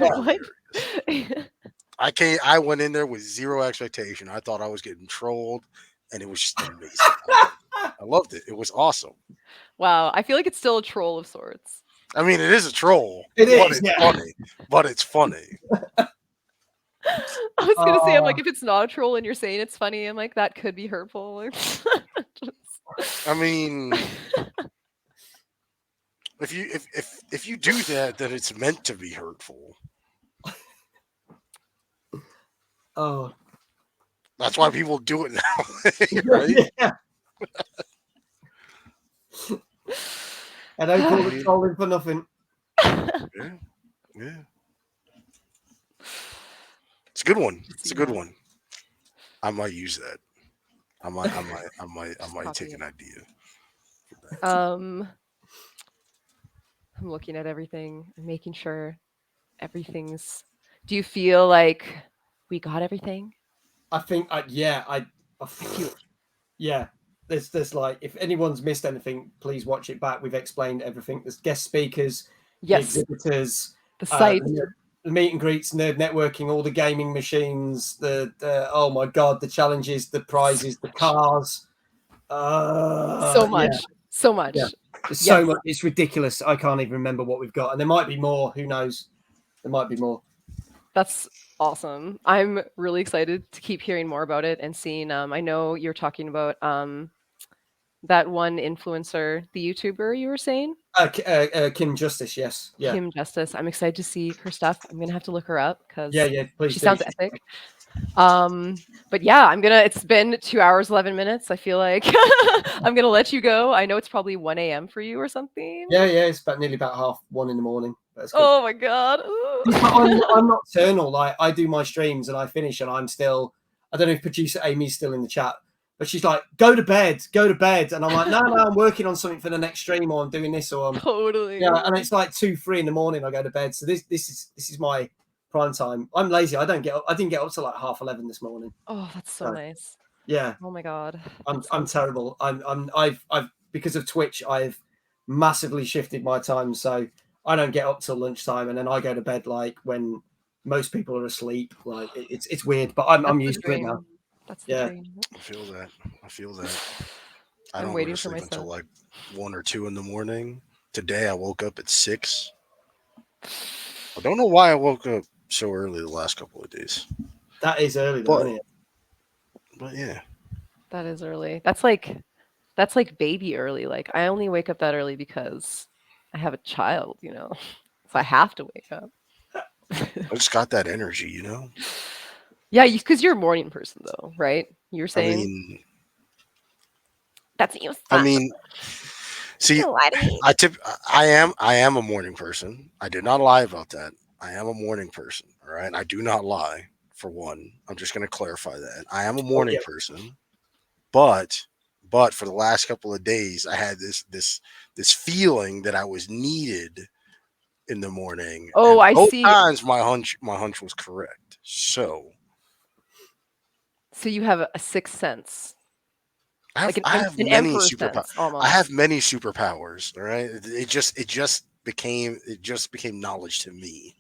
I went in there with zero expectation. I thought I was getting trolled, and it was just amazing. I loved it. It was awesome. Wow. I feel like it's still a troll of sorts. I mean, it is a troll. It's funny. But it's funny. I was going to say, I'm like, if it's not a troll and you're saying it's funny, I'm like, that could be hurtful. I mean, if you do that, then it's meant to be hurtful. Oh, that's why people do it now, right? Yeah. I don't call it trolling for nothing. Yeah. It's a good one. It's a good one. I might use that. I might take an idea. I'm looking at everything and making sure everything's. Do you feel like we got everything? I think, yeah. There's like, if anyone's missed anything, please watch it back. We've explained everything. There's guest speakers, the exhibitors, the site, the meet and greets, nerd networking, all the gaming machines, the oh my god, the challenges, the prizes, the cars. So much. Yeah. There's so much. It's ridiculous. I can't even remember what we've got, and there might be more. Who knows? There might be more. That's awesome. I'm really excited to keep hearing more about it and seeing. I know you're talking about that one influencer, the YouTuber you were saying. Kim Justice, yes. Yeah. Kim Justice. I'm excited to see her stuff. I'm gonna have to look her up because please she sounds epic. But yeah, it's been 2 hours, 11 minutes. I feel like I'm gonna let you go. I know it's probably 1 a.m. for you or something. Yeah, it's nearly about 1:30 in the morning. Oh my god. I'm nocturnal. Like, I do my streams and I finish and I'm still, I don't know if producer Amy's still in the chat, but she's like, go to bed. And I'm like, no, I'm working on something for the next stream, or I'm doing this, or I'm totally. Yeah, and it's like 2, 3 in the morning I go to bed. So this is my prime time. I'm lazy. I didn't get up till like 11:30 this morning. Oh, that's so nice. Yeah. Oh my god. I'm terrible. I've because of Twitch, I've massively shifted my time, so I don't get up till lunchtime, and then I go to bed like when most people are asleep. Like, it's weird, but I'm used to it now. That's the dream. I feel that. I I'm don't waiting go to for sleep my until son. like 1 or 2 in the morning. Today I woke up at 6. I don't know why I woke up so early the last couple of days. That is early, though, isn't it? But yeah, that is early. That's like baby early. Like, I only wake up that early because I have a child, so I have to wake up. I just got that energy, Yeah, because you're a morning person, though, right? You're saying. I mean, that's you. I mean, see, I am a morning person. I did not lie about that. I am a morning person. All right, I do not lie. For one, I'm just going to clarify that I am a morning person. But for the last couple of days, I had this feeling that I was needed in the morning. Oh, I both see. times my hunch was correct. So you have a sixth sense. I have many superpowers. Almost. I have many superpowers. All right, it just became knowledge to me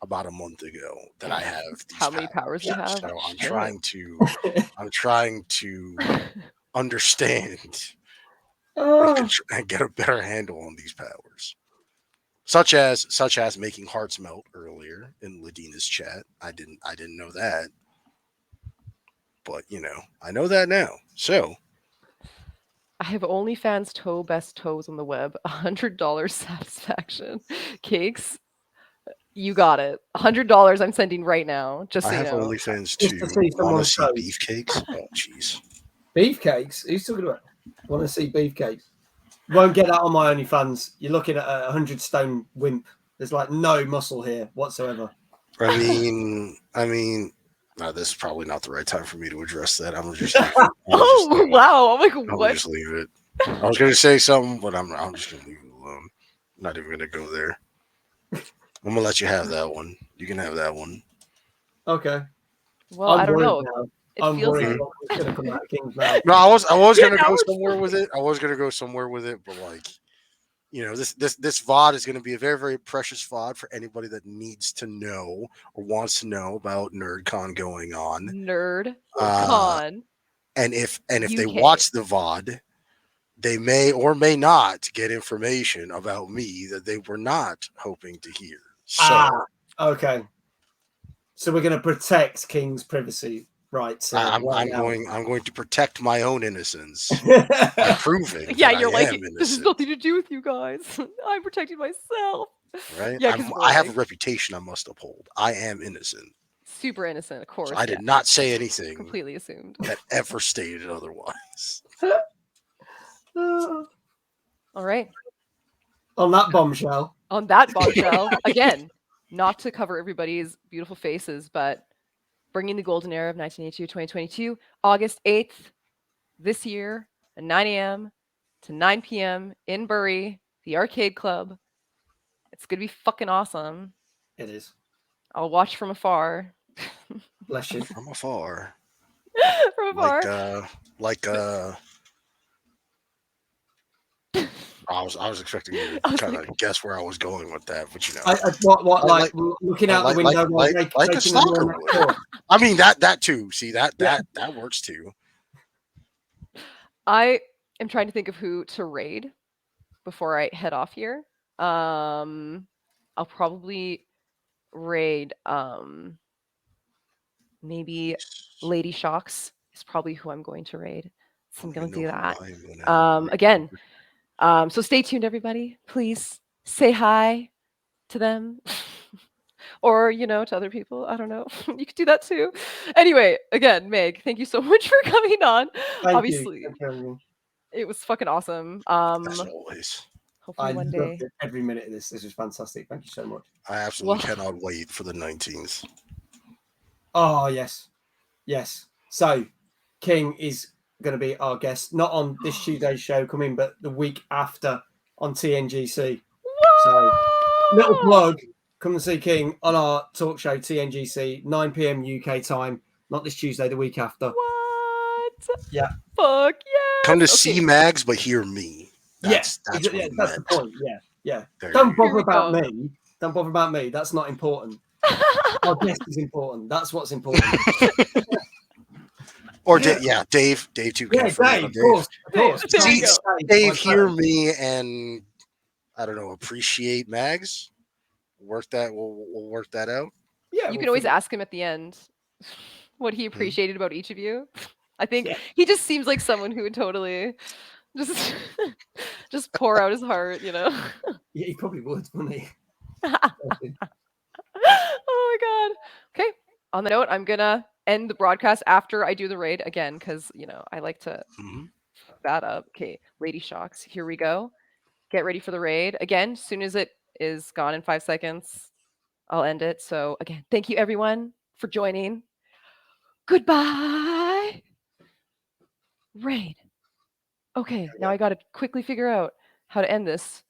about a month ago that I have these How many powers you have? So I'm trying to understand and get a better handle on these powers, such as making hearts melt earlier in Ladina's chat. I didn't know that, but I know that now. So I have OnlyFans toe best toes on the web. $100 satisfaction cakes. You got it. $100 I'm sending right now. Just so you know. I have OnlyFans too. Want to see beefcakes? Oh, jeez. Beefcakes? Who's talking about? Want to see beefcakes? Won't get that on my OnlyFans. You're looking at a 100-stone wimp. There's like no muscle here whatsoever. I mean, no, this is probably not the right time for me to address that. I'm just. Wow! I'm like, what? I'll just leave it. I was going to say something, but I'm just going to leave it alone. I'm not even going to go there. I'm going to let you have that one. You can have that one. Okay. Well, I don't know. I'm worried what's going to come out of King's mouth. No, I was going to go somewhere with it. But like, this VOD is going to be a very, very precious VOD for anybody that needs to know or wants to know about NerdCon going on. NerdCon. And if they watch the VOD, they may or may not get information about me that they were not hoping to hear. So, okay. So we're going to protect King's privacy. Right. So I'm right now. going to protect my own innocence by proving Yeah, that you're I like, am this has innocent. nothing to do with you guys. I'm protecting myself. Right? Yeah, because I have a reputation I must uphold. I am innocent. super innocent, of course. So I did yeah. not say anything Completely assumed. that ever stated otherwise. All right. On that bombshell. On that bombshell, again, not to cover everybody's beautiful faces, but bringing the golden era of 1982, 2022, August 8th, this year, at 9 a.m. to 9 p.m. in Bury, the Arcade Club. It's going to be fucking awesome. It is. I'll watch from afar. Bless you. From afar. From afar. I was expecting you to kind of guess where I was going with that, but you know, What looking out the window while like a breaking the stalker door next would. door? I mean that too. See that works too. I am trying to think of who to raid before I head off here. I'll probably raid maybe Lady Shocks is probably who I'm going to raid. So I'm going to do that. Again, so stay tuned, everybody. Please say hi to them. Or, to other people. I don't know. You could do that too. Anyway, again, Meg, thank you so much for coming on. Thank Obviously, you. it was fucking awesome. As always. Hopefully one day. Loved every minute of this. This was fantastic. Thank you so much. I absolutely cannot wait for the 19th. Oh, yes. Yes. So, King is going to be our guest, not on this Tuesday's show coming, but the week after on TNGC. So, little plug. Come and see King on our talk show, TNGC, 9 p.m. UK time. Not this Tuesday, the week after. What? Yeah. Fuck yeah. Come to see Mags, but hear me. That's what he that's meant. the point. Yeah. There Don't bother we about go. me. Don't bother about me. That's not important. Our guest is important. That's what's important. Or Dave too. Yeah, Dave, of course. There we go. Dave, hear me and I don't know, appreciate Mags. We'll work that out. Yeah, you can always ask him at the end what he appreciated about each of you. I think he just seems like someone who would totally just pour out his heart, Yeah, he probably would, wouldn't he? Oh my god. Okay. On the note, I'm gonna end the broadcast after I do the raid again, because I like to fuck that up. Okay, Lady Shocks, here we go. Get ready for the raid. Again, as soon as it is gone in 5 seconds, I'll end it. So again, thank you everyone for joining. Goodbye. Raid. Okay, now I gotta quickly figure out how to end this.